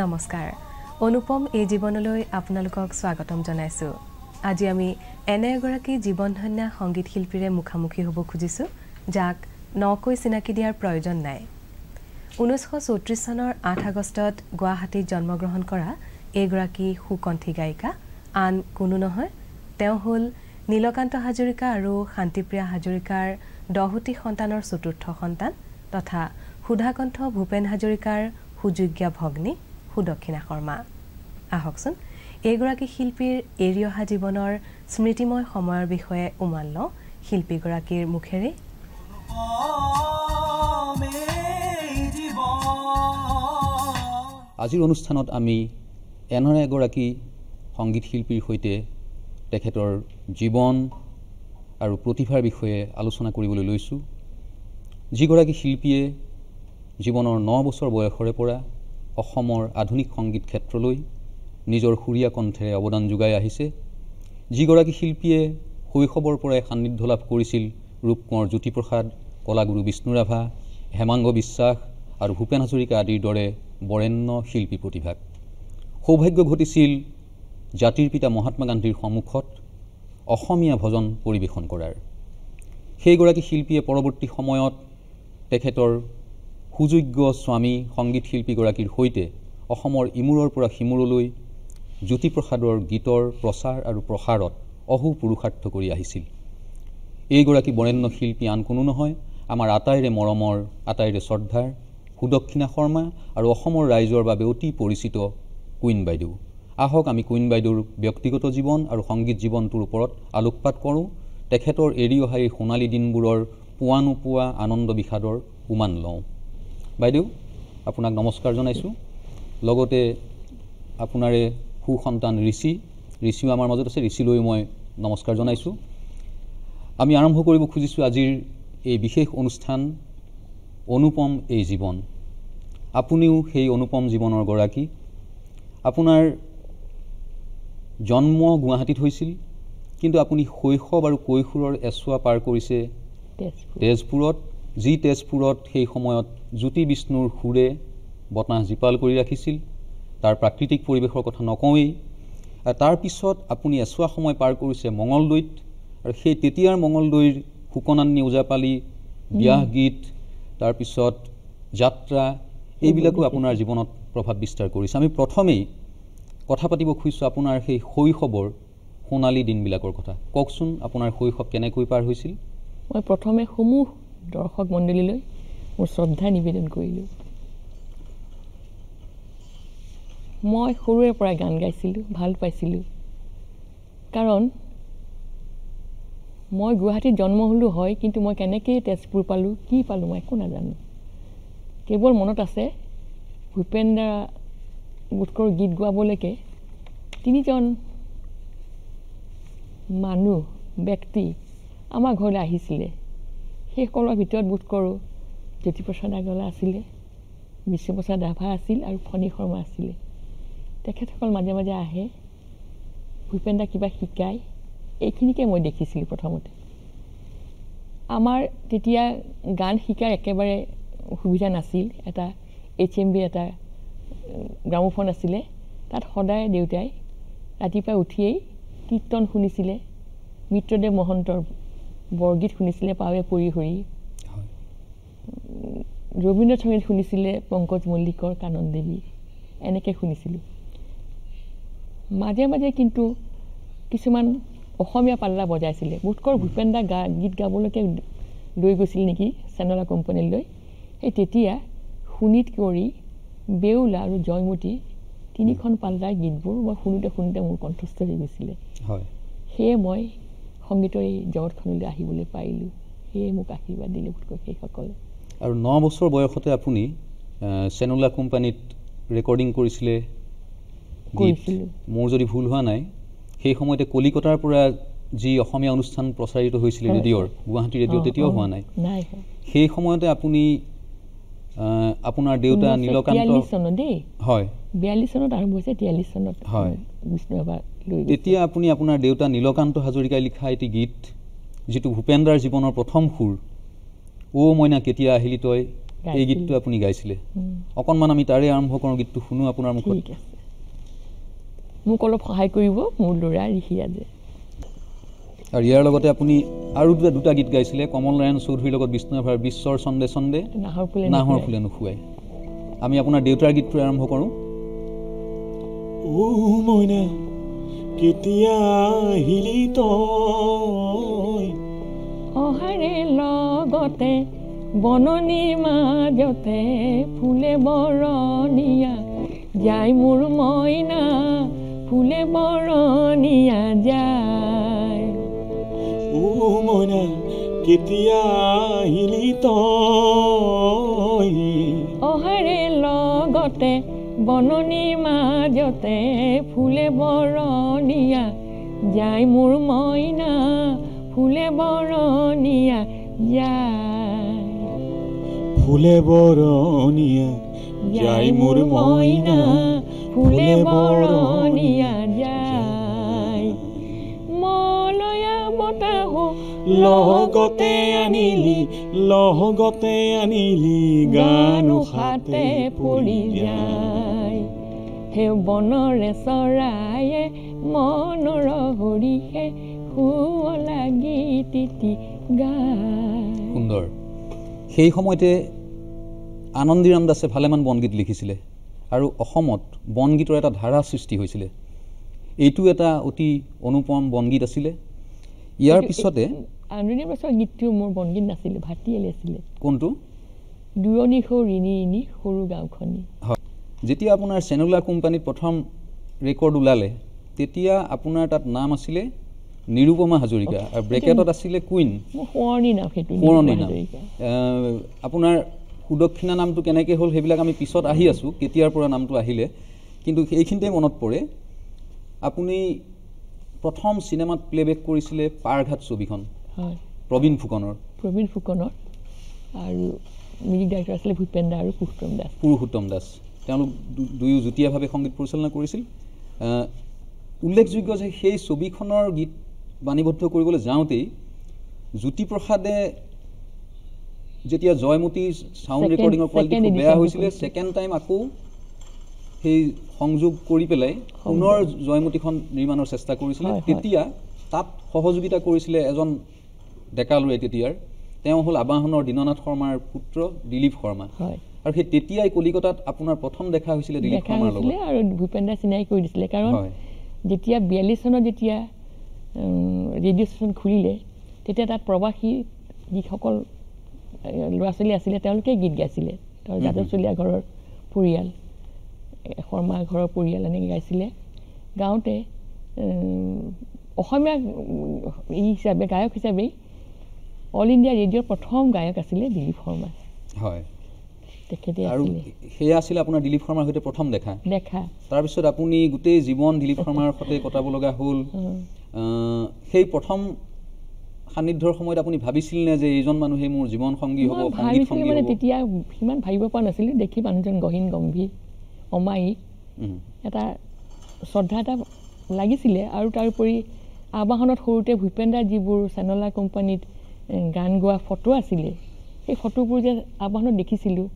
নমস্কাৰ অনুপম এই জীৱনলৈ আপোনালোকক স্বাগতম জনাইছো। আজি আমি এনে এগৰাকী জীৱনধন্য সংগীত শিল্পীৰে মুখামুখি হ'ব খুজিছো যাক নকৈ চিনাকি দিয়াৰ প্ৰয়োজন নাই। 1934 চনৰ 8 আগষ্টত গুৱাহাটীত জন্মগ্ৰহণ কৰা এগৰাকী সুকণ্ঠী গায়িকা আন কোনো নহয়, তেওঁ হ'ল নীলকান্ত হাজৰিকা আৰু শান্তিপ্ৰিয়া হাজৰিকাৰ দহোটি সন্তানৰ চতুৰ্থ সন্তান তথা সুধাকণ্ঠ ভূপেন হাজৰিকাৰ সুযোগ্য ভগ্নী সুদক্ষিণা শৰ্মা। আহকচোন এইগৰাকী শিল্পীৰ এৰি অহা জীৱনৰ স্মৃতিময় সময়ৰ বিষয়ে উমান লওঁ শিল্পীগৰাকীৰ মুখেৰে। আজিৰ অনুষ্ঠানত আমি এনে এগৰাকী সংগীত শিল্পীৰ সৈতে তেখেতৰ জীৱন আৰু প্ৰতিভাৰ বিষয়ে আলোচনা কৰিবলৈ লৈছোঁ, যিগৰাকী শিল্পীয়ে জীৱনৰ 9 বছৰ বয়সৰে পৰা অসমৰ আধুনিক সংগীত ক্ষেত্ৰলৈ নিজৰ সুৰীয়া কণ্ঠেৰে অৱদান যোগাই আহিছে, যিগৰাকী শিল্পীয়ে শৈশৱৰ পৰাই সান্নিধ্য লাভ কৰিছিল ৰূপকোঁৱৰ জ্যোতিপ্ৰসাদ, কলাগুৰু বিষ্ণু ৰাভা, হেমাংগ বিশ্বাস আৰু ভূপেন হাজৰিকা আদিৰ দৰে বৰেণ্য শিল্পী প্ৰতিভাক। সৌভাগ্য ঘটিছিল জাতিৰ পিতা মহাত্মা গান্ধীৰ সন্মুখত অসমীয়া ভজন পৰিৱেশন কৰাৰ। সেইগৰাকী শিল্পীয়ে পৰৱৰ্তী সময়ত তেখেতৰ সুযোগ্য স্বামী সংগীত শিল্পীগৰাকীৰ সৈতে অসমৰ ইমূৰৰ পৰা সিমূৰলৈ জ্যোতিপ্ৰসাদৰ গীতৰ প্ৰচাৰ আৰু প্ৰসাৰত অহু পুৰুষাৰ্থ কৰি আহিছিল। এইগৰাকী বৰেণ্য শিল্পী আন কোনো নহয়, আমাৰ আটাইৰে মৰমৰ, আটাইৰে শ্ৰদ্ধাৰ সুদক্ষিণা শৰ্মা আৰু অসমৰ ৰাইজৰ বাবে অতি পৰিচিত কুইন বাইদেউ। আহক আমি কুইন বাইদেউৰ ব্যক্তিগত জীৱন আৰু সংগীত জীৱনটোৰ ওপৰত আলোকপাত কৰোঁ, তেখেতৰ এৰি অহা এই সোণালী দিনবোৰৰ পোৱা নোপোৱা আনন্দ বিষাদৰ উমান লওঁ। বাইদেউ, আপোনাক নমস্কাৰ জনাইছোঁ। লগতে আপোনাৰে সুসন্তান ঋষিও আমাৰ মাজত আছে, ঋষিলৈ মই নমস্কাৰ জনাইছোঁ। আমি আৰম্ভ কৰিব খুজিছোঁ আজিৰ এই বিশেষ অনুষ্ঠান অনুপম এই জীৱন। আপুনিও সেই অনুপম জীৱনৰ গৰাকী। আপোনাৰ জন্ম গুৱাহাটীত হৈছিল, কিন্তু আপুনি শৈশৱ আৰু কৈশোৰৰ এছোৱা পাৰ কৰিছে তেজপুৰত, যি তেজপুৰত সেই সময়ত জ্যোতি বিষ্ণুৰ সুৰে বতাহ জীপাল কৰি ৰাখিছিল। তাৰ প্ৰাকৃতিক পৰিৱেশৰ কথা নকওঁৱেই। তাৰপিছত আপুনি এছোৱা সময় পাৰ কৰিছে মঙলদৈত, আৰু সেই তেতিয়াৰ মঙলদৈৰ সুকনান্নী ওজাপালি, বিয়াহ গীত, তাৰপিছত যাত্ৰা, এইবিলাকো আপোনাৰ জীৱনত প্ৰভাৱ বিস্তাৰ কৰিছে। আমি প্ৰথমেই কথা পাতিব খুজিছোঁ আপোনাৰ সেই শৈশৱৰ সোণালী দিনবিলাকৰ কথা। কওকচোন আপোনাৰ শৈশৱ কেনেকৈ পাৰ হৈছিল? মই প্ৰথমে সমূহ দৰ্শক মণ্ডলীলৈ মোৰ শ্ৰদ্ধা নিবেদন কৰিলোঁ। মই সৰুৰে পৰা গান গাইছিলোঁ, ভাল পাইছিলোঁ। কাৰণ মই গুৱাহাটীত জন্ম হ'লোঁ হয়, কিন্তু মই কেনেকৈ তেজপুৰ পালোঁ, কি পালোঁ মই একো নাজানো। কেৱল মনত আছে ভূপেন দা বোধকৰ গীত গোৱাবলৈকে 3জন মানুহ ব্যক্তি আমাৰ ঘৰলৈ আহিছিলে। সেইসকলৰ ভিতৰত বোধ কৰোঁ জ্যোতিপ্ৰসাদ আগৰৱালা আছিলে, বিষ্ণুপ্ৰসাদ ৰাভা আছিল আৰু ফণী শৰ্মা আছিলে। তেখেতসকল মাজে মাজে আহে, ভূপেন দা কিবা শিকায়, এইখিনিকে মই দেখিছিলোঁ প্ৰথমতে। আমাৰ তেতিয়া গান শিকাৰ একেবাৰে সুবিধা নাছিল। এটা HMV এটা গ্ৰামোফোন আছিলে, তাত সদায় দেউতাই ৰাতিপুৱা উঠিয়েই কীৰ্তন শুনিছিলে, মিত্ৰদেৱ মহন্তৰ বৰগীত শুনিছিলে, পাৱে পৰি হৰি, ৰবীন্দ্ৰ সংগীত শুনিছিলে, পংকজ মল্লিকৰ কানন দেৱী, এনেকৈ শুনিছিলোঁ। মাজে মাজে কিন্তু কিছুমান অসমীয়া পাল্লা বজাইছিলে। বোধকৰ ভূপেন দা গীত গাবলৈকে লৈ গৈছিল নেকি চেনলা কোম্পানীলৈ। সেই তেতিয়া সুনীত কৰি, বেউলা আৰু জয়মতী 3খন পাল্লাৰ গীতবোৰ মই শুনোতে শুনোতে মোৰ কণ্ঠস্থ হৈ গৈছিলে। সেয়ে মই সংগীতৰ এই জগতখনলৈ আহিবলৈ পাৰিলোঁ। সেয়ে মোক আশীৰ্বাদ দিলে বোধকৰ সেইসকলে। আৰু 9 বছৰ বয়সতে আপুনি চেনলা কোম্পানীত ৰেকৰ্ডিং কৰিছিলে। মোৰ যদি ভুল হোৱা নাই সেই সময়তে কলিকতাৰ পৰা যি অসমীয়া অনুষ্ঠান প্ৰচাৰিত হৈছিল ৰেডিঅ'ৰ গুৱাহাটী ৰেডিঅ' তেতিয়াও হোৱা নাই সেই সময়তে আপুনি আপোনাৰ দেউতা নীলকান্ত হয় 42 চনত আৰম্ভ হৈছে 43 চনত হয় বিষ্ণুৰাভা লৈ তেতিয়া আপুনি আপোনাৰ দেউতা নীলকান্ত হাজৰিকাই লিখা এটি গীত যেটো ভূপেন্দ্ৰৰ জীৱনৰ প্ৰথম সুৰ ও মইনা কেতিয়া আহিলি তই এই গীতটো আপুনি গাইছিলে অকনমান আমি তাৰে আৰম্ভ কৰোঁ গীতটো শুনো আপোনাৰ মুখত ঠিক আছে মোক অলপ সহায় কৰিব মোৰ ল'ৰা ঋষিৰাজে আৰু ইয়াৰ লগতে আপুনি আৰু দুটা গীত গাইছিলে কমল নাৰায়ণ চৌধুৰীৰ লগত বিষ্ণুৰাভাৰ বিশ্বৰ ছন্দে ছন্দে নাহৰ ফুলে নুশুৱাই আমি আপোনাৰ দেউতাৰ গীতটো আৰম্ভ কৰোঁ ও মইনা কেতিয়া আহিলি তই অহাৰে লগতে বননিৰ মাজতে ফুলে বৰণীয়া যাই মোৰ মইনা ফুলে বৰণীয়া যায় ও মইনা কেতিয়া আহিলি তই অহাৰে লগতে বননিৰ মাজতে ফুলে বৰণীয়া যাই মোৰ মইনা ফুলে বৰণীয়া যায় ফুলে বৰণীয়া যাই মোৰ মইনা ফুলে বৰণীয়া যায় মলয়া বতাহ লগতে আনিলি গান হাতে পৰি যায় হে বনৰে চৰায়ে মনৰ হৰিহে শুৱলা গীতি গায় সুন্দৰ সেই সময়তে আনন্দীৰাম দাসে ভালেমান বনগীত লিখিছিলে আৰু অসমত বনগীতৰ এটা ধাৰা সৃষ্টি হৈছিলে এইটো এটা অতি অনুপম বনগীত আছিলে ইয়াৰ পিছতে আনন্দীৰাম দাসৰ গীতটো মোৰ বনগীত নাছিলে ভাটিয়ালি আছিলে কোনটো দুৰণি ঋণী সৰু গাঁওখনি হয় যেতিয়া আপোনাৰ চেনুলাৰ কোম্পানীত প্ৰথম ৰেকৰ্ড ওলালে তেতিয়া আপোনাৰ তাত নাম আছিলে নিৰুপমা হাজৰিকা আৰু ব্ৰেকেটত আছিলে কুইন সোঁৱৰণি নাম সেইটো আপোনাৰ সুদক্ষিণা নামটো কেনেকৈ হ'ল সেইবিলাক আমি পিছত আহি আছোঁ কেতিয়াৰ পৰা নামটো আহিলে কিন্তু এইখিনিতে মনত পৰে আপুনি প্ৰথম চিনেমাত প্লেবেক কৰিছিলে পাৰঘাট ছবিখন হয় প্ৰবীণ ফুকনৰ আৰু মিউজিক ডাইৰেক্টৰ আছিলে ভূপেন দা আৰু পুৰুষোত্তম দাস তেওঁলোক দুয়ো যুটীয়াভাৱে সংগীত পৰিচালনা কৰিছিল উল্লেখযোগ্য যে সেই ছবিখনৰ গীত বাণীবদ্ধ কৰিবলৈ যাওঁতেই জ্যোতিপ্ৰসাদে যেতিয়া জয়মতী সাউণ্ড ৰেকৰ্ডিঙৰ কোৱালিটি খুব বেয়া হৈছিলে ছেকেণ্ড টাইম আকৌ সেই সংযোগ কৰি পেলাই পুনৰ জয়মতীখন নিৰ্মাণৰ চেষ্টা কৰিছিলে তেতিয়া তাত সহযোগিতা কৰিছিলে এজন ডেকা ল'ৰাই তেতিয়াৰ তেওঁ হ'ল আবাহনৰ দীননাথ শৰ্মাৰ পুত্ৰ দিলীপ শৰ্মা আৰু সেই তেতিয়াই কলিকতাত আপোনাৰ প্ৰথম দেখা হৈছিলে দিলীপ শৰ্মাৰ লগত আৰু ভূপেন দা চিনাকি কৰি দিছিলে কাৰণ যেতিয়া 42 চনত যেতিয়া ৰেডিঅ' ষ্টেচন খুলিলে তেতিয়া তাত প্ৰবাসী যিসকল ল'ৰা ছোৱালী আছিলে তেওঁলোকে গীত গাইছিলে তাৰ যাদৱ চলীয়া ঘৰৰ পৰিয়াল শৰ্মা ঘৰৰ পৰিয়াল এনেকৈ গাইছিলে গাওঁতে অসমীয়া হিচাপে গায়ক হিচাপেই অল ইণ্ডিয়া ৰেডিঅ'ৰ প্ৰথম গায়ক আছিলে দিলীপ শৰ্মা হয় তেখেতে আৰু সেয়া আছিলে আপোনাৰ দিলীপ শৰ্মাৰ সৈতে প্ৰথম দেখা তাৰপিছত আপুনি গোটেই জীৱন দিলীপ শৰ্মাৰ সৈতে কটাব লগা হ'ল সেই প্ৰথম সান্নিধ্যৰ সময়ত আপুনি ভাবিছিল নে যে এইজন মানুহে মোৰ জীৱন সংগী হ'ব সংগীত সংগী হ'ব তেতিয়া সিমান ভাবিব পৰা নাছিলোঁ দেখি মানুহজন গহীন গম্ভীৰ অমায়িক এটা শ্ৰদ্ধা এটা লাগিছিলে আৰু তাৰোপৰি আবাহনত সৰুতে ভূপেন দাৰ যিবোৰ চেনলা কোম্পানীত গান গোৱা ফটো আছিলে সেই ফটোবোৰ যে আবাহনত দেখিছিলোঁ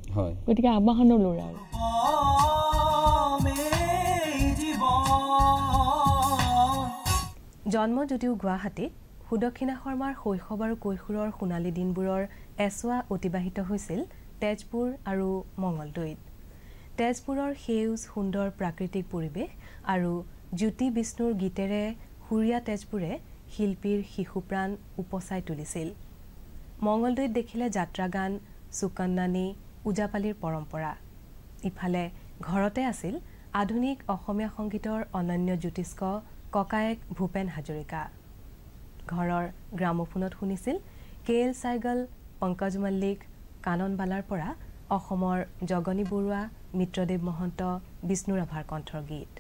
গতিকে আবাহনৰ ল'ৰা জন্ম যদিও গুৱাহাটীত সুদক্ষিণা শৰ্মাৰ শৈশৱ আৰু কৈশোৰৰ সোণালী দিনবোৰৰ এছোৱা অতিবাহিত হৈছিল তেজপুৰ আৰু মঙলদৈত তেজপুৰৰ সেউজ সুন্দৰ প্ৰাকৃতিক পৰিৱেশ আৰু জ্যোতি বিষ্ণুৰ গীতেৰে সুৰীয়া তেজপুৰে শিল্পীৰ শিশুপ্ৰাণ উপচাই তুলিছিল মঙলদৈত দেখিলে যাত্ৰা গান সুকন্নানী ওজাপালিৰ পৰম্পৰা ইফালে ঘৰতে আছিল আধুনিক অসমীয়া সংগীতৰ অনন্য জ্যোতিষ্ক ককায়েক ভূপেন হাজৰিকা ঘৰৰ গ্ৰামোফোনত শুনিছিল কেএল চাইগল পংকজ মল্লিক কাননবালাৰ পৰা অসমৰ জগনী বৰুৱা মিত্ৰদেৱ মহন্ত বিষ্ণুৰাভাৰ কণ্ঠৰ গীত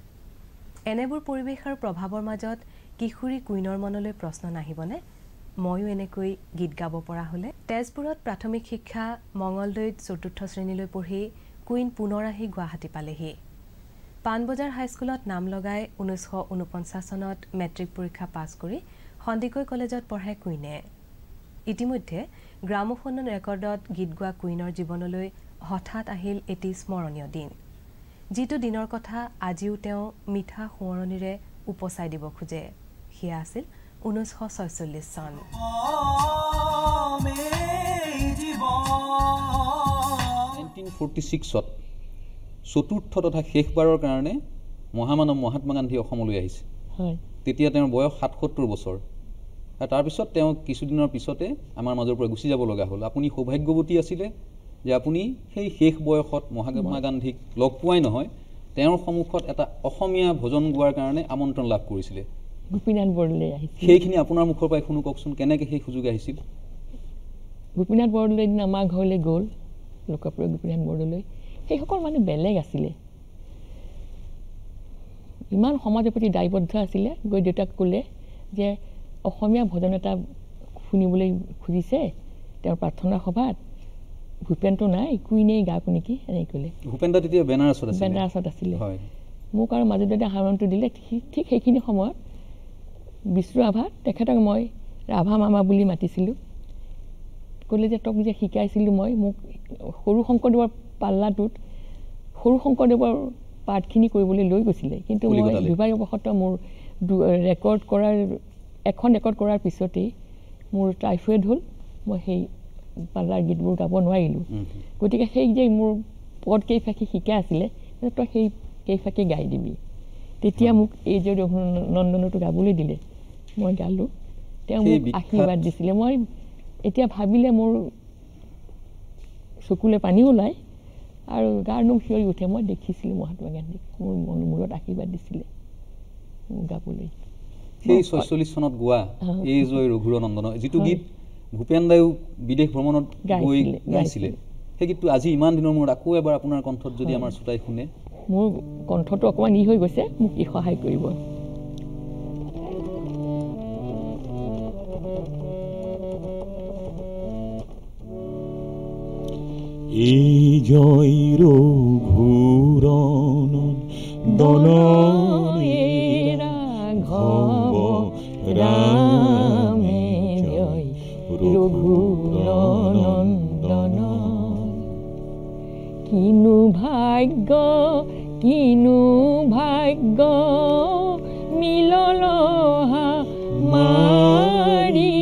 এনেবোৰ পৰিৱেশ আৰু প্ৰভাৱৰ মাজত কিশোৰী কুইনৰ মনলৈ প্ৰশ্ন নাহিবনে ময়ো এনেকৈ গীত গাব পৰা হ'লে তেজপুৰত প্ৰাথমিক শিক্ষা মঙলদৈত ৪ৰ্থ শ্ৰেণীলৈ পঢ়ি কুইন পুনৰ আহি গুৱাহাটী পালেহি পাণবজাৰ হাইস্কুলত নাম লগাই 1949 চনত মেট্ৰিক পৰীক্ষা পাছ কৰি সন্দিকৈ কলেজত পঢ়ায় কুইনে ইতিমধ্যে গ্ৰামোফোন ৰেকৰ্ডত গীত গোৱা কুইনৰ জীৱনলৈ হঠাৎ আহিল এটি স্মৰণীয় দিন যিটো দিনৰ কথা আজিও তেওঁ মিঠা সোঁৱৰণিৰে উপচাই দিব খোজে সেয়া আছিল 1946 চন 1946 চতুৰ্থ তথা শেষবাৰৰ কাৰণে মহামানৱ মহাত্মা গান্ধী অসমলৈ আহিছে তেতিয়া তেওঁৰ বয়স ৭৭ বছৰ আৰু তাৰপিছত তেওঁ কিছুদিনৰ পিছতে আমাৰ মাজৰ পৰা গুচি যাব লগা হ'ল আপুনি সৌভাগ্যৱতী আছিলে যে আপুনি সেই শেষ বয়সত মহাত্মা গান্ধীক লগ পোৱাই নহয় তেওঁৰ সন্মুখত এটা অসমীয়া ভজন গোৱাৰ কাৰণে আমন্ত্ৰণ লাভ কৰিছিলে গোপীনাথ বৰদলৈ আহিছিল সেইখিনি আপোনাৰ মুখৰ পৰাই শুনো কওকচোন কেনেকৈ সেই সুযোগ আহিছিল গোপীনাথ বৰদলৈ দিন আমাৰ ঘৰলৈ গ'ল লোকপ্ৰিয় গোপীনাথ বৰদলৈ সেইসকল মানে বেলেগ আছিলে ইমান সমাজৰ প্ৰতি দায়বদ্ধ আছিলে গৈ দেউতাক ক'লে যে অসমীয়া ভজন এটা শুনিবলৈ খুজিছে তেওঁৰ প্ৰাৰ্থনা সভাত ভূপেনটো নাই কুইনেই গাব নেকি এনেকৈ ক'লে ভূপেন তেতিয়া বেনাৰছত আছিলে মোক আৰু মাজতে আহৰণটো দিলে ঠিক সেইখিনি সময়ত বিষ্ণু ৰাভা তেখেতক মই ৰাভা মামা বুলি মাতিছিলোঁ ক'লে যে তোক যে শিকাইছিলোঁ মই মোক সৰু শংকৰদেৱৰ পাল্লাটোত সৰু শংকৰদেৱৰ পাঠখিনি কৰিবলৈ লৈ গৈছিলে কিন্তু মই দুৰ্ভাগ্যবশতঃ মোৰ এখন ৰেকৰ্ড কৰাৰ পিছতেই মোৰ টাইফয়েড হ'ল মই সেই পাল্লাৰ গীতবোৰ গাব নোৱাৰিলোঁ গতিকে সেই যে মোৰ পদ কেইফাকি শিকাই আছিলে তই সেই কেইফাকি গাই দিবি তেতিয়া মোক এই যে নন্দনটো গাবলৈ দিলে মই গালোঁ তেওঁ মোক আশীৰ্বাদ দিছিলে মই এতিয়া ভাবিলে মোৰ চকুলে পানী ওলায় আৰু গাৰ নোম শিয়ৰি উঠে মই দেখিছিলোঁ মহাত্মা গান্ধীক মোৰ মূৰত আশীৰ্বাদ দিছিলে মোক গাবলৈ সেই 46 চনত গোৱা এই জয় ৰঘুৰ নন্দন যিটো গীত ভূপেন দায়ো বিদেশ ভ্ৰমণত গৈ গাইছিলে সেই গীতটো আজি ইমান দিনৰ মূৰত আকৌ এবাৰ আপোনাৰ কণ্ঠত যদি আমাৰ শ্ৰোতাই শুনে মোৰ কণ্ঠটো অকণমান হৈ গৈছে মোক ই সহায় কৰিব এই জয় ৰঘুৰ নন্দন ঘব ৰামে জয় ৰঘুৰ নন্দন কিনো ভাগ্য মিলন মাৰি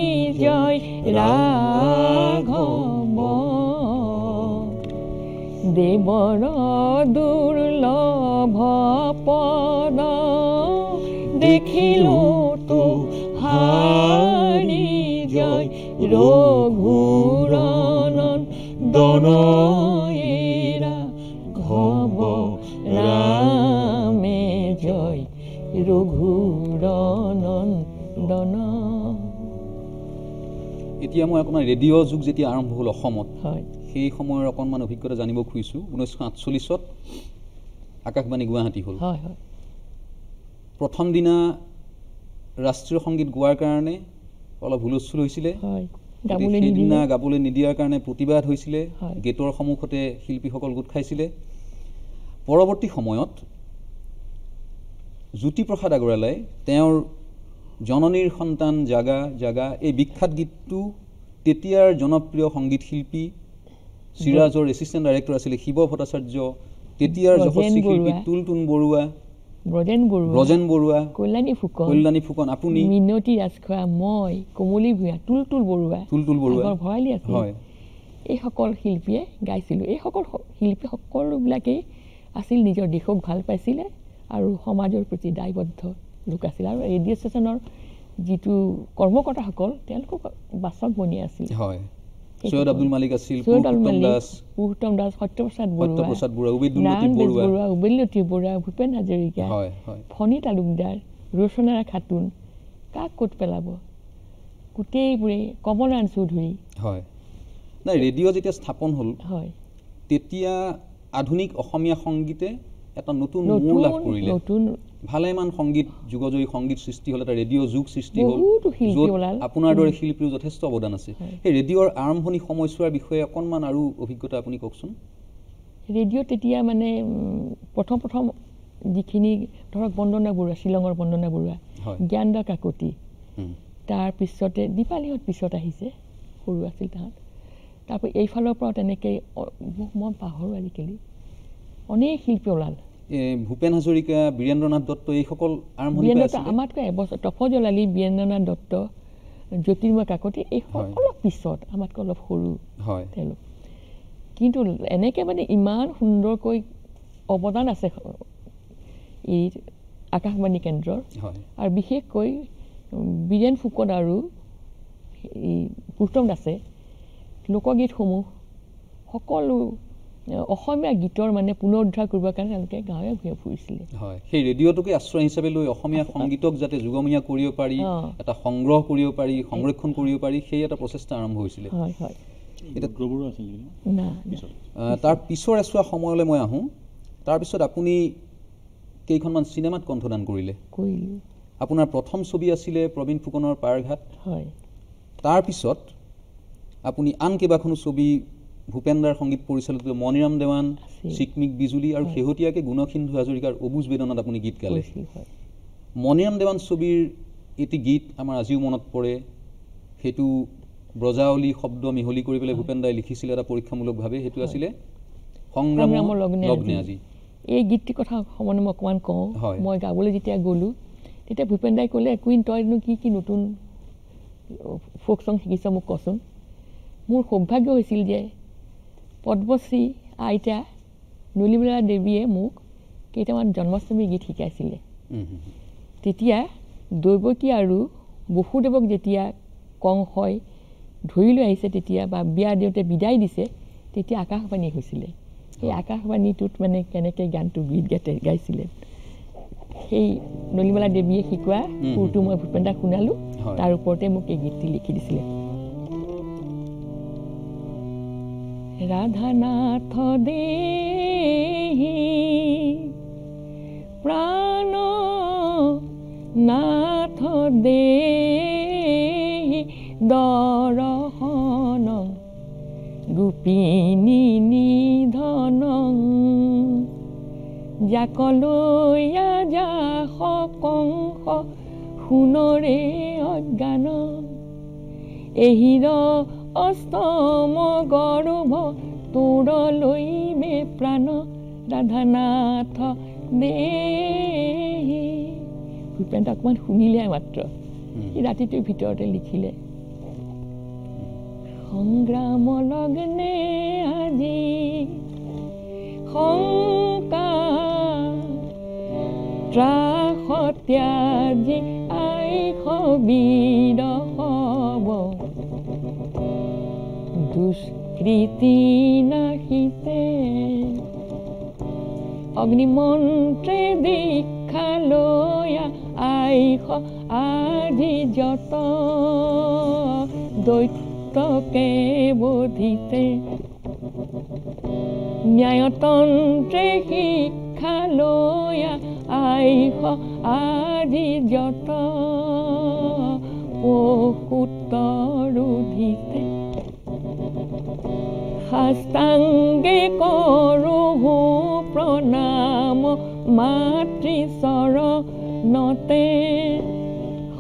জয় ৰাঘৱ দেৱৰ দুৰ্লভ পদ দেখিলো তো হাৰি জয় ৰঘুৰ নন্দন ঘব ৰামে জয় ৰঘুৰ নন্দন এতিয়া মই আপোনাৰ ৰেডিঅ' যুগ যেতিয়া আৰম্ভ হ'ল অসমত হয় সেই সময়ৰ অকণমান অভিজ্ঞতা জানিব খুজিছোঁ 1948 আকাশবাণী গুৱাহাটী হ'ল হয় হয় প্ৰথম দিনা ৰাষ্ট্ৰীয় সংগীত গোৱাৰ কাৰণে অলপ হুলস্থুল হৈছিলে সেইদিনা গাবলৈ নিদিয়াৰ কাৰণে প্ৰতিবাদ হৈছিলে গেটৰ সন্মুখতে শিল্পীসকল গোট খাইছিলে পৰৱৰ্তী সময়ত জ্যোতিপ্ৰসাদ আগৰৱালাই তেওঁৰ জননীৰ সন্তান জাগা জাগা এই বিখ্যাত গীতটো তেতিয়াৰ জনপ্ৰিয় সংগীত শিল্পী চিৰাজৰ এছিষ্টেণ্ট ডাইৰেক্টৰ আছিলে শিৱ ভট্টাচাৰ্য তেতিয়াৰ যশস্বী শিল্পী তুলতুন বৰুৱা ব্ৰজেন বৰুৱা কল্যাণী ফুকন আপুনি মিনতি ৰাজখোৱা মই কমলী ভূঞা তুলতুল বৰুৱা ভৰালী আছিল এইসকল শিল্পীয়ে গাইছিলোঁ এইসকল শিল্পী সকলোবিলাকেই আছিল নিজৰ দেশক ভাল পাইছিলে আৰু সমাজৰ প্ৰতি দায়বদ্ধ লোক আছিল আৰু ৰেডিঅ' ষ্টেচনৰ যিটো কৰ্মকৰ্তাসকল তেওঁলোকক বাচক বনি আছিল সৈয়দ আব্দুল মালিক আছিল পুৰুষোত্তম দাস সত্যপ্ৰসাদ বৰুৱা উবেললতী বৰুৱা ভূপেন হাজৰিকা ফণী তালুকদাৰ ৰচনাৰা খাতুন কাক ক'ত পেলাব গোটেইবোৰে কমলনাৰায়ণ চৌধুৰী হয় নাই ৰেডিঅ' যেতিয়া স্থাপন হ'ল হয় তেতিয়া আধুনিক অসমীয়া সংগীতে এটা নতুন মূল লাভ কৰিলে নতুন ভালেমান সংগীত যুগজয়ী সংগীত সৃষ্টি হ'ল, এটা ৰেডিঅ' যুগ সৃষ্টি হ'ল, য'ত আপোনাৰ দৰে শিল্পীৰ যথেষ্ট অৱদান আছে। সেই ৰেডিঅ'ৰ আৰম্ভণি সময়ছোৱাৰ বিষয়ে অকণমান আৰু অভিজ্ঞতা আপুনি কওকচোন। ৰেডিঅ' তেতিয়া মানে প্ৰথম যিখিনি ধৰক বন্দনা বৰুৱা, শ্বিলঙৰ বন্দনা বৰুৱা, জ্ঞানদা কাকতি, তাৰপিছতে দীপালীহঁত পিছত আহিছে, সৰু আছিল তাহাঁত। তাৰপৰা এইফালৰ পৰা তেনেকৈ মই পাহৰোঁ আজিকালি অনেক শিল্পী ওলাল। ভূপেন হাজৰিকা, বীৰেন্দ্ৰনাথ দত্ত এইসকল আৰম্ভণি আমাতকৈ এবছৰ তফজলালী, বীৰেন্দ্ৰনাথ দত্ত, জ্যোতিৰ্ময় কাকতি এইসকল অলপ পিছত, আমাতকৈ অলপ সৰু তেওঁলোক। কিন্তু এনেকৈ মানে ইমান সুন্দৰকৈ অৱদান আছে এই আকাশবাণী কেন্দ্ৰৰ। আৰু বিশেষকৈ বীৰেণ ফুকন আৰু এই পুৰুষোত্তম দাসে লোকগীতসমূহ সকলো অসমীয়া গীতৰ মানে পুনৰুদ্ধাৰ কৰিবৰ কাৰণে তেওঁলোকে গাঁৱে ভূঞে ফুৰিছিলে। সেই ৰেডিঅ'টোকে আশ্ৰয় হিচাপে লৈ অসমীয়া সংগীতক যাতে যুগমীয়া কৰিব পাৰি, এটা সংগ্ৰহ কৰিব পাৰি, সংৰক্ষণ কৰিব পাৰি, সেই এটা প্ৰচেষ্টা আৰম্ভ হৈছিলে। তাৰ পিছৰ এছোৱা সময়লৈ মই আহোঁ। তাৰপিছত আপুনি কেইখনমান চিনেমাত কণ্ঠদান কৰিলে। আপোনাৰ প্ৰথম ছবি আছিলে প্ৰবীণ ফুকনৰ পাৰঘাট। তাৰপিছত আপুনি আন কেইবাখনো ছবি ভূপেন্দাৰ সংগীত পৰিচালিত মণিৰাম দেৱান, চিকমিক বিজুলী আৰু শেহতীয়াকৈ গুণসিন্ধু হাজৰিকাৰ অবুজ বেদনাত আপুনি গীত গালে। মণিৰাম দেৱান ছবিৰ এটি গীত আমাৰ আজিও মনত পৰে, সেইটো ব্ৰজাৱলী শব্দ মিহলি কৰি পেলাই ভূপেন্দাই লিখিছিলে এটা পৰীক্ষামূলকভাৱে, সেইটো আছিলে সংগ্ৰামৰ লগ্নে আজি। এই গীতটিৰ কথা সমানে মই অকণমান কওঁ। মই গাবলৈ যেতিয়া গ'লোঁ তেতিয়া ভূপেন্দাই ক'লে, কুইন তইনো কি নতুন ফ'ক চং শিকিছ মোক কচোন। মোৰ সৌভাগ্য হৈছিল যে পদ্মশ্ৰী আইতা নলিনীবালা দেৱীয়ে মোক কেইটামান জন্মাষ্টমীৰ গীত শিকাইছিলে। তেতিয়া দৈৱকী আৰু বসুদেৱক যেতিয়া কংসই ধৰি লৈ আহিছে, তেতিয়া বা বিয়া দেউতে বিদায় দিছে, তেতিয়া আকাশবাণী হৈছিলে। সেই আকাশবাণীটোত মানে কেনেকৈ গানটো গীত গাইছিলে, সেই নলিনীবালা দেৱীয়ে শিকোৱা সুৰটো মই ভূপেন্দাক শুনালোঁ। তাৰ ওপৰতে মোক এই গীতটি লিখি দিছিলে। ৰাধানাথ দেহি প্ৰাণ নাথ দেহি দৰহন গোপিনী নিধন যাকলৈয়া যাস কংস শুনৰে অজ্ঞান এহিৰ অষ্টম গৰ্ভ তোৰলৈ মে প্ৰাণ ৰাধানাথ দেহি। ভূপেনটা অকণমান শুনিলে মাত্ৰ, সি ৰাতিটোৰ ভিতৰতে লিখিলে। সংগ্ৰাম লগ্নে আজি শংকা ত্ৰাস ত্যাজি আইস বীৰ হব দুষ্কৃতি নাহিছে অগ্নিমন্ত্ৰে দীক্ষা লৈয়া আইস আজি যত দৈত্যকে বোধিছে ন্যায়তন্ত্ৰে শিক্ষা লৈয়া আইস আজি যত পশুতৰোধিছে সাষ্টাংগে কৰোঁ প্ৰণাম মাতৃচৰণতে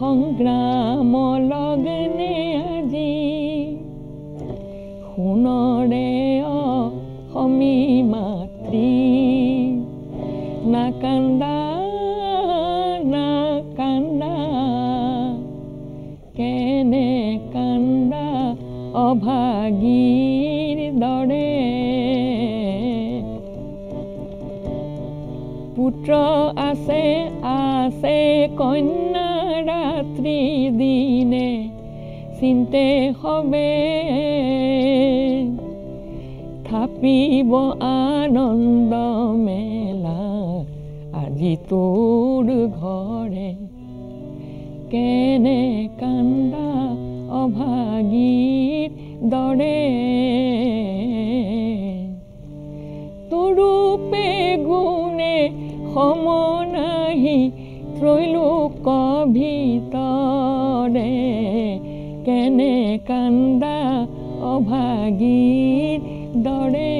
সংগ্ৰাম লগ্নে আজি শুনৰে অসমী মাতৃ নাকান্দা নাকান্দা কেনে কান্দা অভাগীৰ দৰে পুত্ৰ আছে আছে কন্যা ৰাত্ৰি দিনে চিন্তে হবে থাপিব আনন্দ মেলা আজি তোৰ ঘৰে কেনে কান্দা অভাগীৰ দৰে তোৰূপে গুণে সম নাহি শোক ভিতৰে কেনে কান্দা অভাগীৰ দৰে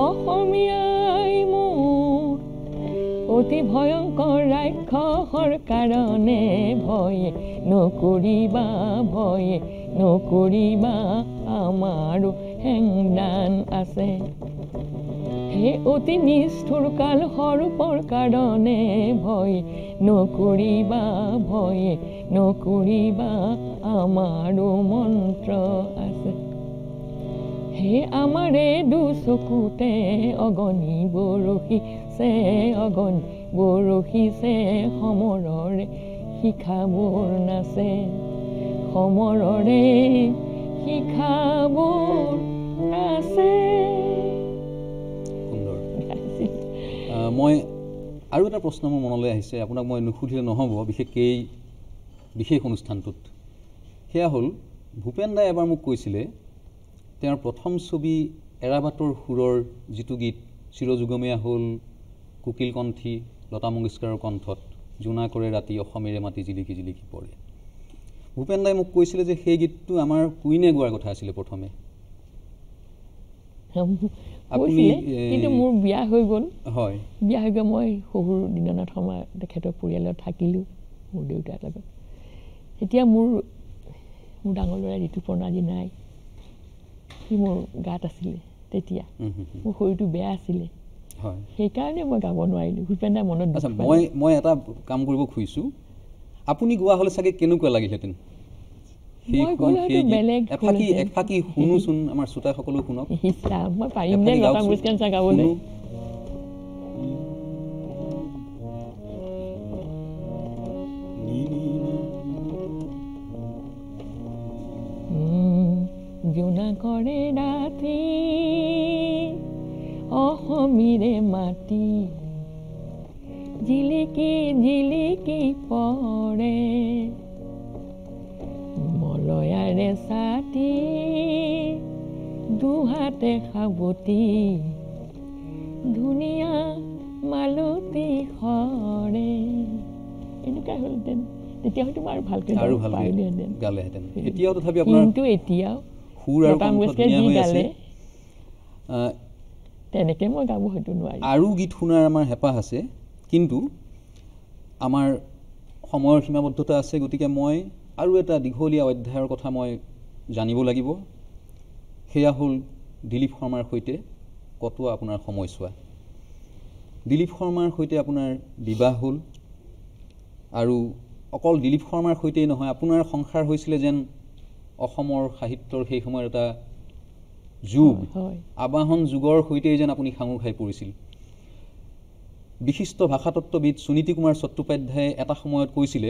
অসমীয়াই মোৰ অতি ভয়ংকৰ ৰাক্ষসৰ কাৰণে ভয়ে নকৰিবা আমাৰো হেংদান আছে হে অতি নিষ্ঠুৰ কাল সৰূপৰ কাৰণে ভয়ে নকৰিবা আমাৰো মন্ত্ৰ আছে হে আমাৰে দুচকুতে অগণি বৰশীছে সমৰৰে শিখাবোৰ নাচে সমৰৰে শিখাবোৰ নাচে মই আৰু এটা প্ৰশ্ন মোৰ মনলৈ আহিছে আপোনাক মই নুসুধিলে নহ'ব বিশেষকৈ এই বিশেষ অনুষ্ঠানটোত সেয়া হ'ল ভূপেন দাই এবাৰ মোক কৈছিলে তেওঁৰ প্ৰথম ছবি এৰাবাটৰ সুৰৰ যিটো গীত চিৰযুগমীয়া হ'ল কোকিল কণ্ঠী লতা মংগেশকাৰৰ কণ্ঠত জোনা কৰে ৰাতি অসমেৰে মাটি জিলিকি জিলিকি পৰে ভূপেন দাই মোক কৈছিলে যে সেই গীতটো আমাৰ কুইনে গোৱাৰ কথা আছিলে প্ৰথমে কিন্তু মোৰ বিয়া হৈ গ'ল হয় বিয়া হৈ গৈ মই শহুৰ দিননাথ শৰ্মা তেখেতৰ পৰিয়ালত থাকিলোঁ মোৰ দেউতাৰ লগত এতিয়া মোৰ ডাঙৰ ল'ৰা ঋতুপৰ্ণ আজি নাই সি মোৰ গাত আছিলে তেতিয়া মোৰ শৰীৰটো বেয়া আছিলে সেইকাৰণে মই গাব নোৱাৰিলোঁ ভূপেন দাই মনত মই এটা কাম কৰিব খুজিছোঁ আপুনি গোৱা হ'লে চাগে কেনেকুৱা লাগিলহেঁতেন এফাকি শুনোচোন আমাৰ শ্ৰোতাসকলো শুনক মই পাৰিম নে লতা মংগেশকাৰ গাবলৈ জোনা কৰে ৰাতি অসমীৰে মাটি জিলিকি জিলিকি পৰে মলয়াৰে ছাতি দুহাতে সাৱটি ধুনীয়া মালতী সৰে এনেকুৱা হ'লহেঁতেন তেতিয়া হয়তো মই আৰু ভালকৈ গালেহেঁতেন এতিয়াও তথাপি আপোনাৰ কিন্তু এতিয়াও সুৰ আৰু কণ্ঠ ধুনীয়া হৈ আছে তেনেকৈ মই গাব হয়তো নোৱাৰিম আৰু গীত শুনাৰ আমাৰ হেঁপাহ আছে কিন্তু আমাৰ সময়ৰ সীমাবদ্ধতা আছে গতিকে মই আৰু এটা দীঘলীয়া অধ্যায়ৰ কথা মই জানিব লাগিব সেয়া হ'ল দিলীপ শৰ্মাৰ সৈতে কটোৱা আপোনাৰ সময়ছোৱা দিলীপ শৰ্মাৰ সৈতে আপোনাৰ বিবাহ হ'ল আৰু অকল দিলীপ শৰ্মাৰ সৈতেই নহয় আপোনাৰ সংসাৰ হৈছিলে যেন অসমৰ সাহিত্যৰ সেই সময়ৰ এটা যুগ আবাহন যুগৰ সৈতেই যেন আপুনি সাঙুৰ খাই পৰিছিল বিশিষ্ট ভাষাতত্ত্ববিদ সুনীতি কুমাৰ চট্টোপাধ্যায়ে এটা সময়ত কৈছিলে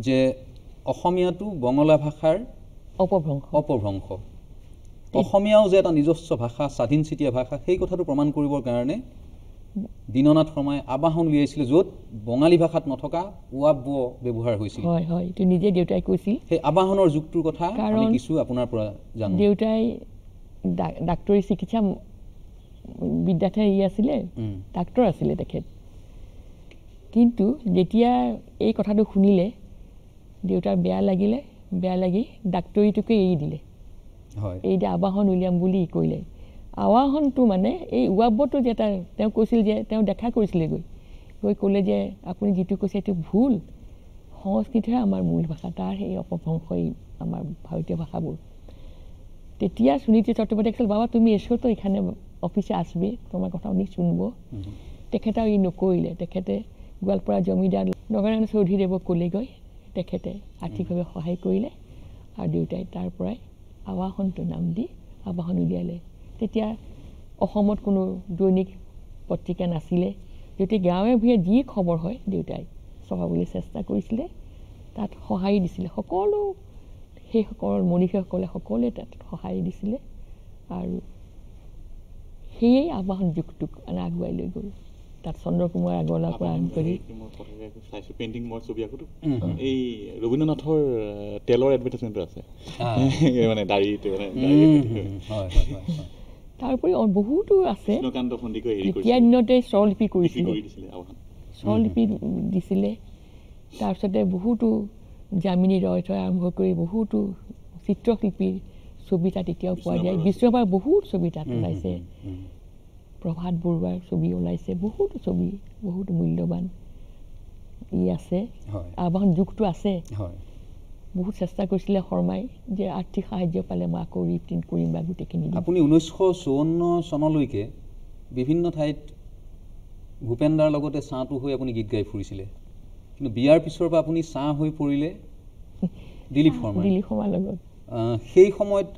যে অসমীয়াটো বঙলা ভাষাৰ অপভ্ৰংশ অসমীয়াও যে এটা নিজস্ব ভাষা স্বাধীন চিতীয়া ভাষা সেই কথাটো প্ৰমাণ কৰিবৰ কাৰণে দীননাথ শৰ্মাই আবাহন উলিয়াইছিলে য'ত বঙালী ভাষাত নথকা ওৱাব ব্যৱহাৰ হৈছিল নিজে দেউতাই কৈছিল সেই আবাহনৰ যুগটোৰ কথা আমি কিছু আপোনাৰ পৰা জানো দেউতাই ডাক্তৰী চিকিৎসা বিদ্যাৰ্থী আছিলে ডাক্তৰ আছিলে তেখেত কিন্তু যেতিয়া এই কথাটো শুনিলে দেউতাৰ বেয়া লাগি ডাক্তৰীটোকে এৰি দিলে এই যে আবাহন উলিয়াম বুলি কৰিলে আৱাহনটো মানে এই ওৱাবটো যে তেওঁ কৈছিল যে তেওঁ দেখা কৰিছিলে গৈ ক'লে যে আপুনি যিটো কৈছে এইটো ভুল সংস্কৃতহে আমাৰ মূল ভাষা তাৰ সেই অপভ্ৰংশই আমাৰ ভাৰতীয় ভাষাবোৰ তেতিয়া সুনীতি চট্টোপাধ্যায় কৈছিল বাবা তুমি এসো তো এখানে অফিসে আসবে তোমার কথা উনি শুনবো তেখেতে ই নকৰিলে তেখেতে গোৱালপাৰা জমিদাৰ নগৰায়ণ চৌধুৰীদেৱক ক'লেগৈ তেখেতে আৰ্থিকভাৱে সহায় কৰিলে আৰু দেউতাই তাৰ পৰাই আৱাহনটো নাম দি আৱাহন উলিয়ালে তেতিয়া অসমত কোনো দৈনিক পত্ৰিকা নাছিলে যেতিয়া গাঁৱে ভূঞে যি খবৰ হয় দেউতাই চপাবলৈ চেষ্টা কৰিছিলে তাত সহায় দিছিলে সকলো সেইসকল মনীষীসকলে সকলোৱে তাত সহায় দিছিলে আৰু সেয়ে আবাহন যুগটোক আগুৱাই লৈ গ'ল তাত চন্দ্ৰ কুমাৰ আগৰৱালাৰ পৰা আৰম্ভ কৰি পেইণ্টিং মই ছবি আকোঁতো এই ৰবীন্দ্ৰনাথৰ তেলৰ এডভাৰটাইজমেণ্টটো আছে মানে দাড়িটো মানে তাৰোপৰি বহুতো আছে কৃষ্ণকান্ত সন্দিকৈ হেৰি এতিয়া দিনতে স্বৰলিপি কৰিছিলে স্বৰলিপি দিছিলে তাৰপিছতে বহুতো যামিনী ৰয় আৰম্ভ কৰি বহুতো চিত্ৰশিল্পীৰ ছবি তাত এতিয়াও পোৱা যায় বিশ্ববাৰ বহুত ছবি তাত ওলাইছে প্ৰভাত বৰুৱাৰ ছবি ওলাইছে বহুতো ছবি বহুত মূল্যৱান আছে আবাহন যুগটো আছে বহুত চেষ্টা কৰিছিলে শৰ্মাই যে আৰ্থিক সাহায্য পালে মই আকৌ ৰিপ্ৰিণ্ট কৰিম বা গোটেইখিনি আপুনি 1954 চনলৈকে বিভিন্ন ঠাইত ভূপেন্দাৰ লগতে চাহটো হৈ আপুনি গীত গাই ফুৰিছিলে কিন্তু বিয়াৰ পিছৰ পৰা আপুনি চাহ হৈ পৰিলে দিলীপ শৰ্মাৰ লগত সেই সময়ত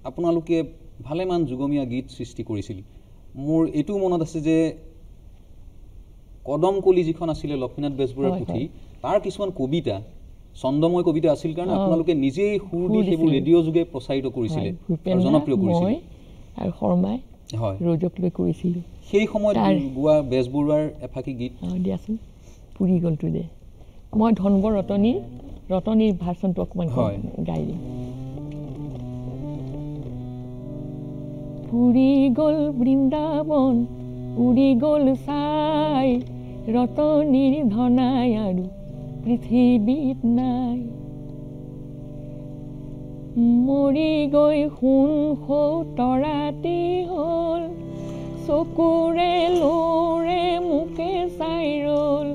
আপোনালোকে ভালেমান যুগমীয়া গীত সৃষ্টি কৰিছিল মোৰ এইটো মনত আছে যে কদমকলি যিখন আছিলে লক্ষ্মীনাথ বেজবৰুৱাৰ পুথি তাৰ কিছুমান কবিতা ছন্দময় কবিতা আছিল কাৰণে আপোনালোকে নিজেই সুৰ দি সেইবোৰ ৰেডিঅ' যোগে প্ৰচাৰিত কৰিছিলে আৰু জনপ্ৰিয় কৰিছিলে আৰু শৰ্মাই হয় ৰজক লৈ কৰিছিলোঁ সেই সময়ত গোৱা বেজবৰুৱাৰ এফাকি গীত দিয়াচোন পুৰি গ'লটো যে মই ধনবৰ ৰতনীৰ ভাৰ্চনটো অকণমান গাই দিম পুৰি গ'ল বৃন্দাবন উৰি গ'ল চাই ৰতনীৰ ধনাই আৰু পৃথিৱীত নাই মৰি গৈ সোণ তৰাতি হ'ল চকুৰে লোৰে মুকে চাই ৰ'ল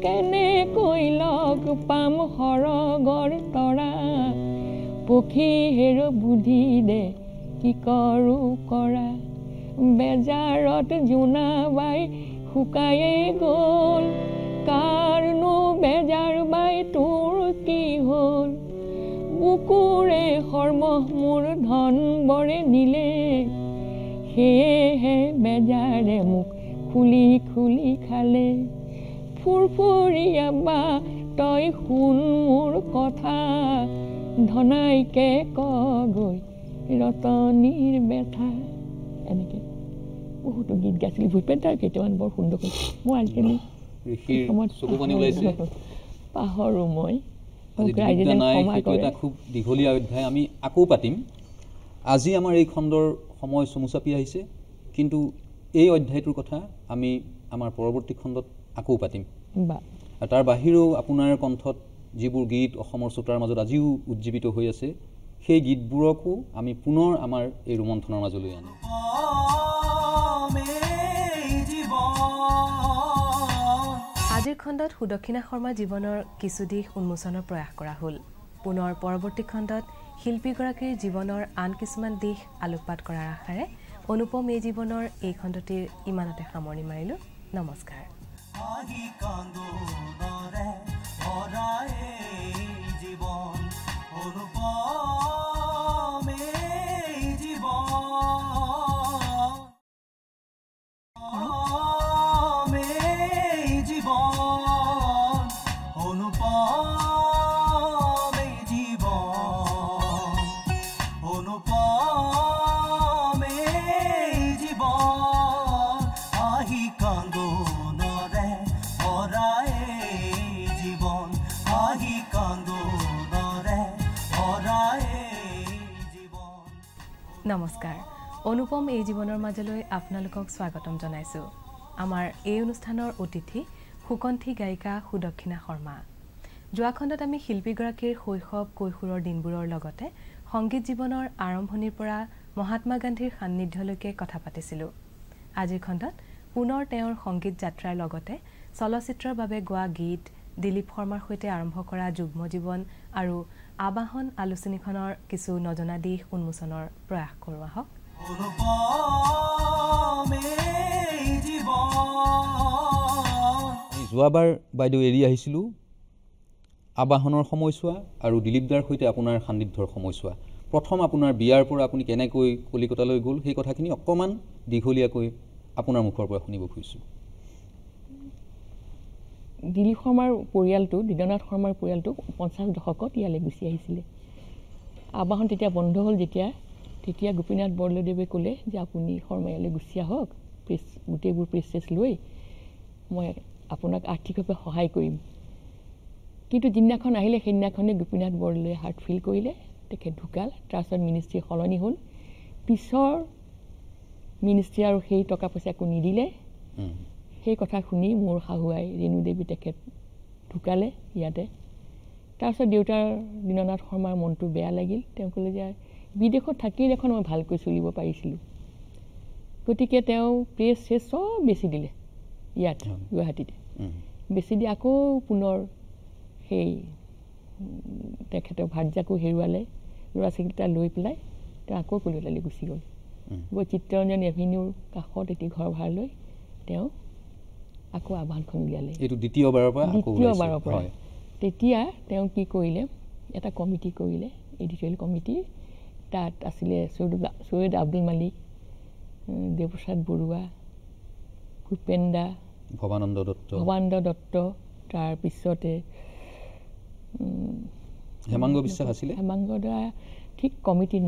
কেনেকৈ লগ পাম সৰগৰ তৰা পক্ষী হেৰ বুদ্ধি দে কি কৰো কৰা বেজাৰত জোনাবাই শুকায়ে গ'ল কাৰনো বেজাৰ বাই তোৰ কি হ'ল বুকুৰে শৰ্ম মোৰ ধন বৰে নিলে সেয়েহে বেজাৰে মোক খুলি খুলি খালে ফুৰফুৰীয়া বা তই শুন মোৰ কথা ধনাইকে কগৈ ৰতনীৰ বেথা এনেকে বহুতো গীত গাইছিলোঁ ভূপেন্দাৰ কেইটামান বৰ সুন্দৰ মই আজিকালি পাহৰো মই খুব দীঘলীয়া অধ্যায় আমি আকৌ পাতিম আজি আমাৰ এই খণ্ডৰ সময় চমু চাপি আহিছে কিন্তু এই অধ্যায়টোৰ কথা আমি আমাৰ পৰৱৰ্তী খণ্ডত আকৌ পাতিম আৰু তাৰ বাহিৰেও আপোনাৰ কণ্ঠত যিবোৰ গীত অসমৰ শ্ৰোতাৰ মাজত আজিও উজ্জীৱিত হৈ আছে সেই গীতবোৰকো আমি পুনৰ আমাৰ এই ৰোমন্থনৰ মাজলৈ আনিম আজিৰ খণ্ডত সুদক্ষিণা শৰ্মা জীৱনৰ কিছু দিশ উন্মোচনৰ প্ৰয়াস কৰা হ'ল পুনৰ পৰৱৰ্তী খণ্ডত শিল্পীগৰাকীৰ জীৱনৰ আন কিছুমান দিশ আলোকপাত কৰাৰ আশাৰে অনুপম এই জীৱনৰ এই খণ্ডটিৰ ইমানতে সামৰণি মাৰিলোঁ নমস্কাৰ নমস্কাৰ অনুপম এই জীৱনৰ মাজলৈ আপোনালোকক স্বাগতম জনাইছোঁ আমাৰ এই অনুষ্ঠানৰ অতিথি সুকণ্ঠী গায়িকা সুদক্ষিণা শৰ্মা যোৱা খণ্ডত আমি শিল্পীগৰাকীৰ শৈশৱ কৈশোৰৰ দিনবোৰৰ লগতে সংগীত জীৱনৰ আৰম্ভণিৰ পৰা মহাত্মা গান্ধীৰ সান্নিধ্যলৈকে কথা পাতিছিলোঁ আজিৰ খণ্ডত পুনৰ তেওঁৰ সংগীত যাত্ৰাৰ লগতে চলচ্চিত্ৰৰ বাবে গোৱা গীত দিলীপ শৰ্মাৰ সৈতে আৰম্ভ কৰা যুগ্ম জীৱন আৰু আবাহন আলোচনীখনৰ কিছু নজনা দিশ উন্মোচনৰ প্ৰয়াস কৰোঁ আহক যোৱাবাৰ বাইদেউ এৰি আহিছিলোঁ আবাহনৰ সময়ছোৱা আৰু দিলীপদাৰ সৈতে আপোনাৰ সান্নিধ্যৰ সময়ছোৱা প্ৰথম আপোনাৰ বিয়াৰ পৰা আপুনি কেনেকৈ কলিকতালৈ গ'ল সেই কথাখিনি অকণমান দীঘলীয়াকৈ আপোনাৰ মুখৰ পৰা শুনিব খুজিছোঁ দিলীপ শৰ্মাৰ পৰিয়ালটো দিদনাথ শৰ্মাৰ পৰিয়ালটো 50 দশকত ইয়ালৈ গুচি আহিছিলে আবাহন তেতিয়া বন্ধ হ'ল তেতিয়া গোপীনাথ বৰদলৈদেৱে ক'লে যে আপুনি শৰ্মা ইয়ালৈ গুচি আহক গোটেইবোৰ প্ৰেছ লৈ মই আপোনাক আৰ্থিকভাৱে সহায় কৰিম কিন্তু যিদিনাখন আহিলে সেইদিনাখনে গোপীনাথ বৰদলৈয়ে হাৰ্ট ফেইল কৰিলে তেখেত ঢুকাল তাৰপিছত মিনিষ্ট্ৰী সলনি হ'ল পিছৰ মিনিষ্ট্ৰী আৰু সেই টকা পইচা একো নিদিলে সেই কথা শুনি মোৰ শাহুৱাই ৰেণু দেৱী তেখেত ঢুকালে ইয়াতে তাৰপিছত দেউতাৰ দীননাথ শৰ্মাৰ মনটো বেয়া লাগিল তেওঁ ক'লে যে বিদেশত থাকি দেখোন মই ভালকৈ চলিব পাৰিছিলোঁ গতিকে তেওঁ প্ৰেছ চেছ চব বেছি দিলে ইয়াত গুৱাহাটীতে বেছি দি আকৌ পুনৰ সেই তেখেতৰ ভাৰ্যাকো হেৰুৱালে ল'ৰা ছোৱালীকেইটা লৈ পেলাই তেওঁ আকৌ কলিকতালৈ গুচি গ'ল গৈ চিত্তৰঞ্জন এভিনিউৰ কাষত এটি ঘৰ ভাড়া লৈ তেওঁ আকৌ আহ্বানখন উলিয়ালে এইটো দ্বিতীয়বাৰৰ পৰা তেতিয়া তেওঁ কি কৰিলে এটা কমিটি কৰিলে এডিটৰিয়েল কমিটি তাত আছিলে সৈয়দ আব্দুল মালিক দেৱপ্ৰসাদ বৰুৱা ভূপেন দা ভৱানন্দ দত্ত তাৰপিছতে হেমাংগ বিশ্বাস আছিলে হেমাংগ দা ঠিক কমিটিত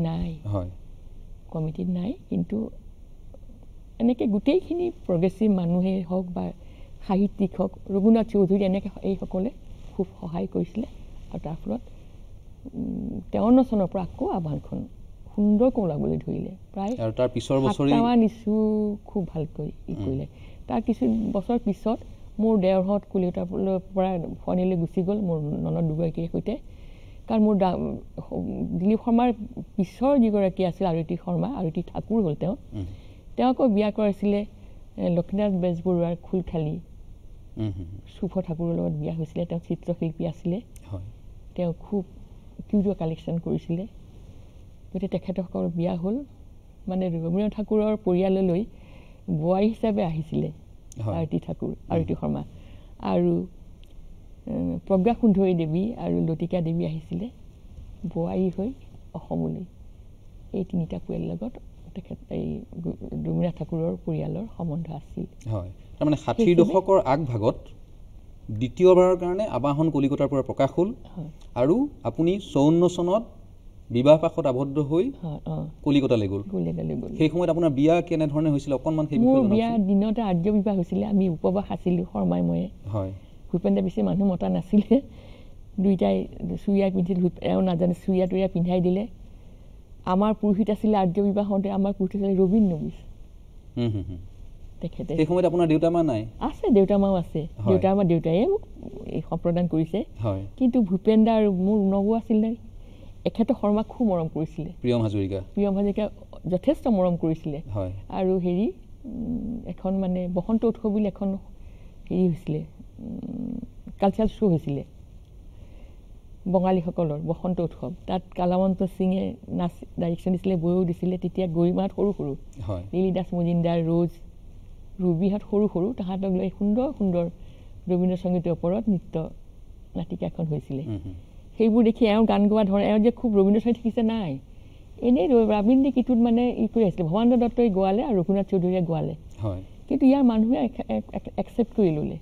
নাই কিন্তু এনেকৈ গোটেইখিনি প্ৰগ্ৰেছিভ মানুহেই হওক বা সাহিত্যিক হওক ৰঘুনাথ চৌধুৰী এনেকৈ এইসকলে খুব সহায় কৰিছিলে আৰু তাৰ ফলত 53 চনৰ পৰা আকৌ আহ্বানখন সুন্দৰকৈ ওলাবলৈ ধৰিলে প্ৰায় আৰু তাৰ পিছৰ বছৰে নিচু খুব ভালকৈ কৰিলে তাৰ কিছু বছৰ পিছত মোৰ দেওৰহঁত কলিকতাৰ পৰা ফণিলৈ গুচি গ'ল মোৰ ননদ দুগৰাকীৰ সৈতে কাৰণ মোৰ দিলীপ শৰ্মাৰ পিছৰ যিগৰাকী আছিল আৰতী ঠাকুৰ হ'ল তেওঁ আকৌ বিয়া কৰাইছিলে লক্ষ্মীনাথ বেজবৰুৱাৰ খুলখালী শুভ ঠাকুৰৰ লগত বিয়া হৈছিলে তেওঁ চিত্ৰশিল্পী আছিলে তেওঁ খুব কিউৰিঅ কালেকশ্যন কৰিছিলে গতিকে তেখেতসকলৰ বিয়া হ'ল মানে ৰবীন্দ্ৰনাথ ঠাকুৰৰ পৰিয়াললৈ বোৱাৰী হিচাপে আহিছিলে আৰতী শৰ্মা আৰু প্ৰজ্ঞা সুন্দৰী দেৱী আৰু লতিকা দেৱী আহিছিলে বোৱাৰী হৈ অসমলৈ এই তিনিটা পৰিয়ালৰ লগত তেখেত এই ৰবীন্দ্ৰনাথ ঠাকুৰৰ পৰিয়ালৰ সম্বন্ধ আছিল হয় তাৰমানে 60 দশকৰ আগভাগত দ্বিতীয়বাৰৰ কাৰণে আবাহন কলিকতাৰ পৰা প্ৰকাশ হ'ল আৰু আপুনি 54 চনত বিবাহ পাশত আবদ্ধ হৈ কলিকতালৈ গ'ল সেই সময়ত আপোনাৰ বিয়া কেনেধৰণে হৈছিল অকণমান সেই বিষয়ে জনাওক বিয়া দিনতে আৰ্য বিবাহ হৈছিলে আমি উপবাস আছিলোঁ শৰ্মাই ময়ে হয় ভূপেন দা বেছি মানুহ মতা নাছিলে দুইটাই চুৰিয়া পিন্ধিছিল এওঁ নাজানে চুৰিয়া টুৰিয়া পিন্ধাই দিলে আমাৰ পুৰোহিত আছিলে আৰ্য বিবাহ হওঁতে আমাৰ পুৰোহিত আছিলে ৰবীন নবিছ তেখেতে সেই সময়ত আপোনাৰ দেউতা মা নাই আছে দেউতা মাও আছে দেউতায়ে মোক সম্প্ৰদান কৰিছে কিন্তু ভূপেন দা আৰু মোৰ নবৌ আছিল নাই এখেতে শৰ্মাক খুব মৰম কৰিছিলে প্ৰিয়ম হাজৰিকা যথেষ্ট মৰম কৰিছিলে আৰু হেৰি এখন মানে বসন্ত উৎসৱ বুলি এখন হেৰি হৈছিলে কালচাৰেল শ্ব' হৈছিলে বঙালীসকলৰ বসন্ত উৎসৱ তাত কালাৱন্ত সিঙে নাচ ডাইৰেকশ্যন দিছিলে বৈও দিছিলে তেতিয়া গৰিমাহঁত সৰু লীলি দাস মজুমদাৰ ৰোজ ৰুবিহঁত সৰু তাহাঁতক লৈ সুন্দৰ ৰবীন্দ্ৰ সংগীতৰ ওপৰত নৃত্য নাটিকা এখন হৈছিলে সেইবোৰ দেখি এওঁ গান গোৱা ধৰণে এওঁ যে খুব ৰবীন্দ্ৰ সংগীত শিকিছে নাই এনেই ৰাবীন্দ্ৰ গীতটোত মানে কৰি আছিলে ভৱানন্দ দত্তই গোৱালে আৰু ৰঘুনাথ চৌধুৰীয়ে গোৱালে কিন্তু ইয়াৰ মানুহে একচেপ্ট কৰি ল'লে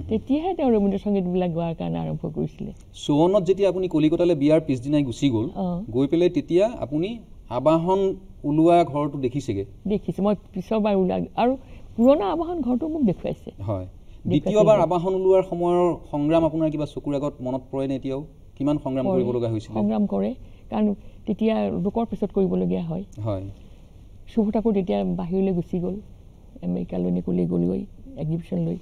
তেতিয়াহে তেওঁ ৰবীন্দ্ৰ সংগীতবিলাক গোৱাৰ কাৰণে আৰম্ভ কৰিছিলে 54ত যেতিয়া আপুনি কলিকতালৈ বিয়াৰ পিছদিনাই গুচি গ'ল গৈ পেলাই তেতিয়া আপুনি আবাহন ওলোৱা ঘৰটো দেখিছে মই পিছৰবাৰ ওলা আৰু পুৰণা আবাহন ঘৰটো মোক দেখুৱাইছে দ্বিতীয়বাৰ আবাহন ওলোৱাৰ সময়ৰ সংগ্ৰাম আপোনাৰ কিবা চকুৰ আগত মনত পৰে নে এতিয়াও কিমান সংগ্ৰাম কৰিব লগা হৈছিল সংগ্ৰাম কৰে কাৰণ তেতিয়া লোকৰ পিছত কৰিবলগীয়া হয় শুভ ঠাকুৰ তেতিয়া বাহিৰলৈ গুচি গ'ল আমেৰিকালৈ নিকলৈ গ'লগৈ এক্সিবিশ্যন লৈ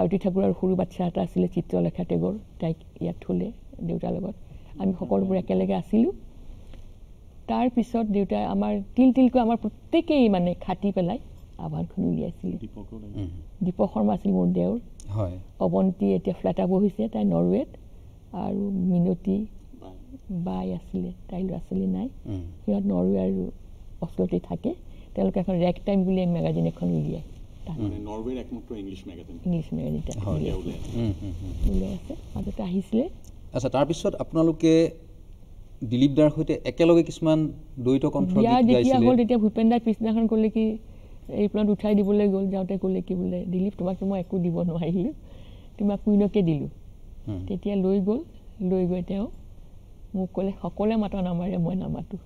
আৰতী ঠাকুৰ আৰু সৰু বাচ্চা এটা আছিলে চিত্ৰলেখা টেগৰ তাইক ইয়াত থ'লে দেউতাৰ লগত আমি সকলোবোৰ একেলগে আছিলোঁ তাৰপিছত দেউতাই আমাৰ তিলকৈ আমাৰ প্ৰত্যেকেই মানে খাটি পেলাই আহ্বানখন উলিয়াইছিলে দীপক শৰ্মা আছিল মোৰ দেউৰ অৱন্তী এতিয়া ফ্লেটাব হৈছে তাই নৰৱেত আৰু মিনতী বাই আছিলে তাই ল'ৰা ছোৱালী নাই সিহঁত নৰৱে আৰু অচলতে থাকে তেওঁলোকে এখন ৰেক টাইম বুলি মেগাজিন এখন উলিয়ায় ইংলিছ মেগাজিন উলিয়াই আছে মাজতে আহিছিলে আচ্ছা তাৰপিছত আপোনালোকে দিলীপ দাৰ সৈতে একেলগে কিছুমান দ্বৈত কণ্ঠ যেতিয়া হ'ল তেতিয়া ভূপেন দাই পিছদিনাখন ক'লে কি এৰোপ্লেনত উঠাই দিবলৈ গ'ল যাওঁতে ক'লে কি বোলে দিলীপ তোমাকতো মই একো দিব নোৱাৰিলোঁ তোমাক কুইনকে দিলোঁ তেতিয়া লৈ গৈ তেওঁ মোক ক'লে সকলোৱে মাতা নামাৰে মই নামাতো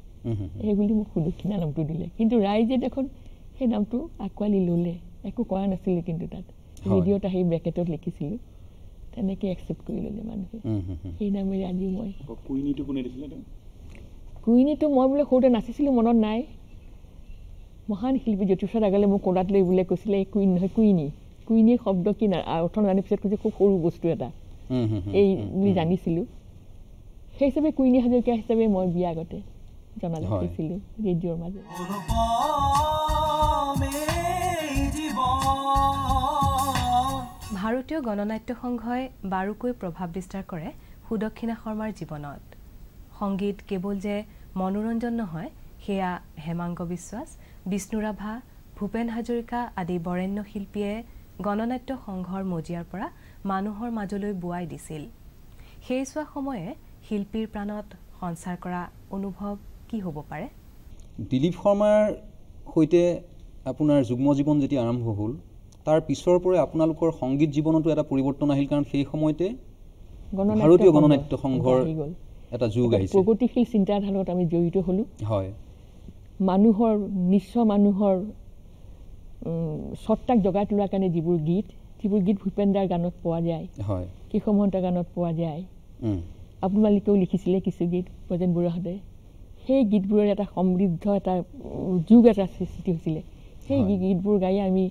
এই বুলি মোক সুদক্ষিণা নামটো দিলে কিন্তু ৰাইজে দেখোন সেই নামটো আঁকোৱালি ল'লে একো কৰা নাছিলে কিন্তু তাত ৰেডিঅ'ত আহি ব্ৰেকেটত লিখিছিলোঁ তেনেকৈ একচেপ্ট কৰি ল'লে মানুহে সেই নামেৰে আজি মই কুইনীটো মই বোলে সৰুতে নাচিছিলোঁ মনত নাই মহান শিল্পী জ্যোতিপ্ৰসাদ আগৰৱালাই মোক কোলাত লৈ বোলে কৈছিলে এই কুইন নহয় কুইনী শব্দ কি অৰ্থ নাজানি পিছত কৈছে খুব সৰু বস্তু এটা এই বুলি জানিছিলোঁ। সেই হিচাপে কুইনী হাজৰিকা হিচাপে মই বিয়া আগতে জনাজাত হৈছিলোঁ ৰেডিঅ'ৰ মাজত। ভাৰতীয় গণনাট্য সংঘই বাৰুকৈ প্ৰভাৱ বিস্তাৰ কৰে সুদক্ষিণা শৰ্মাৰ জীৱনত। সংগীত কেৱল যে মনোৰঞ্জন নহয়, সেয়া হেমাংগ বিশ্বাস, বিষ্ণু ৰাভা, ভূপেন হাজৰিকা আদি বৰেণ্য শিল্পীয়ে গণনাট্য সংঘৰ মজিয়াৰ পৰা মানুহৰ মাজলৈ বোৱাই দিছিল। সেই চোৱা সময়ে শিল্পীৰ প্ৰাণত সঞ্চাৰ কৰা অনুভৱ কি হ'ব পাৰে? দিলীপ শৰ্মাৰ সৈতে আপোনাৰ যুগ্ম জীৱন যেতিয়া আৰম্ভ হ'ল, তাৰ পিছৰ পৰাই আপোনালোকৰ সংগীত জীৱনতো এটা পৰিৱৰ্তন আহিল, কাৰণ সেই সময়তে ভাৰতীয় গণনাট্য সংঘৰ এটা যুগ আহিছে। প্ৰগতিশীল চিন্তাধাৰাৰ লগত আমি জড়িত হ'লোঁ। হয়, মানুহৰ নিশ্চ মানুহৰ সত্তাক জগাই তোলাৰ কাৰণে যিবোৰ গীত ভূপেন দাৰ গানত পোৱা যায়, হয়, কিশোৰ মহন্তৰ গানত পোৱা যায়, আপোনালোকেও লিখিছিলে কিছু গীত প্ৰজেন বৰুৱাহঁতে। সেই গীতবোৰৰ এটা সমৃদ্ধ এটা যুগ এটা সৃষ্টি হৈছিলে। সেই গীতবোৰ গাই আমি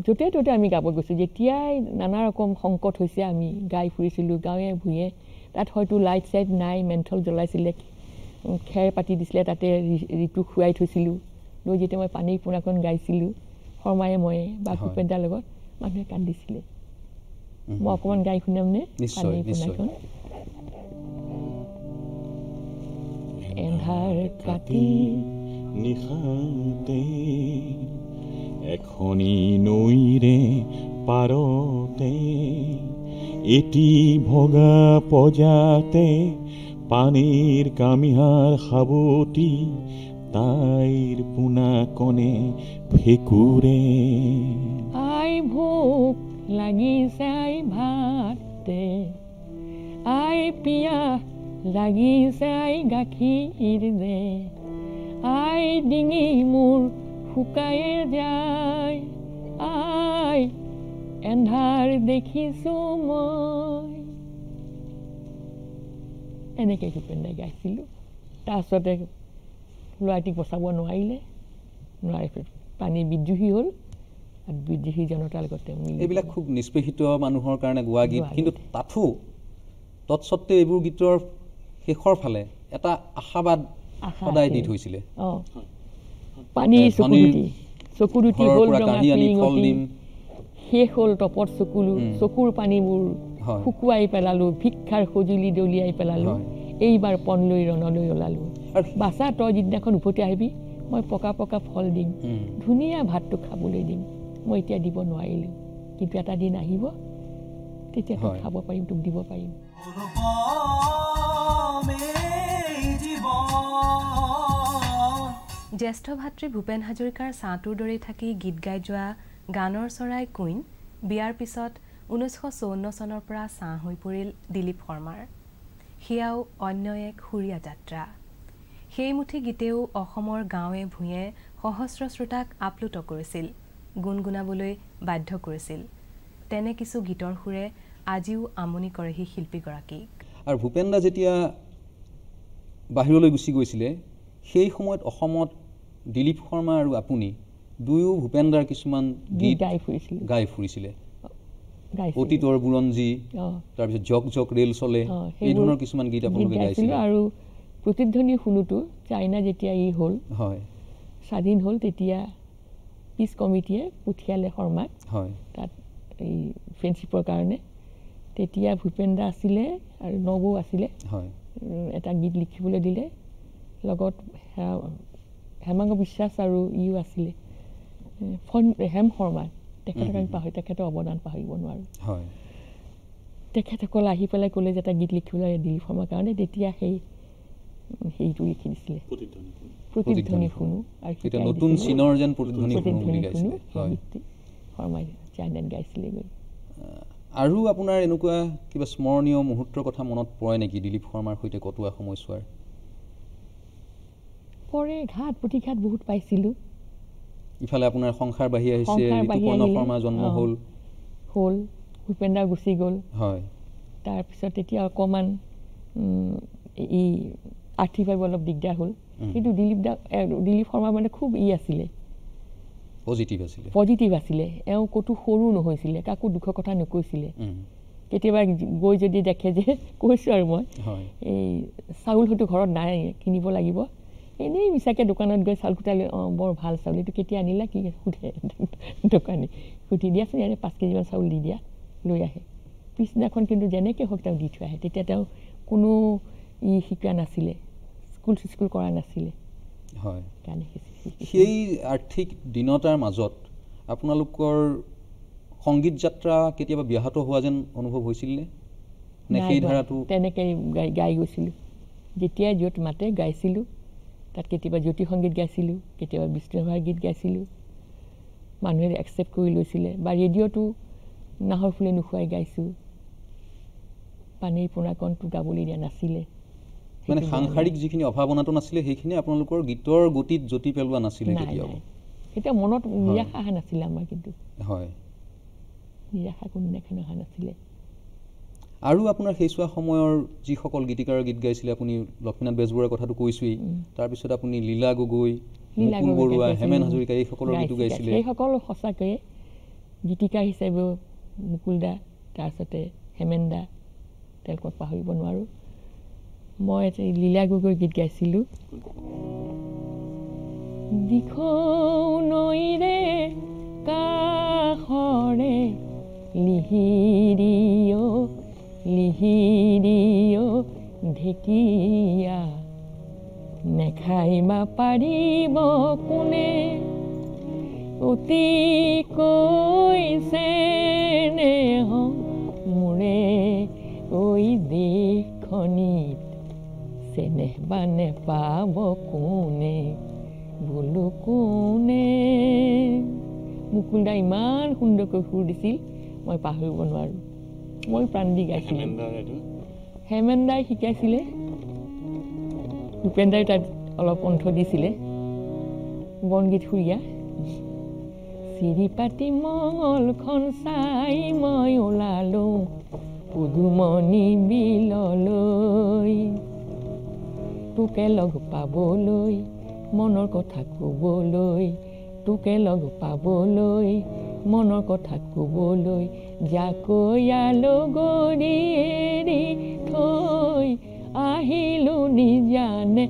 য'তে ত'তে আমি গাব গৈছোঁ। যেতিয়াই নানা ৰকম সংকট হৈছে আমি গাই ফুৰিছিলোঁ গাঁৱে ভূঞে। তাত হয়তো লাইট চাইট নাই, মেন্থল জ্বলাইছিলে, খেৰ পাতি দিছিলে, তাতে ঋতু খুৱাই থৈছিলোঁ। লৈ যেতিয়া মই পানীৰ পোনাকণ গাইছিলোঁ শৰ্মায়ে ময়ে বা ভূপেন দাৰ লগত, মানুহে কান্দিছিলে। মই অকণমান গাই শুনামনে পানীৰ পোনাকণ? এন্ধাৰ কাটি নিশাতে এখনি নৈৰে পাৰতে এটি ভগা পজাতে পানীৰ কামিহাৰ সাৱটি তাইৰ পোনাকণে ফেকুৰে। আই ভোক লাগিছে আই ভাতে, আই পিয়াহ লাগিছে আই গাখীৰ দে, আই ডিঙি মোৰ শুকায়ে যায়, আই এন্ধাৰ দেখিছোঁ মই। এনেকৈ ভূপেন দাই গাইছিলোঁ। তাৰপিছতে ল'ৰাটিক বচাব নোৱাৰিলে, পানী বিদ্ৰোহী হ'ল, আৰু বিদ্ৰোহী জনতাৰ লগত তেওঁ এইবিলাক খুব নিষ্পেষিত মানুহৰ কাৰণে গোৱা গীত। কিন্তু তাতো তৎসত্ত্বে এইবোৰ গীতৰ শেষৰ ফালে এটা আশাবাদ সদায় দি থৈছিলে। পানীৰ চকুদুটি হ'ল শেষ হ'ল টপত চকুলো, চকুৰ পানীবোৰ শুকুৱাই পেলালো, ভিক্ষাৰ সঁজুলি দলিয়াই পেলালো, এইবাৰ পণ লৈ ৰণলৈ ওলালো। বাচা তই যিদিনাখন উভতি আহিবি মই পকা পকা ফল দিম, ধুনীয়া ভাতটো খাবলৈ দিম। মই এতিয়া দিব নোৱাৰিলোঁ, কিন্তু এটা দিন আহিব তেতিয়া তোক খাব পাৰিম, তোক দিব পাৰিম। জ্যেষ্ঠ ভাতৃ ভূপেন হাজৰিকাৰ ছাঁটোৰ দৰেই থাকি গীত গাই যোৱা গানৰ চৰাই কুইন বিয়াৰ পিছত 1954 চনৰ পৰা ছাঁ হৈ পৰিল দিলীপ শৰ্মাৰ। সেয়াও অন্য এক সুৰীয়া যাত্ৰা। সেই মুঠি গীতেও অসমৰ গাঁৱে ভূঞে সহস্ৰ শ্ৰোতাক আপ্লুত কৰিছিল, গুণগুণাবলৈ বাধ্য কৰিছিল। তেনে কিছু গীতৰ সুৰে আজিও আমনি কৰেহি শিল্পীগৰাকীক। আৰু ভূপেন দা যেতিয়া বাহিৰলৈ গুচি গৈছিলে, সেই সময়ত অসমত দিলীপ শৰ্মা আৰু আপুনি দুয়ো ভূপেন দাৰ কিছুমান গীত গাই ফুৰিছিলে। অতীতৰ বুৰঞ্জী, তাৰপিছত জক জক ৰেল চলে, এই ধৰণৰ কিছুমান গীত আপোনালোকে গাইছিলে। আৰু প্ৰতিধ্বনি শুনোতো চাইনা যেতিয়া হ'ল, স্বাধীন হ'ল, তেতিয়া পিছ কমিটিয়ে পঠিয়ালে শৰ্মাক তাত এই ফ্ৰেণ্ডশ্বিপৰ কাৰণে। তেতিয়া ভূপেন দা আছিলে আৰু নবৌ আছিলে, এটা গীত লিখিবলৈ দিলে। লগত হেমাংগ বিশ্বাস আৰু ইও আছিলে, হেম শৰ্মা। তেখেতক আমি তেখেতৰ অৱদান পাহৰিব নোৱাৰোঁ। তেখেতসকল আহি পেলাই ক'লে যে এটা গীত লিখিবলৈ দিলীপ শৰ্মাৰ কাৰণে। তেতিয়া সেইটো লিখি দিছিলে, প্ৰতিধ্বনি শুনো। আৰু শৰ্মাই চাইনাত গাইছিলেগৈ। আৰু আপোনাৰ এনেকুৱা কিবা স্মৰণীয় মুহূৰ্তৰ কথা মনত পৰে নেকি দিলীপ শৰ্মাৰ সৈতে কটোৱা সময়ছোৱাৰ? পৰে, ঘাট প্ৰতিঘাত বহুত পাইছিলোঁ। ইফালে আপোনাৰ সংসাৰ বাঢ়ি আহিছে, ঋতুপৰ্ণ শৰ্মাৰ জন্ম হ'ল, ভূপেন দা গুচি গ'ল। তাৰপিছত তেতিয়া অকণমান আৰ্থিকভাৱে অলপ দিগদাৰ হ'ল কিন্তু দিলীপ শৰ্মা মানে খুব আছিলে পজিটিভ আছিলে এওঁ ক'তো সৰু নহৈছিলে কাকো দুখৰ কথা নকৈছিলে কেতিয়াবা গৈ যদি দেখে যে কৈছোঁ আৰু মই এই চাউল হয়তো ঘৰত নাই কিনিব লাগিব এনেই মিছাকৈ দোকানত গৈ চাউল কুটালে বৰ ভাল চাউল এইটো কেতিয়া আনিলা কি সোধে দোকানী সুধি দিয়াচোন ইয়াৰে 5 কেজিমান চাউল দি দিয়া লৈ আহে পিছদিনাখন কিন্তু যেনেকৈ হওক তেওঁ দি থৈ আহে তেতিয়া তেওঁ কোনো শিকা নাছিলে স্কুল কৰা নাছিলে হয় সেই আৰ্থিক দিনতাৰ মাজত আপোনালোকৰ সংগীত যাত্ৰা কেতিয়াবা ব্যাহত হোৱা যেন অনুভৱ হৈছিল নে সেই ধাৰাটো তেনেকৈ গাই গৈছিলোঁ যেতিয়াই য'ত মাতে গাইছিলোঁ তাত কেতিয়াবা জ্যোতি সংগীত গাইছিলোঁ কেতিয়াবা বিষ্ণুৰাভাৰ গীত গাইছিলোঁ মানুহে একচেপ্ট কৰি লৈছিলে বা ৰেডিঅ'টো নাহৰ ফুলে নোখোৱাই গাইছোঁ পানীৰ পোনাকণটো গাবলৈ দিয়া নাছিলে মানে সাংসাৰিক যিখিনি অভাৱনাটো নাছিলে সেইখিনি আপোনালোকৰ গীতৰ গতিত জ্যোতি পেলোৱা নাছিলে কেতিয়াও এতিয়া মনত নিৰাশা অহা নাছিলে আমাৰ কিন্তু হয় নিৰাশা কোনোদিনাখন অহা নাছিলে আৰু আপোনাৰ সেই চোৱা সময়ৰ যিসকল গীতিকাৰৰ গীত গাইছিলে আপুনি লক্ষ্মীনাথ বেজবৰুৱাৰ কথাটো কৈছোৱেই তাৰপিছত আপুনি লীলা গগৈ মুকুল বৰুৱা হেমেন হাজৰিকা এইসকলৰ গীতো গাইছিলে সেইসকল সঁচাকৈয়ে গীতিকাৰ হিচাপেও মুকুলদা তাৰপিছতে হেমেন দা তেওঁলোকক পাহৰিব নোৱাৰোঁ মই লীলা গগৈৰ গীত গাইছিলোঁ দিখৌ নৈৰে কাষৰে লিহিৰিও ঢেকীয়া নেখাইবা পাৰিব কোনে অতিকৈ চেনেহ মোৰে ঐ দেশখনিত চেনেহ বা নেপাব কোনে বোলো কোনে মুকুলদা ইমান সুন্দৰকৈ সুৰ দিছিল মই পাহৰিব নোৱাৰোঁ মই প্ৰাণ দি গাইছিলোঁ হেমেন দাই শিকাইছিলে ভূপেন দাই তাত অলপ কণ্ঠ দিছিলে বনগীত সুৰীয়া চিৰিপাতি মঙলখন চাই মই ওলালোঁ পদুমণি বিললৈ তোকে লগ পাবলৈ মনৰ কথা ক'বলৈ তোকে লগ পাবলৈ মনৰ কথা ক'বলৈ জাকৈয়ালো গৰি এৰি থৈ আহিলোঁ নিজানে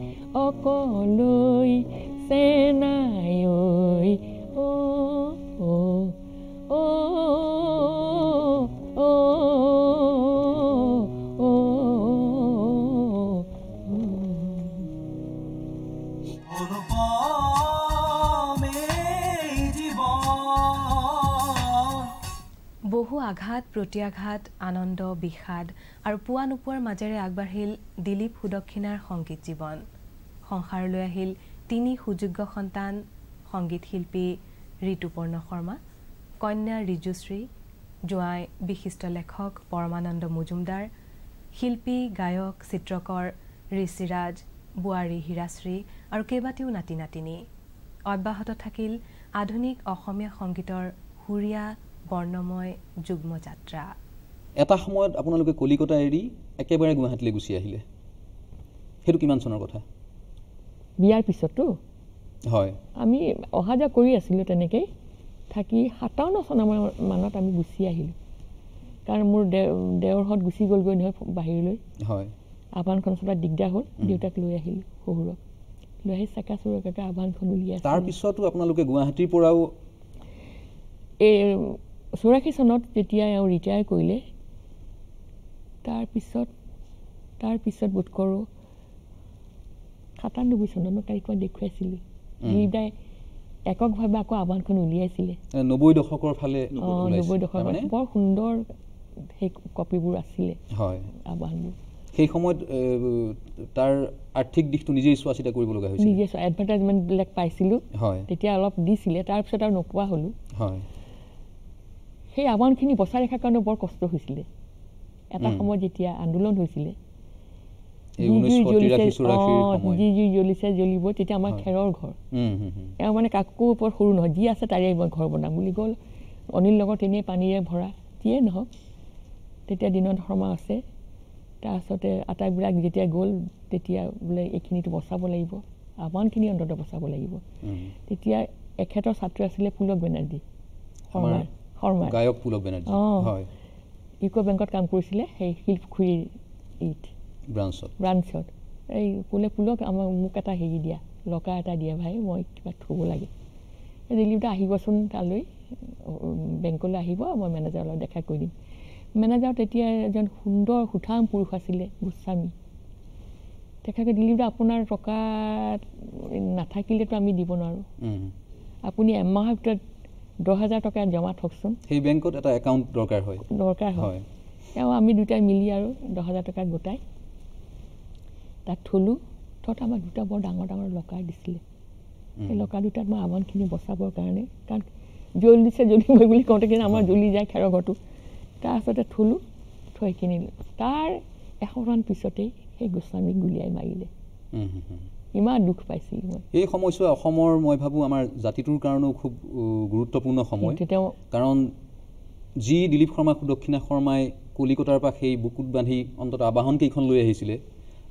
অকলৈ চেনাই ঐ বহু আঘাত প্ৰত্যাঘাত আনন্দ বিষাদ আৰু পোৱা নোপোৱাৰ মাজেৰে আগবাঢ়িল দিলীপ সুদক্ষিণাৰ সংগীত জীৱন সংসাৰলৈ আহিল 3 সুযোগ্য সন্তান সংগীত শিল্পী ঋতুপৰ্ণ শৰ্মা কন্যা ৰিজুশ্ৰী জোঁৱাই বিশিষ্ট লেখক পৰমানন্দ মজুমদাৰ শিল্পী গায়ক চিত্ৰকৰ ঋষিৰাজ বোৱাৰী হীৰাশ্ৰী আৰু কেইবাটাও নাতি নাতিনী অব্যাহত থাকিল আধুনিক অসমীয়া সংগীতৰ সুৰীয়া বৰ্ণময় যুগ্ম যাত্ৰা এটা সময়ত আপোনালোকে কলিকতা এৰি একেবাৰে গুৱাহাটীলৈ গুচি আহিলে সেইটো কিমান চনৰ কথা বিয়াৰ পিছতো হয় আমি অহা যোৱা কৰি আছিলোঁ তেনেকৈ থাকি 57 চনৰ মানত আমি গুচি আহিলোঁ কাৰণ মোৰ দেওৰহঁত গুচি গ'লগৈ নহয় বাহিৰলৈ হয় আহ্বানখন চলাত দিগদাৰ হ'ল দেউতাক লৈ আহিলোঁ শহুৰক লৈ আহি চেকা চুৰকাকৈ আহ্বানখন উলিয়াই তাৰপিছতো আপোনালোকে গুৱাহাটীৰ পৰাও এই 84 চনত যেতিয়া এওঁ ৰিটায়াৰ কৰিলে তাৰপিছত বোধ কৰোঁ 97 চনত মই তাৰিখ দেখুৱাইছিলোঁ দিলীপদাই এককভাৱে আকৌ আহ্বানখন উলিয়াইছিলে 90 দশকৰ ফালে 90 দশকৰ বৰ সুন্দৰ সেই কপিবোৰ আছিলে হয় আহ্বানবোৰ সেই সময়ত তাৰ আৰ্থিক দিশটো নিজেই চোৱা চিতা কৰিব লগা হৈছিল নিজে এডভাৰটাইজমেণ্টবিলাক পাইছিলোঁ হয় তেতিয়া অলপ দিছিলে তাৰপিছত আৰু নোপোৱা হ'লোঁ হয় সেই আহ্বানখিনি বচাই ৰখাৰ কাৰণে বৰ কষ্ট হৈছিলে এটা সময়ত যেতিয়া আন্দোলন হৈছিলে জ্বলিব তেতিয়া আমাৰ খেৰৰ ঘৰ এওঁ মানে কাকো ওপৰত সৰু নহয় যি আছে তাৰে মই ঘৰ বনাম বুলি গ'ল অনিল লগত এনেই পানীৰে ভৰা যিয়ে নহওক তেতিয়া দিনত শৰ্মা আছে তাৰপিছতে আটাইবিলাক যেতিয়া গ'ল তেতিয়া বোলে এইখিনিতো বচাব লাগিব আহ্বানখিনি অন্তত বচাব লাগিব তেতিয়া এখেতৰ ছাত্ৰ আছিলে পুলক বেনাৰ্জী শৰ্মা গায়ক পুলক বেনাৰ্জী হয় ইউকো বেংকত কাম কৰিছিলে সেই শিলপুখুৰীৰ ব্ৰাঞ্চত এই পুলক মোক এটা হেৰি দিয়া লকা এটা দিয়া ভাই মই কিবা থ'ব লাগে দিলীপ দা আহিবচোন তালৈ বেংকলৈ আহিব মই মেনেজাৰৰ লগত দেখা কৰি দিম মেনেজাৰ তেতিয়া এজন সুন্দৰ সুঠাম পুৰুষ আছিলে গোস্বামী তেখেতে দিলীপ দা আপোনাৰ টকা নাথাকিলেতো আমি দিব নোৱাৰোঁ আপুনি এমাহৰ ভিতৰত 10,000 টকা জমা থকচোন সেই বেংকত এটা একাউণ্ট দৰকাৰ হয় তেওঁ আমি দুটাই মিলি আৰু 10,000 টকা গোটাই তাত থলোঁ তাত আমাক দুটা বৰ ডাঙৰ ডাঙৰ লকাৰ দিছিলে সেই লকা দুটাত মই আহ্বানখিনি বচাবৰ কাৰণে কাৰণ জ্বলি দিছে জ্বলি গৈ বুলি কওঁতে কিন্তু আমাৰ জ্বলি যায় খেৰৰ ঘৰটো তাৰপিছতে থলোঁ থৈ কিনিলোঁ তাৰ এসপ্তাহমান পিছতেই সেই গোস্বামীক গুলিয়াই মাৰিলে ইমান দুখ পাইছিলোঁ মই এই সময়ছোৱা অসমৰ মই ভাবোঁ আমাৰ জাতিটোৰ কাৰণেও খুব গুৰুত্বপূৰ্ণ সময় কাৰণ যি দিলীপ শৰ্মা সুদক্ষিণা শৰ্মাই কলিকতাৰ পৰা সেই বুকুত বান্ধি অন্ততঃ আবাহনকেইখন লৈ আহিছিলে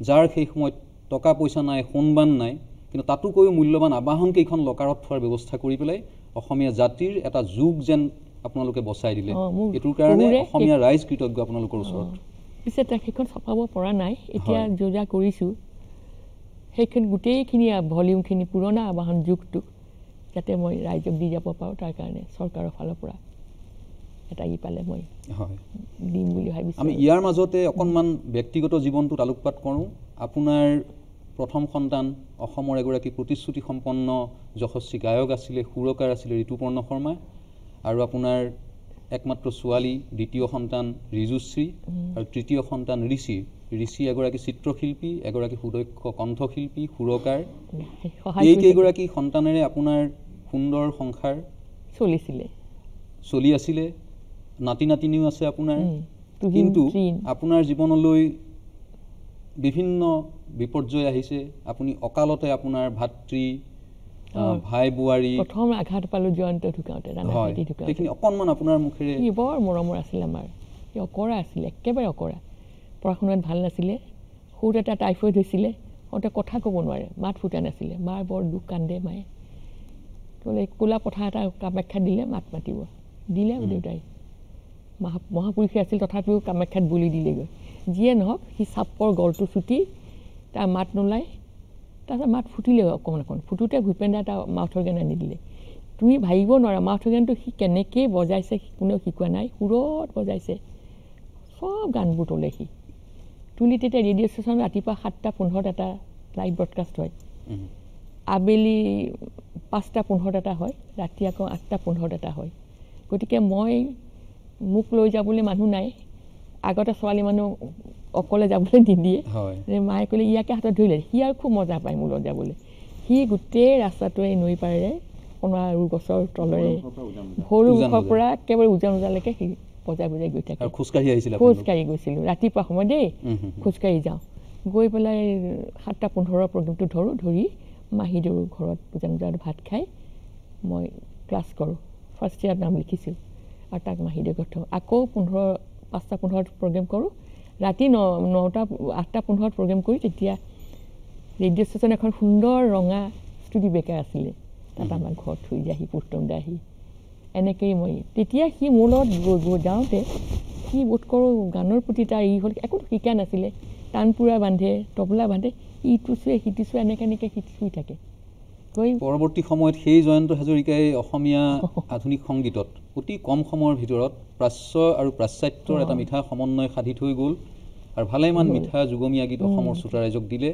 যাৰ সেই সময়ত টকা পইচা নাই সোণবান নাই কিন্তু তাতোকৈও মূল্যৱান আবাহনকেইখন লকাৰত থোৱাৰ ব্যৱস্থা কৰি পেলাই অসমীয়া জাতিৰ এটা যুগ যেন আপোনালোকে বচাই দিলে এইটোৰ কাৰণে অসমীয়া ৰাইজ কৃতজ্ঞ আপোনালোকৰ ওচৰত পিছে সেইখন চপাব পৰা নাই এতিয়া যোজা কৰিছোঁ সেইখন গোটেইখিনি ভলিউমখিনি পুৰণা আবাহন যুগটোক যাতে মই ৰাইজক দি যাব পাৰোঁ তাৰ কাৰণে চৰকাৰৰ ফালৰ পৰা এটা পালে মই দিম বুলি ভাবিছোঁ আমি ইয়াৰ মাজতে অকণমান ব্যক্তিগত জীৱনটোত আলোকপাত কৰোঁ আপোনাৰ প্ৰথম সন্তান অসমৰ এগৰাকী প্ৰতিশ্ৰুতি সম্পন্ন যশস্বী গায়ক আছিলে সুৰকাৰ আছিলে ঋতুপৰ্ণ শৰ্মা আৰু আপোনাৰ একমাত্ৰ ছোৱালী দ্বিতীয় সন্তান ৰিজুশ্ৰী আৰু তৃতীয় সন্তান ঋষি এগৰাকী চিত্ৰশিল্পী এগৰাকী সুদক্ষ কণ্ঠশিল্পী সুৰকাৰ এইকেইগৰাকী সন্তানেৰে আপোনাৰ সুন্দৰ সংসাৰ চলি আছিলে নাতি নাতিনীও আছে আপোনাৰ কিন্তু আপোনাৰ জীৱনলৈ বিভিন্ন বিপৰ্যয় আহিছে আপুনি অকালতে আপোনাৰ ভাতৃ ভাই বোৱাৰী প্ৰথম আঘাত পালোঁ জয়ন্ত ঢুকাওঁতে সেইখিনি অকণমান আপোনাৰ মুখেৰে বৰ মৰমৰ আছিল আমাৰ সি অকৰা আছিলে একেবাৰে অকৰা পঢ়া শুনাত ভাল নাছিলে সৰুতে এটা টাইফইড হৈছিলে সৰুতে কথা ক'ব নোৱাৰে মাত ফুটা নাছিলে মাৰ বৰ দুখ কান্দে মায়ে ক'লে ক'লা পথাৰ এটা কামাখ্যাত দিলে মাত মাতিব দিলে দেউতাই মহাপুৰুষে আছিল তথাপিও কামাখ্যাত বলি দিলেগৈ যিয়ে নহওক সি চাপৰ গলটো চুটি তাৰ মাত নোলায় তাৰপিছত মাত ফুটিলে অকণমান ফুটোতে ভূপেন্দ্ৰ এটা মাউথ অৰ্গেন আনি দিলে তুমি ভাবিব নোৱাৰা মাউথ অৰ্গেনটো সি কেনেকৈ বজাইছে কোনেও শিকোৱা নাই সুৰত বজাইছে চব গানবোৰ তোলে সি তুলি তেতিয়া ৰেডিঅ' ষ্টেচন ৰাতিপুৱা 7:15 এটা লাইভ ব্ৰডকাষ্ট হয় আবেলি 5:15 এটা হয় ৰাতি আকৌ 8:15 এটা হয় গতিকে মই মোক লৈ যাবলৈ মানুহ নাই আগতে ছোৱালী মানুহ অকলে যাবলৈ নিদিয়ে মায়ে ক'লে ইয়াকে হাতত ধৰিলে সি আৰু খুব মজা পায় মোৰ লগত যাবলৈ সি গোটেই ৰাস্তাটোৱে নৈ পাৰেৰে কোনোবা আৰু গছৰ তলেৰে সৰু মুখৰ পৰা একেবাৰে উজান উজালৈকে সি বজাই বজাই গৈ থাকে খোজকাঢ়ি গৈছিলোঁ ৰাতিপুৱা সময় দেই খোজকাঢ়ি যাওঁ গৈ পেলাই 7:15 প্ৰগ্ৰেমটো ধৰি মাহীদেউৰ ঘৰত উজান উজানত ভাত খাই মই ক্লাছ কৰোঁ ফাৰ্ষ্ট ইয়াৰত নাম লিখিছোঁ আৰু তাক মাহীদেউৰ ঘৰত থওঁ আকৌ 5:15 প্ৰগ্ৰেম কৰোঁ ৰাতি 8:15 প্ৰগ্ৰেম কৰি তেতিয়া ৰেডিঅ' ষ্টেচন এখন সুন্দৰ ৰঙা ষ্টুডিঅ' বেকাৰ আছিলে তাত আমাৰ ঘৰত থৈ যায়হি পুষ্টম দা আহি এনেকৈয়ে মই তেতিয়া সি মোৰ লগত যাওঁতে সি বোধ কৰোঁ গানৰ প্ৰতি তাৰ হ'ল একো শিকা নাছিলে টানপুৰা বান্ধে তবলা বান্ধে ইটো চুৱে সিটো চুৱে এনেকৈ চুই থাকে পৰৱৰ্তী সময়ত সেই জয়ন্ত হাজৰিকাই অসমীয়া আধুনিক সংগীতত অতি কম সময়ৰ ভিতৰত প্ৰাচ্য আৰু পাশ্চাত্যৰ এটা মিঠা সমন্বয় সাধি থৈ গ'ল আৰু ভালেমান মিঠা যুগমীয়া গীত অসমৰ শ্ৰোতা ৰাইজক দিলে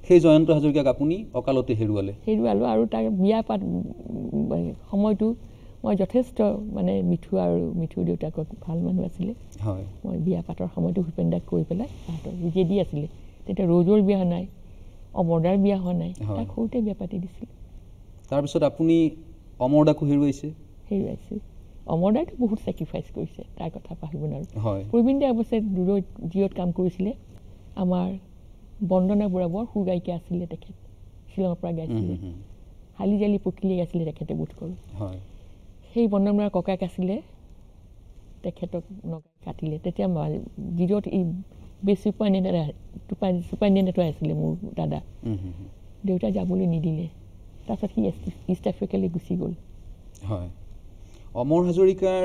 সেই জয়ন্ত হাজৰিকাক আপুনি অকালতে হেৰুৱালো আৰু তাৰ বিয়া পাত সময়টো মই যথেষ্ট মানে মিঠুৰ দেউতাকক ভাল মানুহ আছিলে মই বিয়া পাতৰ সময়টো ভূপেন্দ্ৰক কৈ পেলাই তাহাঁতৰ জেদি আছিলে তেতিয়া ৰজৰ বিয়া নাই অমৰদাৰ বিয়া হোৱা নাই তাক সৰুতে বিয়া পাতি দিছিলোঁ তাৰপিছত আপুনি অমৰদাকো হেৰুৱাইছে অমৰদাইতো বহুত ছেক্ৰিফাইচ কৰিছে তাৰ কথা পাহৰিব নোৱাৰোঁ প্ৰবীণ দাই অৱশ্যে দূৰত জিঅ'ত কাম কৰিছিলে আমাৰ বন্দনা বুঢ়া বৰ সুগায়িকা আছিলে তেখেত শ্বিলঙৰ পৰা গাইছিলে হালি জালি পকিলি গাইছিলে তেখেতে বোধ কৰোঁ সেই বন্দনা বুঢ়াৰ ককাক আছিলে তেখেতক নগাই কাটিলে তেতিয়া জিঅ'ত বেষ্ট চুপাৰিণ্টেণ্ডেণ্টো আছিলে মোৰ দাদা। দেউতাই যাবলৈ নিদিলে, তাৰপিছত সি ইষ্ট আফ্ৰিকালৈ গুচি গ'ল। হয়, অমৰ হাজৰিকাৰ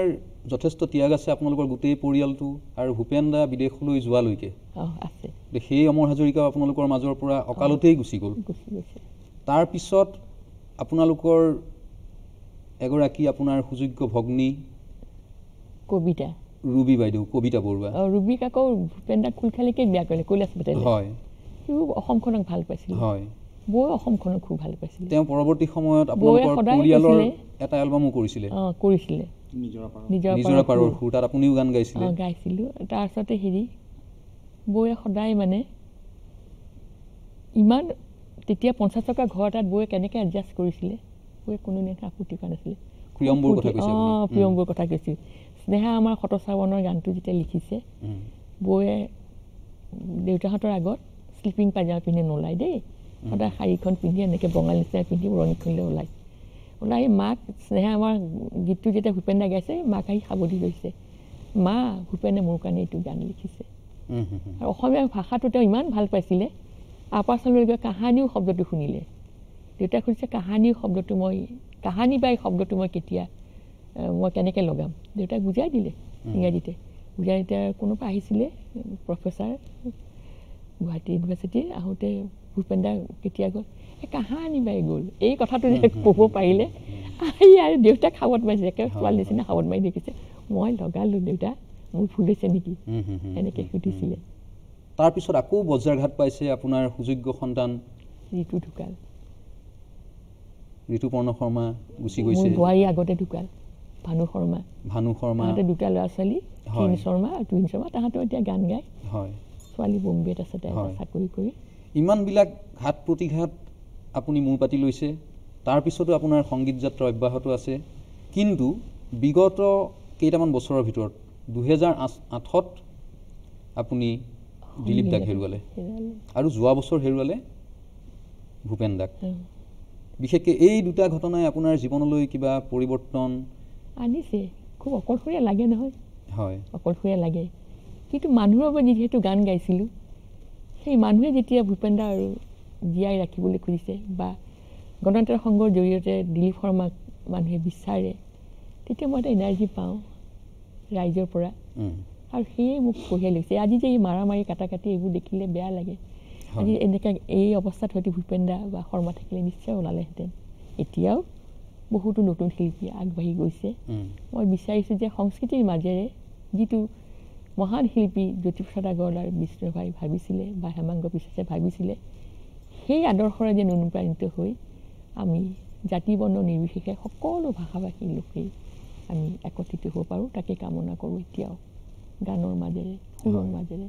যথেষ্ট ত্যাগ আছে আপোনালোকৰ গোটেই পৰিয়ালটো, আৰু ভূপেন দা বিদেশলৈ যোৱালৈকে আছে। সেই অমৰ হাজৰিকাও আপোনালোকৰ মাজৰ পৰা অকালতেই গুচি গ'ল। তাৰপিছত আপোনালোকৰ এগৰাকী আপোনাৰ সুযোগ্য ভগ্নী কবিতা ৰুবি বাইদেউ, কবিতা বৰুৱা। ৰুবিক আকৌ ভূপেন দাক খোলখালীকে বিয়া কৰিলে, কৈলাশ পেটেলে। হয়, সিও অসমখনক ভাল পাইছিল। হয়, বৌয়ে অসমখনক খুব ভাল পাইছিল। তেওঁ পৰৱৰ্তী সময়ত আপোনালোকৰ পৰিয়ালৰ এটা এলবামো কৰিছিলে। নিজৰা পাৰৰ সুৰ, তাত আপুনিও গান গাইছিলে। গাইছিলোঁ। তাৰপিছতে বৌয়ে সদায় মানে ইমান, তেতিয়া 50 টকা ঘৰ এটাত বৌয়ে কেনেকৈ এডজাষ্ট কৰিছিলে, বৌয়ে কোনো দিনে আপত্তি কৰা নাছিলে। প্ৰিয়ম্বুৰ কথা কৈছে। প্ৰিয়ম্বুৰ কথা কৈছিল। স্নেহা আমাৰ শতশ্ৰাৱণৰ গানটো যেতিয়া লিখিছে, বৌয়ে দেউতাহঁতৰ আগত শ্লিপিং পাইজামা পিন্ধি নোলায় দেই, সদায় শাৰীখন পিন্ধি এনেকৈ বঙালী নিচিনা পিন্ধি উৰণিখনলৈ ওলাই মাক, স্নেহা আমাৰ গীতটো যেতিয়া ভূপেন দা গাইছে, মাক আহি সাৱধি লৈছে, মা ভূপেনে মোৰ কাৰণে এইটো গান লিখিছে। আৰু অসমীয়া ভাষাটো তেওঁ ইমান ভাল পাইছিলে, আপাচালৈ গৈ কাহানিও শব্দটো শুনিলে। দেউতাই সুধিছে কাহানি শব্দটো কাহানি বা এই শব্দটো মই কেতিয়া, মই কেনেকৈ লগাম। দেউতাক বুজাই দিলে ইংৰাজীতে। বুজাই দিওঁতে কোনোবা আহিছিলে প্ৰফেচাৰ গুৱাহাটী ইউনিভাৰ্চিটিৰ, আহোঁতে ভূপেন দা কেতিয়া গ'ল, কাহানি বাই গ'ল, এই কথাটো যে ক'ব পাৰিলে আহি আৰু দেউতাক সাৱত মাৰিছে, একেবাৰে ছোৱালী নিচিনা সাৱত মাৰি দেখিছে, মই লগালোঁ দেউতা, মোৰ ভুল হৈছে নেকি, এনেকৈ সুধিছিলে। তাৰপিছত আকৌ বজ্ৰাঘাত পাইছে আপোনাৰ সুযোগ্য সন্তান ঋতু ঢুকাল। ঋতুপৰ্ণ শৰ্মা গুচি গৈছে। বোৱাৰী আগতে ঢুকাল, ভানু শৰ্মা। তাহাঁতে দুটা ল'ৰা ছোৱালী, টুইন শৰ্মা, তাহাঁতেও এতিয়া গান গায়। হয়, ছোৱালী বম্বেত আছে, চাকৰি কৰি। ইমানবিলাক ঘাত প্ৰতিঘাত আপুনি মূৰ পাতি লৈছে, তাৰপিছতো আপোনাৰ সংগীত যাত্ৰা অব্যাহত আছে। কিন্তু বিগত কেইটামান বছৰৰ ভিতৰত 2008ত আপুনি দিলীপ দাক হেৰুৱালে, আৰু যোৱা বছৰ হেৰুৱালে ভূপেন দাক। বিশেষকৈ এই দুটা ঘটনাই আপোনাৰ জীৱনলৈ কিবা পৰিৱৰ্তন আনিছে? খুব অকলশৰীয়া লাগে নহয়। হয়, অকলশৰীয়া লাগে, কিন্তু মানুহৰ বাবে যিহেতু গান গাইছিলোঁ, সেই মানুহে যেতিয়া ভূপেন দা আৰু জীয়াই ৰাখিবলৈ খুজিছে বা গণতন্ত্ৰ সংঘৰ জৰিয়তে দিলীপ শৰ্মাক মানুহে বিচাৰে, তেতিয়া মই এটা এনাৰ্জি পাওঁ ৰাইজৰ পৰা, আৰু সেয়ে মোক কঢ়িয়াই লৈছে। আজি যে এই মাৰামাৰি কাটাকাটি এইবোৰ দেখিলে বেয়া লাগে। আজি এনেকৈ এই অৱস্থাত হয়তো ভূপেন দা বা শৰ্মা থাকিলে নিশ্চয় ওলালেহেঁতেন। এতিয়াও বহুতো নতুন শিল্পী আগবাঢ়ি গৈছে। মই বিচাৰিছোঁ যে সংস্কৃতিৰ মাজেৰে যিটো মহান শিল্পী জ্যোতিপ্ৰসাদ আগৰৱালাৰ বিষ্ণু ভাই ভাবিছিলে বা হেমাংগ বিশ্বাসে ভাবিছিলে, সেই আদৰ্শৰে যেন অনুপ্ৰাণিত হৈ আমি জাতি বৰ্ণ নিৰ্বিশেষে সকলো ভাষাভাষী লোকেই আমি একত্ৰিত হ'ব পাৰোঁ, তাকে কামনা কৰোঁ। এতিয়াও গানৰ মাজেৰে, সুৰৰ মাজেৰে।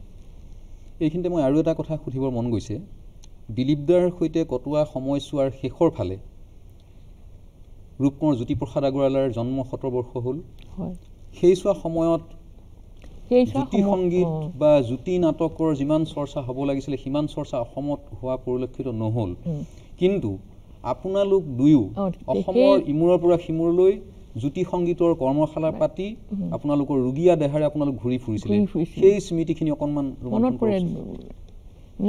এইখিনিতে মই আৰু এটা কথা সুধিবৰ মন গৈছে, দিলীপ দাৰ সৈতে কটোৱা সময়ছোৱাৰ শেষৰ ফালে ৰূপকোঁৱৰ জ্যোতিপ্ৰসাদ আগৰৱালাৰ জন্ম 100 বৰ্ষ হ'ল। সেই চোৱা সময়ত জ্যোতি সংগীত বা জ্যোতি নাটকৰ যিমান চৰ্চা হ'ব লাগিছিলে সিমান চৰ্চা অসমত হোৱা পৰিলক্ষিত নহ'ল। কিন্তু আপোনালোক দুয়ো অসমৰ ইমূৰৰ পৰা সিমূৰলৈ জ্যোতি সংগীতৰ কৰ্মশালা পাতি আপোনালোকৰ ৰুগীয়া দেহাৰে আপোনালোক ঘূৰি ফুৰিছিলে। সেই স্মৃতিখিনি অকণমান মনত পৰে।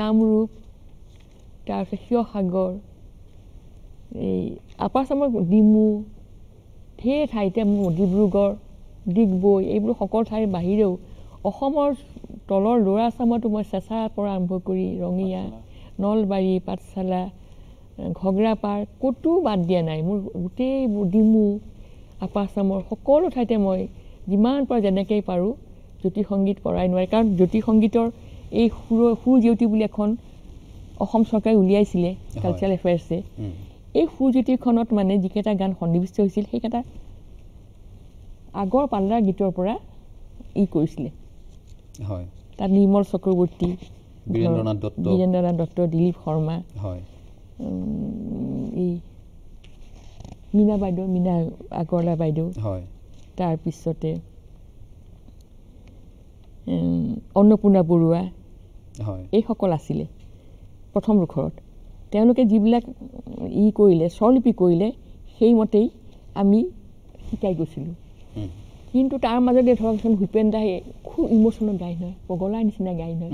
নামৰূপ, তাৰপিছত শিৱসাগৰ, এই আপাৰ আচামৰ ডিমু, ঢেৰ ঠাইতে মোৰ ডিব্ৰুগড়, ডিগবৈ, এইবোৰ সকলো ঠাইৰ বাহিৰেও অসমৰ তলৰ ল'ৰা আচামতো মই চেঁচাৰ পৰা আৰম্ভ কৰি ৰঙিয়া, নলবাৰী, পাঠশালা, ঘগ্ৰাপাৰ ক'তো বাদ দিয়া নাই। মোৰ গোটেইবোৰ ডিমু, আপাৰ আচামৰ সকলো ঠাইতে মই যিমান পাৰোঁ যেনেকৈ পাৰোঁ জ্যোতি সংগীত কৰাই নোৱাৰে। কাৰণ জ্যোতি সংগীতৰ এই সুৰ জ্যোতি বুলি এখন অসম চৰকাৰে উলিয়াইছিলে কালচাৰেল এফেয়াৰ্ছে। এই সুৰ জ্যোতিখনত মানে যিকেইটা গান সন্নিৱিষ্ট হৈছিল সেইকেইটা আগৰ পাল্লাৰ গীতৰ পৰা কৰিছিলে। তাত নিৰ্মল চক্ৰৱৰ্তী, বীৰেন্দ্ৰনাথ দত্ত, দিলীপ শৰ্মা, এই মীনা বাইদেউ, মীনা আগৰৱালা বাইদেউ, তাৰপিছতে অন্নপূৰ্ণা বৰুৱা, এইসকল আছিলে প্ৰথম ৰোখৰত। তেওঁলোকে যিবিলাক কৰিলে, স্বৰলিপি কৰিলে, সেইমতেই আমি শিকাই গৈছিলোঁ। কিন্তু তাৰ মাজতে ধৰকচোন ভূপেন দাই খুব ইমোশ্যনেল গাই নহয়, পগলাৰ নিচিনা গাই নহয়।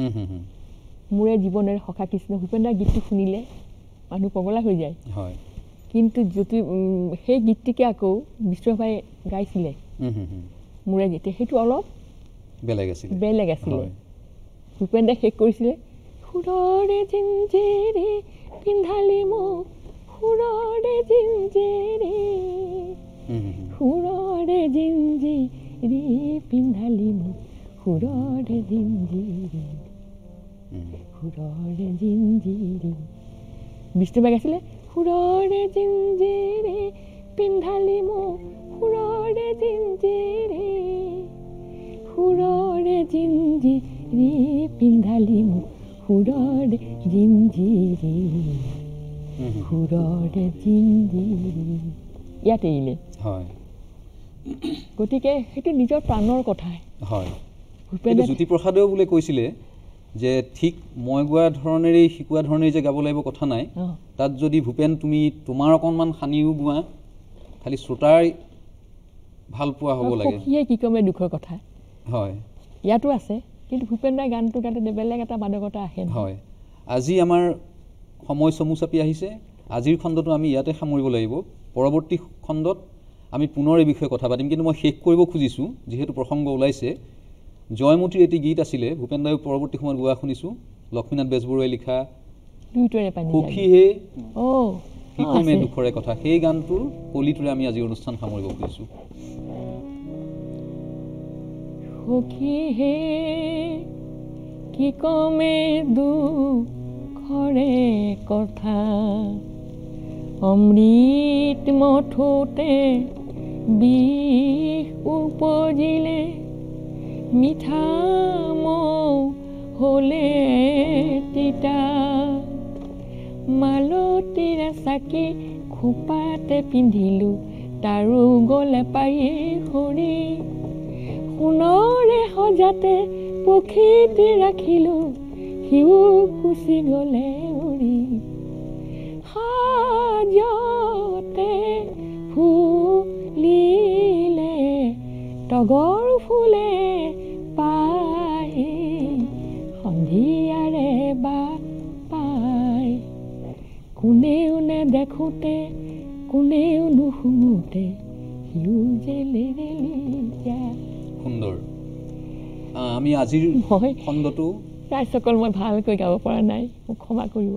মোৰে জীৱনেৰে সখা কৃষ্ণ ভূপেন্দ্ৰৰ গীতটো শুনিলে মানুহ পগলা হৈ যায়। কিন্তু যদি সেই গীতটিকে আকৌ বিষ্ণুভাই গাইছিলে মোৰে গীতে, সেইটো অলপ বেলেগ আছিলে। ভূপেন্দ্ৰে শেষ কৰিছিলে সুৰৰে জিঞ্জিৰি পিন্ধালি মোক, সুৰৰে জিঞ্জিৰি, সুৰৰে জিঞ্জিৰি পিন্ধালি মোক, সুৰৰে জিঞ্জিৰি, সুৰৰে জিঞ্জিৰি। বিষ্ণুবাই গাইছিলে সুৰৰে জিঞ্জিৰি পিন্ধালি মোক, সুৰৰে জিঞ্জিৰি, সুৰৰে জিঞ্জিৰি পিন্ধালি মোক, সুৰৰে জিঞ্জিৰি, সুৰৰে জিঞ্জিৰি। ইয়াত এৰিলে। গতিকে সেইটো নিজৰ প্ৰাণৰ কথাই। জ্যোতিপ্ৰসাদেও বোলে কৈছিলে যে ঠিক মই গোৱা ধৰণেৰেই শিকোৱা ধৰণেই যে গাব লাগিব কথা নাই, তাত যদি ভূপেন তুমি তোমাৰ অকণমান সানিও গোৱা খালি শ্ৰোতাই ভাল পোৱা হ'ব লাগে। সিয়ে কি কমে দুখৰ কথা। ইয়াতো আছে, কিন্তু ভূপেন্দ্ৰৰ গানটো গাতে বেলেগ এটা মাদকতা আহে। আজি আমাৰ সময় চমু চাপি আহিছে, আজিৰ খণ্ডটো আমি ইয়াতে সামৰিব লাগিব। পৰৱৰ্তী খণ্ডত আমি পুনৰ এই বিষয়ে কথা পাতিম, কিন্তু মই শেষ কৰিব খুজিছোঁ যিহেতু প্ৰসংগ ওলাইছে। জয়মতীৰ এটি গীত আছিলে ভূপেন্দ্ৰই পৰৱৰ্তী সময়ত গোৱা শুনিছোঁ, লক্ষ্মীনাথ বেজবৰুৱাই লিখা সখীহে কি কমে দুখৰে কথা, সেই গানটোৰ কলিটোৰে আমি আজি অনুষ্ঠান সামৰিব খুজিছোঁ। সখীহে কি কমে দুখৰে কথা, অমৃত মথোতে বিষ উপজিলে, মিঠা মৌ হলে তিতা, মালতীৰে চাকি খোপাতে পিন্ধিলো, তাৰো গলে পায়ে সৰি, সোণৰে সজাতে পক্ষীটি ৰাখিলো, সিও কুচি গলে উৰি, সাজতে ফুলিলে তগৰ ফুলে পাই, সন্ধিয়াৰে বা পাই, কোনেও নেদেখোতে কোনেও নুশুনোতে সিও যে লেৰেলি যায়। সুন্দৰ। আমি আজিৰ খণ্ডটো ৰাইজসকল মই ভালকৈ গাব পৰা নাই, মোক ক্ষমা কৰিব।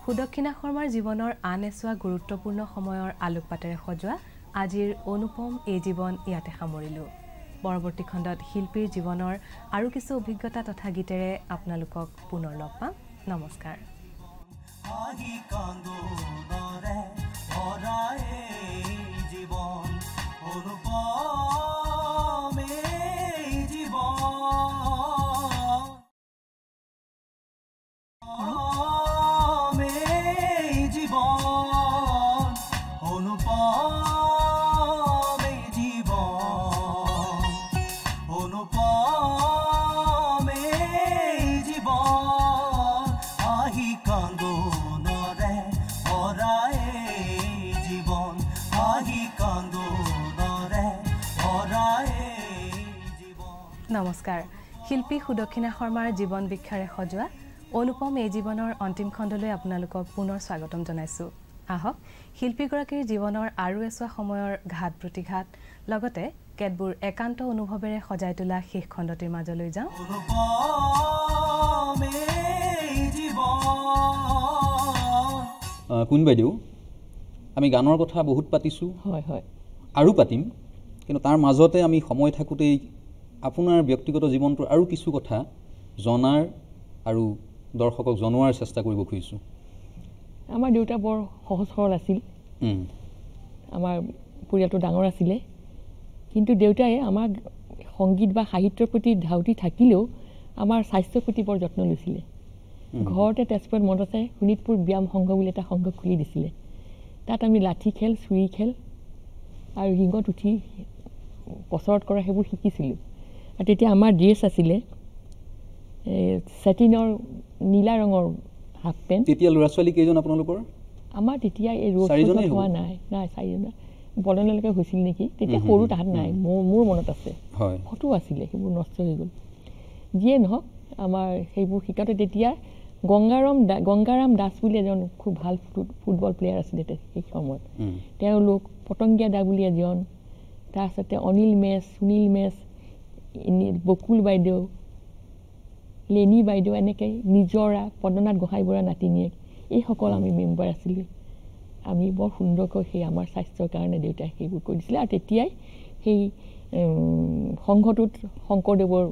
সুদক্ষিণা শৰ্মাৰ জীৱনৰ আন এছোৱা গুৰুত্বপূৰ্ণ সময়ৰ আলোকপাতেৰে সজোৱা আজিৰ অনুপম এই জীৱন ইয়াতে সামৰিলোঁ। পৰৱৰ্তী খণ্ডত শিল্পীৰ জীৱনৰ আৰু কিছু অভিজ্ঞতা তথা গীতেৰে আপোনালোকক পুনৰ লগ পাম। নমস্কাৰ। নমস্কাৰ। শিল্পী সুদক্ষিণা শৰ্মাৰ জীৱন বিখ্যাৰে সজোৱা অনুপম এই জীৱনৰ অন্তিম খণ্ডলৈ আপোনালোকক পুনৰ স্বাগতম জনাইছোঁ। আহক শিল্পীগৰাকীৰ জীৱনৰ আৰু এছোৱা সময়ৰ ঘাট প্ৰতিঘাত লগতে কেতবোৰ একান্ত অনুভৱেৰে সজাই তোলা শেষ খণ্ডটিৰ মাজলৈ যাওঁ। কোন বাইদেউ, আমি গানৰ কথা বহুত পাতিছোঁ, আৰু পাতিম, কিন্তু তাৰ মাজতে আমি সময় থাকোঁতেই আপোনাৰ ব্যক্তিগত জীৱনটোৰ আৰু কিছু কথা জনাৰ আৰু দৰ্শকক জনোৱাৰ চেষ্টা কৰিব খুজিছোঁ। আমাৰ দেউতা বৰ সহজ সৰল আছিল, আমাৰ পৰিয়ালটো ডাঙৰ আছিলে, কিন্তু দেউতাই আমাক সংগীত বা সাহিত্যৰ প্ৰতি ধাউতি থাকিলেও আমাৰ স্বাস্থ্যৰ প্ৰতি বৰ যত্ন লৈছিলে। ঘৰতে তেজপুৰত মনত আছে শোণিতপুৰ ব্যায়াম সংঘ বুলি এটা সংঘ খুলি দিছিলে। তাত আমি লাঠি খেল, চুৰি খেল আৰু ৰিঙত উঠি কচৰত কৰা সেইবোৰ শিকিছিলোঁ। আৰু তেতিয়া আমাৰ ড্ৰেছ আছিলে ছেটিনৰ নীলা ৰঙৰ হাফ পেণ্ট। তেতিয়া ল'ৰা ছোৱালী কেইজন আপোনালোকৰ? আমাৰ তেতিয়া এই ৰোড হোৱা নাই, চাৰিজন বলনলৈকে হৈছিল নেকি তেতিয়া সৰু তাহাত নাই মোৰ মনত আছে ফটো আছিলে সেইবোৰ নষ্ট হৈ গ'ল যিয়ে নহওক আমাৰ সেইবোৰ শিকাতে তেতিয়া গংগাৰাম দাস বুলি এজন খুব ভাল ফুটবল প্লেয়াৰ আছিলে সেই সময়ত তেওঁলোক পতংগীয়া দা বুলি এজন তাৰপিছতে অনিল মেছ সুনীল মেছ বকুল বাইদেউ লেনি বাইদেউ এনেকৈ নিজৰা পদ্মনাথ গোহাঁই বৰুৱা নাতিনীয়েক এইসকল আমি মেম্বাৰ আছিলোঁ আমি বৰ সুন্দৰকৈ সেই আমাৰ স্বাস্থ্যৰ কাৰণে দেউতাই সেইবোৰ কৰি দিছিলে আৰু তেতিয়াই সেই সংঘটোত শংকৰদেৱৰ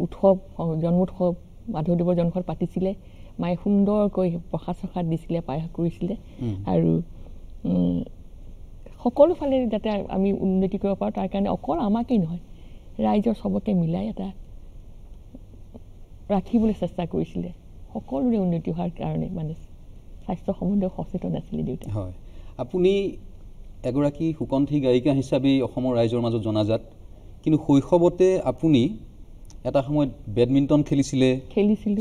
উৎসৱ জন্মোৎসৱ মাধৱদেৱৰ জন্মত পাতিছিলে মায়ে সুন্দৰকৈ প্ৰসাদ চসাদ দিছিলে পায়স কৰিছিলে আৰু সকলো ফালে যাতে আমি উন্নতি কৰিব পাৰোঁ তাৰ কাৰণে অকল আমাকেই নহয় ৰাইজৰ চবকে মিলাই এটা ৰাখিবলৈ চেষ্টা কৰিছিলে সকলোৰে উন্নতি হোৱাৰ কাৰণে মানে স্বাস্থ্য সম্বন্ধীয় সচেতন আছিলে দেউতা হয় আপুনি এগৰাকী সুকণ্ঠী গায়িকা হিচাপে অসমৰ ৰাইজৰ মাজত জনাজাত কিন্তু শৈশৱতে আপুনি এটা সময়ত বেডমিণ্টন খেলিছিলে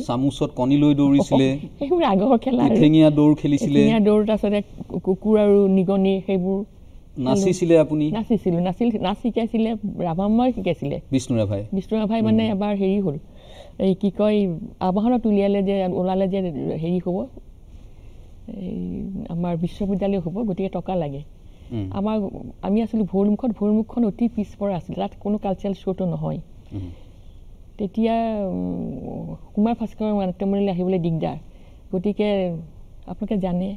চামুচত কণী লৈ দৌৰিছিলে সেইবোৰ আগৰ খেলা ঠেঙীয়া দৌৰ খেলিছিলে দৌৰ তাৰপিছতে কুকুৰ আৰু নিগনি সেইবোৰ নাচিছিলে আপুনি নাচ শিকাইছিলে ৰাভাম্মাই শিকাইছিলে বিষ্ণু ৰাভাই মানে এবাৰ হেৰি হ'ল এই কি কয় আবাহনত ওলালে যে হেৰি হ'ব আমাৰ বিশ্ববিদ্যালয় হ'ব গতিকে টকা লাগে আমি আছিলোঁ ভৰমুখখন অতি পিছপৰা আছিলে তাত কোনো কালচাৰেল শ্ব'টো নহয় তেতিয়া কুমাৰ ভাস্কৰ নাট্যমন্দিৰলৈ আহিবলৈ দিগদাৰ গতিকে আপোনালোকে জানে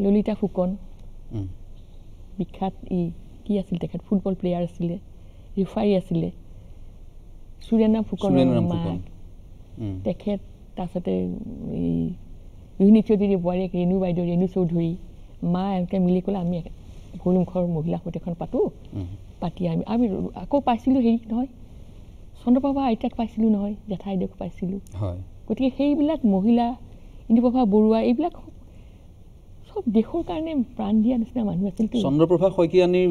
ললিতা ফুকন বিখ্যাত কি আছিল তেখেত ফুটবল প্লেয়াৰ আছিলে ৰিফাৰী আছিলে সুৰেন্দ্ৰ ফুকনৰ মাক তেখেত তাৰপিছতে এই ৰোহিণী চৌধুৰী বোৱাৰীয়েক ৰেণু চৌধুৰী মা এনেকৈ মিলি ক'লে আমি ভৰলুমুখৰ মহিলা সৈতে এখন পাতি আমি আকৌ পাইছিলোঁ হেৰি নহয় চন্দ্ৰপ্ৰভা আইতাক পাইছিলোঁ নহয় জেঠাইদেউক পাইছিলোঁ গতিকে সেইবিলাক মহিলা ইন্দুপ্ৰভা বৰুৱা এইবিলাক সব দেশৰ কাৰণে প্ৰাণ দিয়া নিচিনা মানুহ আছিল চন্দ্ৰপ্ৰভা শইকীয়ানীৰ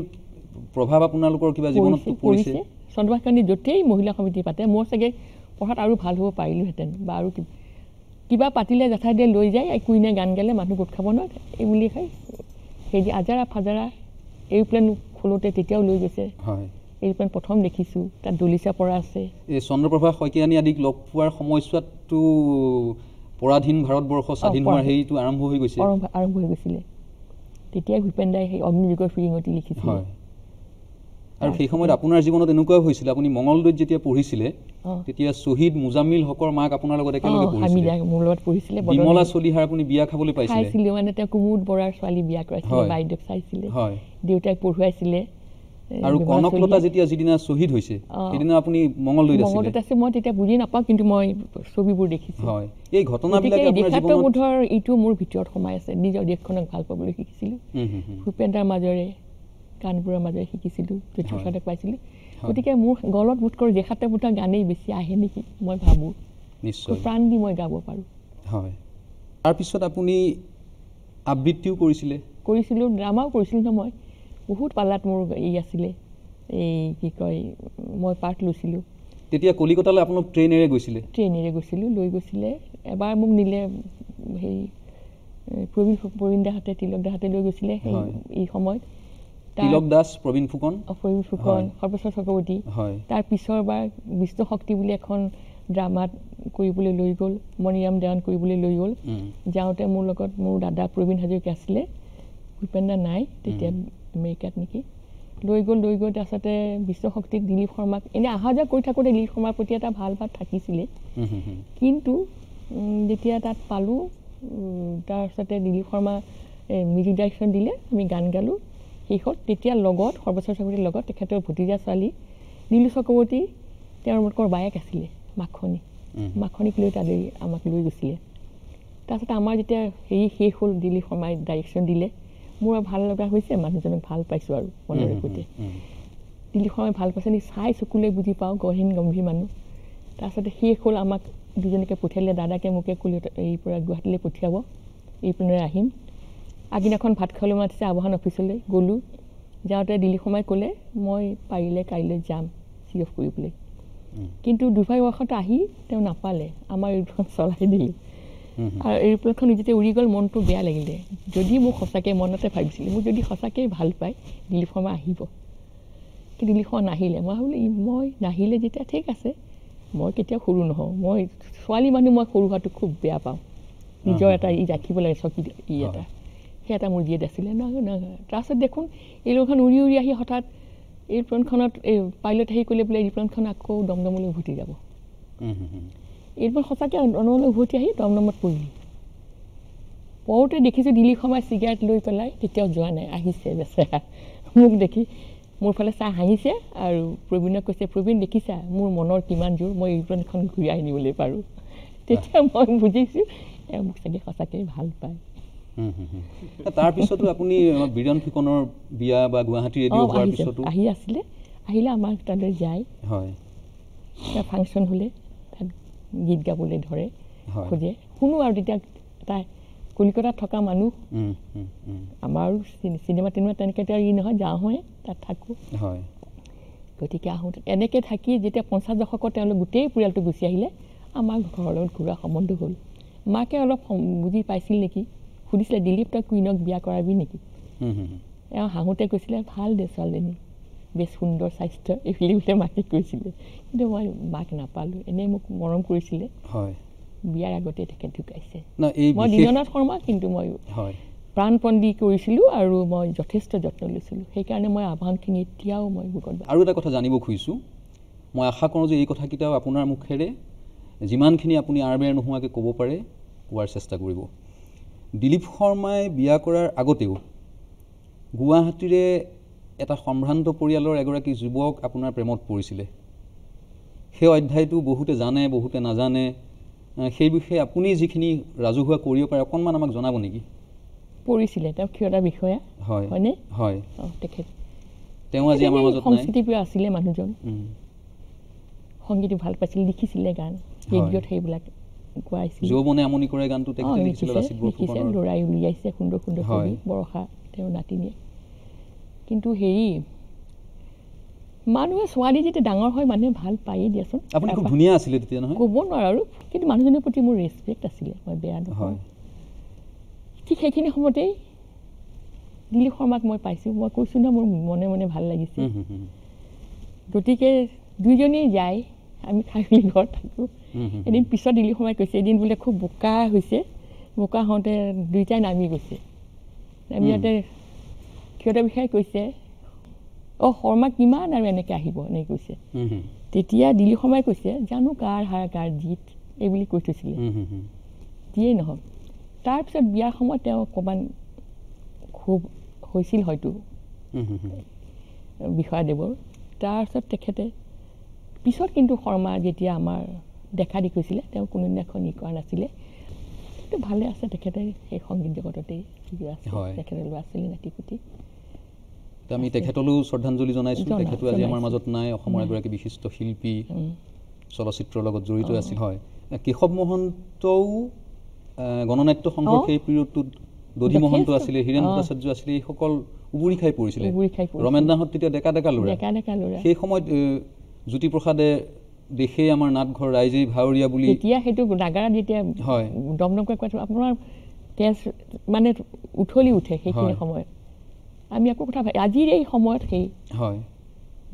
প্ৰভাৱ আপোনালোকৰ কিবা জীৱনত পৰিছে চন্দ্ৰপ্ৰভা শইকীয়ানী য'তেই মহিলা সমিতি পাতে মই চাগে পঢ়াত আৰু ভাল হ'ব পাৰিলোহেঁতেন বা আৰু কিবা পাতিলে জেঠাইদেউে লৈ যায় কুইনে গান গালে মানুহ গোট খাব নহয় এই বুলি খাই সেই আজাৰা ফাজাৰা এৰোপ্লেন খোলোতে তেতিয়াও লৈ গৈছে এৰোপ্লেন প্ৰথম দেখিছোঁ তাত দলিচা পৰা আছে এই চন্দ্ৰপ্ৰভা শইকীয়ানী আদিক লগ পোৱাৰ সময়ছোৱাততো পৰাধীন ভাৰতবৰ্ষ স্বাধীন হোৱাৰ সেইটো আৰম্ভ হৈ গৈছিলে তেতিয়াই ভূপেন দাই সেই অগ্নিযুগৰ ফিৰিঙতি লিখিছিল আৰু সেই সময়ত আপোনাৰ জীৱনত এনেকুৱাও হৈছিল আপুনি মঙলদৈত যেতিয়া পঢ়িছিলে তেতিয়া শ্বহীদ মুজাম্মিল হকৰ মাক আপোনাৰ লগত একেলগে পঢ়িছিলে বিমলা চলিহাৰ আপুনি বিয়া খাবলৈ পাইছিলে মানে তেওঁ কুমুদ বৰাৰ ছোৱালী বিয়া কৰাইছিলে বাইদেউক চাইছিলে দেউতাক পঢ়ুৱাইছিলে আৰু কনকলতা যেতিয়া যিদিনা শ্বহীদ হৈছে সেইদিনা আপুনি মঙলদৈত আছে মই তেতিয়া বুজি নাপাওঁ কিন্তু মই ছবিবোৰ দেখিছোঁ এই ঘটনাবিলাকে আপোনাৰ জীৱনত এইটো মোৰ ভিতৰত সোমাই আছে নিজৰ দেশখনক ভাল পাবলৈ শিকিছিলোঁ ভূপেন দাৰ মাজেৰে গানবোৰৰ মাজেৰে শিকিছিলোঁ জ্যোতিপ্ৰসাদক পাইছিলোঁ গতিকে মোৰ গলত বোধ কৰোঁ জেখাতে বোধা গানেই বেছি আহে নেকি মই ভাবোঁ নিশ্চয় প্ৰাণ দি মই গাব পাৰোঁ তাৰপিছত আপুনি আবৃত্তিও কৰিছিলোঁ ড্ৰামাও কৰিছিলোঁ ন মই বহুত পালাত মোৰ আছিলে এই কি কয় মই পাৰ্ট লৈছিলোঁ তেতিয়া কলিকতালৈ আপোনালোক ট্ৰেইনেৰে গৈছিলোঁ লৈ গৈছিলে এবাৰ মোক নিলে সেই প্ৰবীণ দাহঁতে তিলক দাহঁতে লৈ গৈছিলে এই সময়ত তিলক দাস প্ৰবীণ ফুকন সৰ্বেশ্বৰ চক্ৰৱৰ্তী তাৰ পিছৰবাৰ বিষ্ণু শক্তি বুলি এখন ড্ৰামাত কৰিবলৈ লৈ গ'ল মণিৰাম দেৱান কৰিবলৈ লৈ গ'ল যাওঁতে মোৰ লগত মোৰ দাদা প্ৰবীণ হাজৰিকা আছিলে ভূপেন দা নাই তেতিয়া আমেৰিকাত নেকি লৈ গ'ল তাৰপিছতে বিষ্ণু শক্তিত দিলীপ শৰ্মাক এনেই অহা যোৱা কৰি থাকোঁতে দিলীপ শৰ্মাৰ প্ৰতি এটা ভাল ভাৱ থাকিছিলে কিন্তু যেতিয়া তাত পালোঁ তাৰপিছতে দিলীপ শৰ্মা মিউজিক ডাইৰেকশ্যন দিলে আমি গান গালোঁ শেষত তেতিয়া লগত সৰ্বেশ্বৰ চক্ৰৱৰ্তীৰ লগত তেখেতৰ ভতিজা ছোৱালী নীলু চক্ৰৱৰ্তী তেওঁলোকৰ বায়েক আছিলে মাখনিক লৈ তালৈ আমাক লৈ গৈছিলে তাৰপিছত আমাৰ যেতিয়া হেৰি শেষ হ'ল দিলীপ শৰ্মাই ডাইৰেকশ্যন দিলে মোৰ ভাল লগা হৈছে মানুহজনক ভাল পাইছোঁ আৰু মনৰে সৈতে দিলীপ শৰ্মাই ভাল পাইছে নি চাই চকুলৈ বুজি পাওঁ গহীন গম্ভীৰ মানুহ তাৰপিছতে শেষ হ'ল আমাক দুজনীকে পঠিয়ালে দাদাকে মোকে কলিকতা এই পৰা গুৱাহাটীলৈ পঠিয়াব এইপিনেৰে আহিম আগদিনাখন ভাত খাবলৈ মাতিছে আবাহন অফিচলৈ গ'লোঁ যাওঁতে দিলীপ শৰ্মাই ক'লে মই পাৰিলে কাইলৈ যাম চি অফ কৰিবলৈ কিন্তু দুৰ্ভাগ্যবশত আহি তেওঁ নাপালে আমাৰ এইখন চলাই দিলোঁ আৰু এৰোপ্লেনখন যেতিয়া উৰি গ'ল মনটো বেয়া লাগিলে যদি মোক সঁচাকৈ মনতে ভাবিছিলোঁ মোক যদি সঁচাকৈ ভাল পায় দিলীপ শৰ্মা আহিব কিন্তু দিলীপ শৰ্মা নাহিলে মই ভাবিলোঁ মই নাহিলে যেতিয়া ঠিক আছে মই কেতিয়াও সৰু নহওঁ মই ছোৱালী মানুহ মই সৰু হোৱাটো খুব বেয়া পাওঁ নিজৰ এটা ৰাখিব লাগে চকী এটা সেই এটা মোৰ জিদ আছিলে তাৰপিছত দেখোন এৰোপ্লেনখন উৰি উৰি আহি হঠাৎ এৰোপ্লেনখনত এই পাইলট আহি ক'লে বোলে এৰোপ্লেনখন আকৌ দমদমলৈ উভতি যাব এৰোপ্লেন সঁচাকৈ দমদমলৈ উভতি আহি দমদমত পৰিলে পৰোঁতে দেখিছোঁ দিলীপ শৰ্মাই চিগাৰেট লৈ পেলাই তেতিয়াও যোৱা নাই আহিছে বেচেৰা মোক দেখি মোৰ ফালে চাই হাঁহিছে আৰু প্ৰবীণক কৈছে প্ৰবীণ দেখিছা মোৰ মনৰ কিমান জোৰ মই এৰোপ্লেনখন ঘূৰাই নিবলৈ পাৰোঁ তেতিয়া মই বুজিছোঁ মোক চাগে সঁচাকৈ ভাল পায় তাৰপিছতো আপুনি বীৰেণ ফুকনৰ বিয়া বা গুৱাহাটী ৰেডিঅ' হোৱাৰ পিছতো আহিলে আমাৰ তালৈ যায় হয় ফাংচন হ'লে তাত গীত গাবলৈ ধৰে খোজে শুনো আৰু তেতিয়া তাই কলিকতাত থকা মানুহ আমাৰো চিনেমা তেনেকৈ ই নহয় যাওঁহে তাত থাকোঁ গতিকে আহোঁতে এনেকৈ থাকি যেতিয়া 50 দশকত তেওঁলোক গোটেই পৰিয়ালটো গুচি আহিলে আমাৰ ঘৰৰ লগত ঘূৰা সম্বন্ধ হ'ল মাকে অলপ বুজি পাইছিল নেকি সুধিছিলে দিলীপ তই কুইনক বিয়া কৰাবি নেকি এওঁ হাঁহোতে কৈছিলে ভাল দে ছোৱালীজনী বেছ সুন্দৰ স্বাস্থ্য এইবুলি বোলে মাকে কৈছিলে কিন্তু মই মাক নাপালোঁ এনেই মোক মৰম কৰিছিলে বিয়াৰ আগতে তেখেত ঢুকাইছে মই দিননাথ শৰ্মা কিন্তু মই প্ৰাণপণ দি কৰিছিলোঁ আৰু মই যথেষ্ট যত্ন লৈছিলোঁ সেইকাৰণে মই আহ্বানখিনি এতিয়াও মই বুকত আৰু এটা কথা জানিব খুজিছোঁ মই আশা কৰোঁ যে এই কথাকেইটাও আপোনাৰ মুখেৰে যিমানখিনি আপুনি আৰ বেৰ নোহোৱাকৈ ক'ব পাৰে কোৱাৰ চেষ্টা কৰিব দিলীপ শৰ্মাই বিয়া কৰাৰ আগতেও গুৱাহাটীৰে এটা সম্ভ্ৰান্ত পৰিয়ালৰ এগৰাকী যুৱক আপোনাৰ প্ৰেমত পৰিছিলে সেই অধ্যায়টো বহুতে জানে বহুতে নাজানে সেই বিষয়ে আপুনি যিখিনি ৰাজহুৱা কৰিব পাৰে অকণমান আমাক জনাব নেকি পৰিছিলে তেওঁ ক্ষমতা বিষয়া হয়নে হয় তেখেত তেওঁ আজি আমাৰ মাজত নাই সংস্কৃতিপ্ৰিয় আছিলে মানুহজন সংগীত ভাল পাইছিল লিখিছিলে গান ৰেডিঅ'ত সেইবিলাক গোৱাইছিল যৌৱনে আমনি কৰে গানটো তেখেতে লিখিছিল লাচিত বৰফুকনৰ ল'ৰাই উলিয়াইছে সুন্দৰ সুন্দৰ কবি বৰষা তেওঁ নাতিনীয়ে কিন্তু হেৰি মানুহে ছোৱালী যেতিয়া ডাঙৰ হয় মানুহে ভাল পায়েই দিয়াচোন আপুনি খুব ধুনীয়া আছিলে তেতিয়া নহয় ক'ব নোৱাৰো আৰু কিন্তু মানুহজনৰ প্ৰতি মোৰ ৰেচপেক্ট আছিলে মই বেয়া নহয় ঠিক সেইখিনি সময়তেই দিলীপ শৰ্মাক মই পাইছোঁ মই কৈছোঁ ন মোৰ মনে মনে ভাল লাগিছে গতিকে দুইজনেই যায় আমি খাই মেলি ঘৰত থাকোঁ এদিন পিছত দিলীপ শৰ্মাই কৈছে এদিন বোলে খুব বোকা হৈছে বোকা হওঁতে দুইটাই নামি গৈছে নামি যাওঁতে ক্ষমতাৰ বিষয়ে কৈছে শৰ্মা কিমান আৰু এনেকৈ আহিব এনেকৈ কৈছে তেতিয়া দিলীপ শৰ্মাই কৈছে জানো কাৰ হাৰ কাৰ জিত এইবুলি কৈ থৈছিলে যিয়েই নহওক তাৰপিছত বিয়াৰ সময়ত তেওঁ অকণমান খুব হৈছিল হয়তো বিষয়াদেৱৰ তাৰপিছত তেখেতে পিছত কিন্তু শৰ্মা যেতিয়া আমাৰ দেখা দি কৈছিলে তেওঁ কোনোদিনাখন ই কৰা নাছিলে কিন্তু ভালে আছে তেখেতে সেই সংগীত জগততেই তেখেতে ল'ৰা ছোৱালী নাতি পুতি আমি তেখেতলৈও শ্ৰদ্ধাঞ্জলি জনাইছোঁ তেখেতো আজি আমাৰ মাজত নাই অসমৰ এগৰাকী বিশিষ্ট শিল্পী চলচ্চিত্ৰৰ লগত জড়িত আছিল হয় কেশৱ মহন্তও গণনাট্য সংঘৰ সেই পিৰিয়ডটোত দধি মহন্ত আছিলে হীৰেণ ভট্টাচাৰ্য আছিলে এইসকল উবুৰি খাই পৰিছিলে ৰমেন্দ্ৰনাথ তেতিয়া ডেকা ডেকা ল'ৰা সেই সময়ত জ্যোতিপ্ৰসাদে দেশে আমাৰ নাটঘৰ ৰাইজেই ভাৱৰীয়া বুলি এতিয়া সেইটো নাগাৰা যেতিয়া হয় দমদমকৈ কোৱাটো আপোনাৰ তেজ মানে উঠলি উঠে সেইখিনি সময়ত আমি আকৌ কথা আজিৰ এই সময়ত সেই হয়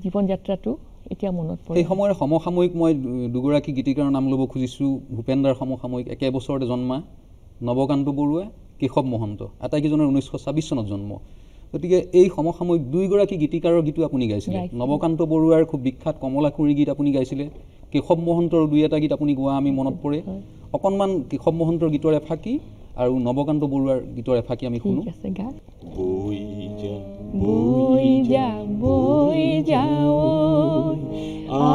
জীৱন যাত্ৰাটো এতিয়া মনত পৰে সেই সময়ৰ সমসাময়িক মই দুগৰাকী গীতিকাৰৰ নাম ল'ব খুজিছোঁ ভূপেন্দ্ৰাৰ সমসাময়িক একে বছৰতে জন্মা নৱকান্ত বৰুৱা কেশৱ মহন্ত আটাইকেইজনৰ 1926 চনত জন্ম গতিকে এই সমসাময়িক দুইগৰাকী গীতিকাৰৰ গীতো আপুনি গাইছিলে নৱকান্ত বৰুৱাৰ খুব বিখ্যাত কমলাকুঁৱৰী গীত আপুনি গাইছিলে কেশৱ মহন্তৰ দুই এটা গীত আপুনি গোৱা আমি মনত পৰে অকণমান কেশৱ মহন্তৰ গীতৰ এফাকি আৰু নৱকান্ত বৰুৱাৰ গীতৰ এফাকি আমি শুনো বৈ যা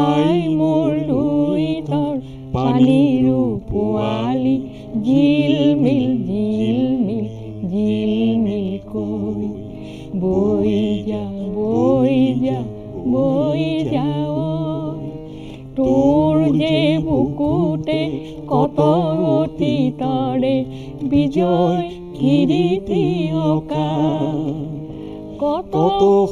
আই মোৰ দুই তৰ পানীৰো পোৱালি জিলমিল কৈ বৈ যা তোৰ যে বুকুতে কত অতীতৰে বিজয় কিৰীতি অকা কত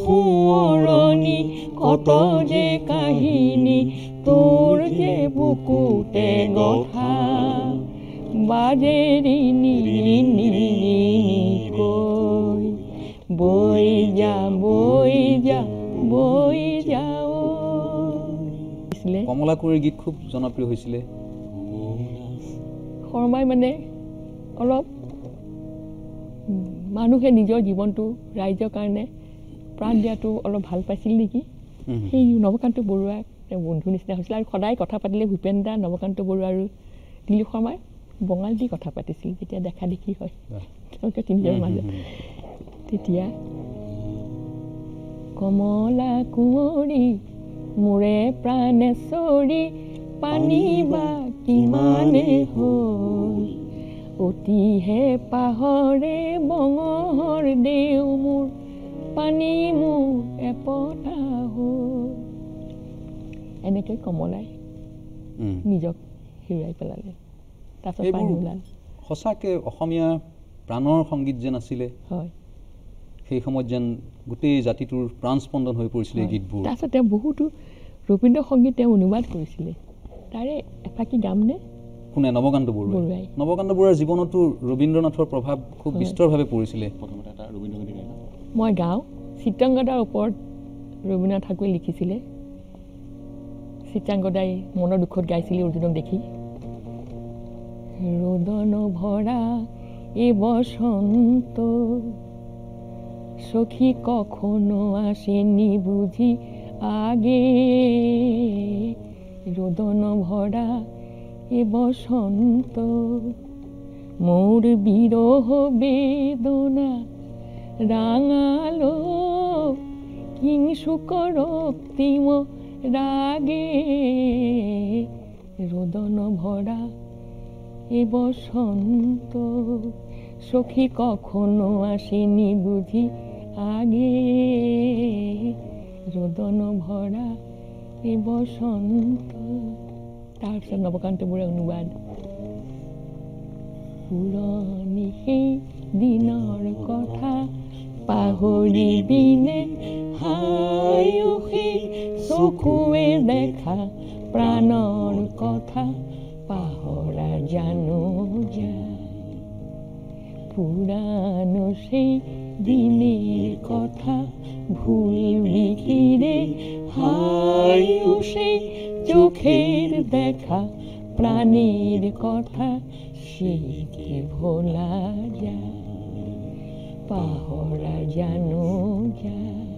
সোঁৱৰণি কত যে কাহিনী তোৰ যে বুকুতে গথা বাজে ৰিণি ৰিণি কৈ বৈ যা বৈ যা বৈ যাও। কমলা কুঁৱৰীৰ গীত খুব জনপ্ৰিয় হৈছিলে। শৰ্মাই মানে অলপ মানুহে নিজৰ জীৱনটো ৰাইজৰ কাৰণে প্ৰাণ দিয়াটো অলপ ভাল পাইছিল নেকি। সেই নৱকান্ত বৰুৱা তেওঁ বন্ধু নিচিনা হৈছিল আৰু সদায় কথা পাতিলে ভূপেন দা, নৱকান্ত বৰুৱা আৰু দিলীপ শৰ্মাই বঙালী দি কথা পাতিছিল যেতিয়া দেখা দেখি হয় তেওঁলোকে তিনিজনৰ মাজত। তেতিয়া কমলা কুঁৱৰী মোৰে প্ৰাণে চৰি পানী বা কিমানে হ'ল অতিহে পাহৰে বঙৰ দেও মোৰ পানী মোৰ এপতা হ'ল। এনেকৈ কমলাই নিজক হেৰুৱাই পেলালে। তাৰপিছত পানী ওলাল। সঁচাকৈ অসমীয়া প্ৰাণৰ সংগীত যেন আছিলে। হয়, সেই সময়ত যেন গোটেই জাতিটোৰ প্ৰাণ স্পন্দন হৈ পৰিছিলে এই গীতবোৰ। তাৰপিছত তেওঁ বহুতো ৰবীন্দ্ৰ সংগীত তেওঁ অনুবাদ কৰিছিলে। তাৰে এফাকি গামনে কোনে? নৱকান্ত বৰুৱাই। নৱকান্ত বৰুৱাৰ জীৱনতো ৰবীন্দ্ৰনাথৰ প্ৰভাৱ খুব বিস্তৰভাৱে পৰিছিলে। প্ৰথমতে এটা ৰবীন্দ্ৰ গীত গায়। মই গাওঁ। চিত্ৰাংগদাৰ ওপৰত ৰবীন্দ্ৰনাথ ঠাকুৰে লিখিছিলে। চিত্ৰাংগদাই মনৰ দুখত গাইছিলে অৰ্জুনক দেখি। ৰোদন ভৰা এই বসন্ত সখী কখনো আসেনি বুঝি আগে রোদন ভরা এ বসন্ত মোর বিরহ বেদনা রাঙালো কিংসুক রক্তিম রাগে রোদন ভরা এ বসন্ত সখী কখনো আসেনি বুঝি আগে রোদন ভরা এ বসন্ত। তাৰপিছত নৱকান্ত বৰুৱাৰ অনুবাদ। পুৰণি সেই দিনৰ কথা পাহৰিবিনে হায়ো সেই চকুৱে দেখা প্ৰাণৰ কথা পাহৰা জানো যায়। পুৰানো সেই দিনেৰ কথা ভুলবি কিৰে হায়ো সেই চোখেৰ দেখা প্ৰাণেৰ কথা সেটি ভোলা যায় পাহৰা জানো যায়।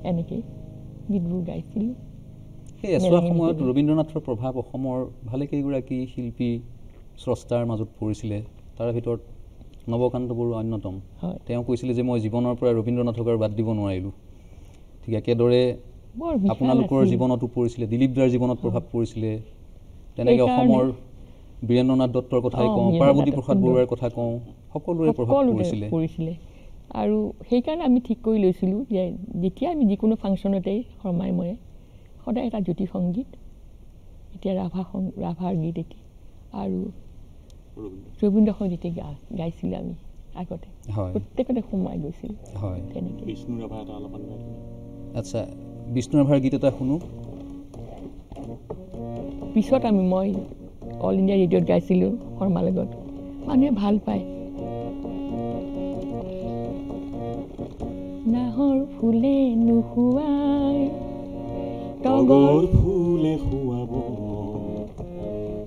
এনেকৈ গীতবোৰ গাইছিলোঁ। সেই এছোৱা সময়ত ৰবীন্দ্ৰনাথৰ প্ৰভাৱ অসমৰ ভালেকেইগৰাকী শিল্পী স্ৰষ্টাৰ মাজত পৰিছিলে। তাৰ ভিতৰত নৱকান্ত বৰুৱা অন্যতম। তেওঁ কৈছিলে যে মই জীৱনৰ পৰা ৰবীন্দ্ৰনাথক আৰু বাদ দিব নোৱাৰিলোঁ। ঠিক একেদৰে আপোনালোকৰ জীৱনতো পৰিছিলে, দিলীপ দাৰ জীৱনত প্ৰভাৱ পৰিছিলে। তেনেকৈ অসমৰ বীৰেন্দ্ৰনাথ দত্তৰ কথাই কওঁ, পাৰ্বতী প্ৰসাদ বৰুৱাৰ কথা কওঁ, সকলোৰে প্ৰভাৱ পৰিছিলে। আৰু সেইকাৰণে আমি ঠিক কৰি লৈছিলোঁ যে যেতিয়া আমি যিকোনো ফাংচনতেই শৰ্মাই মই সদায় এটা জ্যোতি সংগীত, এতিয়া ৰাভাৰ গীত এটি আৰু ৰবীন্দ্ৰ সংগীতে গাইছিলোঁ আমি আগতে, প্ৰত্যেকতে সোমাই গৈছিল। আচ্ছা, বিষ্ণু ৰাভাৰ গীত এটা শুনো। পিছত মই অল ইণ্ডিয়া ৰেডিঅ'ত গাইছিলোঁ শৰ্মাৰ লগত, মানুহে ভাল পায়। নাহৰ ফুলে নুশুৱাই তগৰ ফুলে শুৱাব,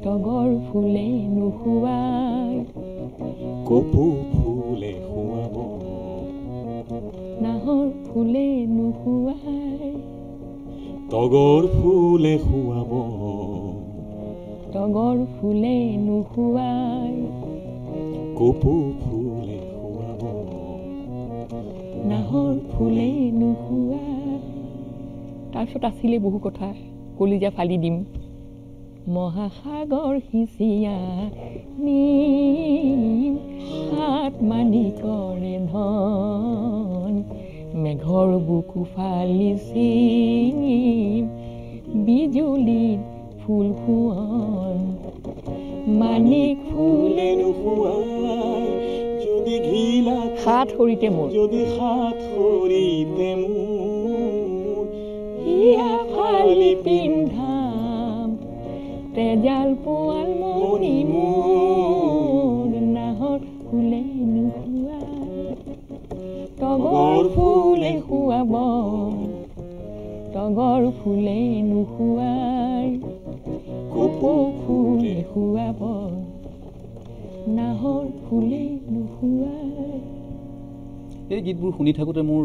তগৰ ফুলে নুশুৱাই কপৌ ফুলে শুৱাব, নাহৰ ফুলে নুশুৱাই তগৰ ফুলে শুৱাব, তগৰ ফুলে নুশুৱাই কপৌ ফুলে শুৱাব, নাহৰ ফুলে নুশুৱাই। তাৰপিছত আছিলে বহু কথা, কলিজা ফালি দিম, মহাসাগৰ সিঁচিয়া নিম, হাত মানি কৰে ধন, মেঘৰ বুকু ফালি চিম, বিজুলীত ফুল সোৱন, মানিক ফুলে নুশুৱাই যদি ঘিলা হাত সৰিতে মোৰ, যদি হাত সৰিতে মোৰ, হিয়া ফালি পিন্ধাম তেজাল পোৱাল মণি মোৰ, তগৰ ফুলে খুৱাব তগৰ ফুলে নুখুৱাই কপৌ ফুলে খুৱাব নাহৰ ফুলে নুখুৱাই। এই গীতবোৰ শুনি থাকোঁতে মোৰ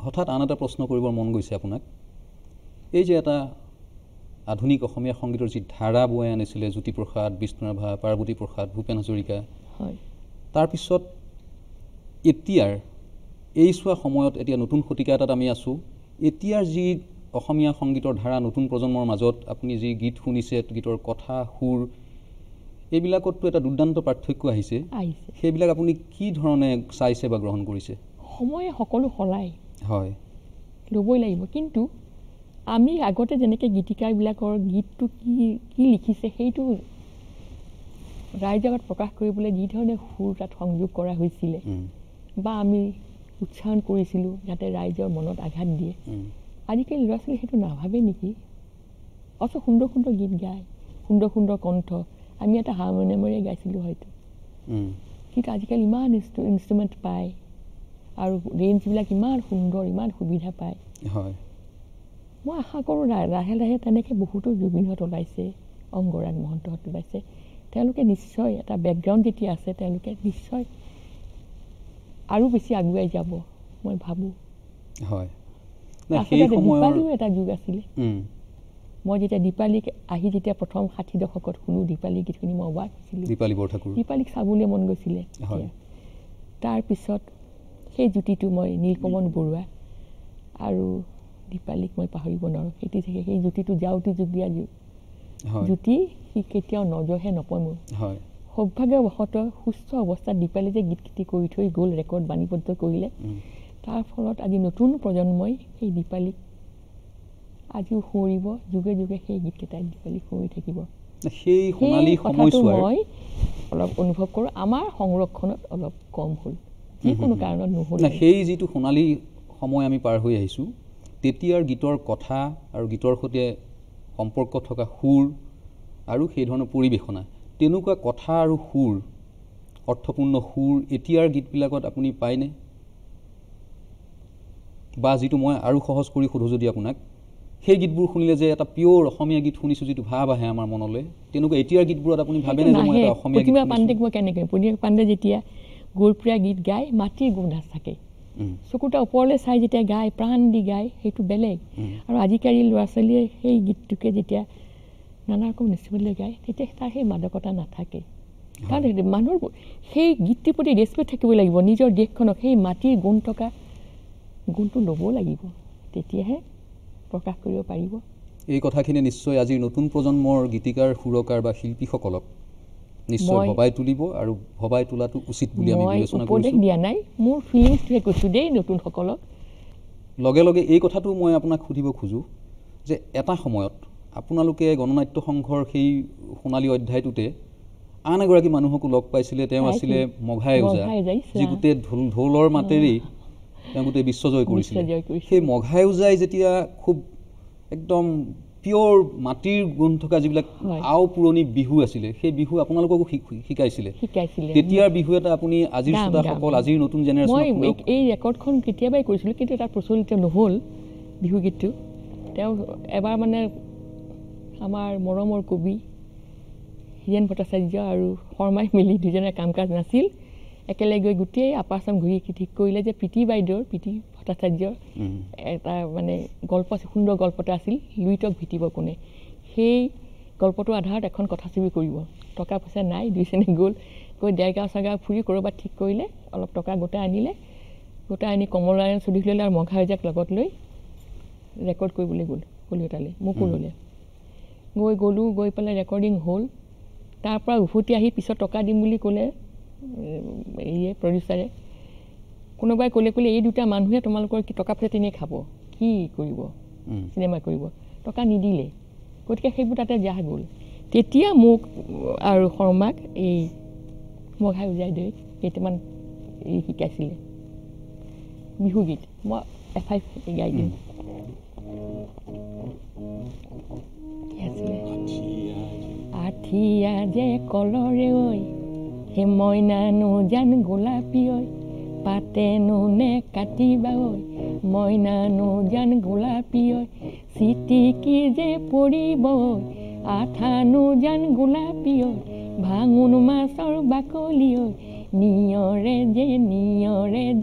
হঠাৎ আন এটা প্ৰশ্ন কৰিবৰ মন গৈছে আপোনাক। এই যে এটা আধুনিক অসমীয়া সংগীতৰ যি ধাৰা বৈ আনিছিলে জ্যোতিপ্ৰসাদ, বিষ্ণুৰাভা, পাৰ্বতী প্ৰসাদ, ভূপেন হাজৰিকা, তাৰপিছত এতিয়াৰ এইছোৱা সময়ত এতিয়া নতুন শতিকা এটাত আমি আছোঁ, এতিয়াৰ যি অসমীয়া সংগীতৰ ধাৰা নতুন প্ৰজন্মৰ মাজত আপুনি যি গীত শুনিছে, গীতৰ কথা সুৰ এইবিলাকততো এটা দুৰ্দান্ত পাৰ্থক্য আহিছে। সেইবিলাক আপুনি কি ধৰণে চাইছে বা গ্ৰহণ কৰিছে? সময়ে সকলো সলাই হয় ল'বই লাগিব, কিন্তু আমি আগতে যেনেকৈ গীতিকাৰবিলাকৰ গীতটো কি কি লিখিছে সেইটো ৰাইজৰ আগত প্ৰকাশ কৰিবলৈ যিধৰণে সুৰ তাত সংযোগ কৰা হৈছিলে বা আমি উচ্চাৰণ কৰিছিলোঁ যাতে ৰাইজৰ মনত আঘাত দিয়ে, আজিকালি ল'ৰা ছোৱালী সেইটো নাভাবে নেকি? অথচ সুন্দৰ সুন্দৰ গীত গায়, সুন্দৰ সুন্দৰ কণ্ঠ, আমি এটা হাৰমনিয়ামেৰে গাইছিলোঁ হয়তো, কিন্তু আজিকালি ইমান ইনষ্ট্ৰুমেণ্ট পায় আৰু ৰেঞ্জবিলাক ইমান সুন্দৰ, ইমান সুবিধা পায়। হয়, মই আশা কৰোঁ লাহে লাহে তেনেকৈ বহুতো জুবিনহঁত ওলাইছে, অংগৰাগ মহন্তহঁত ওলাইছে, তেওঁলোকে নিশ্চয় এটা বেকগ্ৰাউণ্ড যেতিয়া আছে তেওঁলোকে নিশ্চয় আৰু বেছি আগুৱাই যাব মই ভাবোঁ। হয়, দীপালীও এটা যুগ আছিলে। মই যেতিয়া দীপালীক আহি যেতিয়া প্ৰথম ৬০ দশকত শুনো দীপালী গীত শুনি মই অবাক হৈছিলোঁ। দীপালীক চাবলৈ মন গৈছিলে। তাৰপিছত সেই জুতিটো মই নীলপৱন বৰুৱা আৰু দীপালীক মই পাহৰিব নোৱাৰোঁ। সেই জুতিটো যাওঁতে যুগীয়া জুতি সি কেতিয়াও নজহে নপমো। সৌভাগ্যবশতঃ সুস্থ অৱস্থাত দীপালী যে গীত কৰি থৈ গ'ল, ৰেকৰ্ড বাণীবদ্ধ কৰিলে, তাৰ ফলত আজি নতুন প্ৰজন্মই সেই দীপালীক আজিও সুঁৱৰিব, যুগে যুগে সেই গীতকেইটাই দীপালীক সুঁৱৰি থাকিব। সেই কথাটো মই অলপ অনুভৱ কৰোঁ আমাৰ সংৰক্ষণত অলপ কম হ'ল, যিকোনো কাৰণত নহ'ল। সেই যিটো সোণালী সময় আমি পাৰ হৈ আহিছোঁ, তেতিয়াৰ গীতৰ কথা আৰু গীতৰ সৈতে সম্পৰ্ক থকা সুৰ আৰু সেই ধৰণৰ পৰিৱেশনা, তেনেকুৱা কথা আৰু সুৰ, অৰ্থপূৰ্ণ সুৰ এতিয়াৰ গীতবিলাকত আপুনি পায়নে? বা যিটো মই আৰু সহজ কৰি সোধোঁ যদি আপোনাক, সেই গীতবোৰ শুনিলে যে এটা পিয়'ৰ অসমীয়া গীত শুনিছোঁ যিটো ভাৱ আহে আমাৰ মনলৈ, তেনেকুৱা এতিয়াৰ গীতবোৰত আপুনি ভাবেনে যে মই এটা অসমীয়া গীত? প্ৰতিমা পাণ্ডেক মই কেনেকৈ, প্ৰতিমা পাণ্ডে যেতিয়া গোলপ্ৰিয়া গীত গায় মাটিৰ গোন্ধাজ থাকে, চকুটা ওপৰলৈ চাই যেতিয়া গায়, প্ৰাণ দি গায়, সেইটো বেলেগ। আৰু আজিকালি ল'ৰা ছোৱালীয়ে সেই গীতটোকে যেতিয়া নানা ৰকম ইনষ্ট্ৰুমেণ্ট গায় তেতিয়া তাৰ সেই মাদকতা নাথাকে। কাৰণ মানুহৰ সেই গীতটোৰ প্ৰতি ৰেচপেক্ট থাকিব লাগিব, নিজৰ দেশখনক সেই মাটিৰ গুণ থকা গুণটো ল'ব লাগিব, তেতিয়াহে প্ৰকাশ কৰিব পাৰিব। এই কথাখিনি নিশ্চয় আজিৰ নতুন প্ৰজন্মৰ গীতিকাৰ, সুৰকাৰ বা শিল্পীসকলক নিশ্চয় ভবাই তুলিব আৰু ভবাই তোলাটো উচিত বুলি আমি বিবেচনা কৰিছোঁ। উপদেশ দিয়া নাই, মোৰ ফিলিংছটোহে কৈছোঁ দেই নতুনসকলক। লগে লগে এই কথাটো মই আপোনাক সুধিব খোজোঁ যে এটা সময়ত আপোনালোকে গণনাট্য সংঘৰ সেই সোণালী অধ্যায়টোতে আন এগৰাকী মানুহকো লগ পাইছিলে, তেওঁ আছিলে মঘাই ওজা, যি গোটেই ঢোলৰ মাতেৰেই তেওঁ গোটেই বিশ্বজয় কৰিছিলে। সেই মঘাই ওজাই যেতিয়া খুব একদম পিয়'ৰ মাটিৰ গুণ থকা যিবিলাক আও পুৰণি বিহু আছিলে, সেই বিহু আপোনালোককো শিকাইছিলে। তেতিয়াৰ বিহু এটা আপুনি আজিৰ শ্ৰোতাসকল, আজিৰ নতুন জেনেৰেশ্যন, এই ৰেকৰ্ডখন কেতিয়াবাই কৰিছিলোঁ কিন্তু এটা প্ৰচলিত নহ'ল বিহু গীতটো। তেওঁ এবাৰ মানে আমাৰ মৰমৰ কবি হীৰেণ ভট্টাচাৰ্য আৰু শৰ্মাই মিলি দুজনে কাম কাজ নাছিল, একেলগে গৈ গোটেই আপাৰ আছাম ঘূৰি ঠিক কৰিলে যে প্ৰীতি ভট্টাচাৰ্যৰ এটা মানে গল্প, সুন্দৰ গল্প এটা আছিল, লুইতক ভিটিব কোনে। সেই গল্পটোৰ আধাৰত এখন কথাছবি কৰিব, টকা পইচা নাই, দুইজনে গ'ল, গৈ দেৰগাঁও চেৰগাঁও ফুৰি ক'ৰবাত ঠিক কৰিলে, অলপ টকা গোটাই আনিলে, গোটাই আনি কমলায়ন চৌধুৰী ল'লে আৰু মঘাই ওজাক লগত লৈ ৰেকৰ্ড কৰিবলৈ গ'ল কলিকতালৈ, মোকো ল'লে। গৈ পেলাই ৰেকৰ্ডিং হ'ল, তাৰপৰা উভতি আহি পিছত টকা দিম বুলি ক'লে প্ৰডিউচাৰে, কোনোবাই ক'লে এই দুটা মানুহে তোমালোকৰ কি টকা পইচা তেনেই খাব, কি কৰিব, চিনেমা কৰিব, টকা নিদিলে, গতিকে সেইবোৰ তাতে যাহ গ'ল। তেতিয়া মোক আৰু শৰ্মাক এই মঘাই ওজাই দৈ কেইটামান শিকাইছিলে বিহুগীত, মই এফাই গাই দিম। কি আছিলে? আঠিয়া যে কলৰে ঐ, হে মইনানো জান গোলাপী ঐ, পাতেনো নে কাটিবা ঐ মইনানো জান গোলাপী ঐ চিটিকি যে পৰিব ঐ আঠানো জান গোলাপী ঐ ভাঙোন মাছৰ বাকলি ঐ নিয়ৰে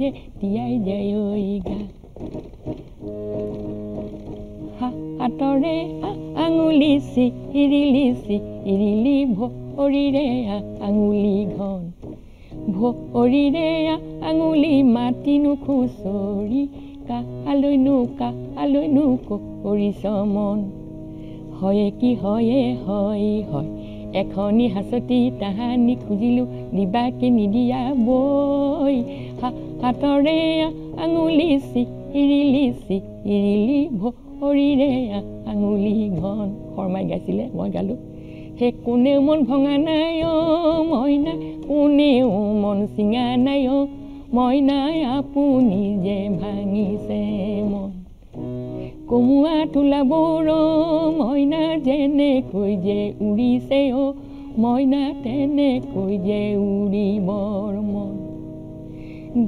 যে তিয়াই যায় ঐ গা হাতৰে আঙুলি চিৰিলি ভৰিৰে আঙুলি ঘন ভৰিৰে আঙুলি মাতিনো খুচৰি কালৈনো কৰিছ মন হয়ে কি হয়ে হয় এখনি হাঁচতি তাহানি খুজিলো দিবাকে নিদিয়া বৈ হাতৰে আঙুলি চিৰিলি ভৰিৰে আঙুলি ঘন শৰ্মাই গাইছিলে মই গালো হে কোনেও মন ভঙা নাই মইনা কোনেও মন চিঙা নাই মইনাই আপুনি যে ভাঙিছে মন কমুৱা তোলাবোৰ মইনা যেনেকৈ যে উৰিছে মইনা তেনেকৈ যে উৰিবৰ মন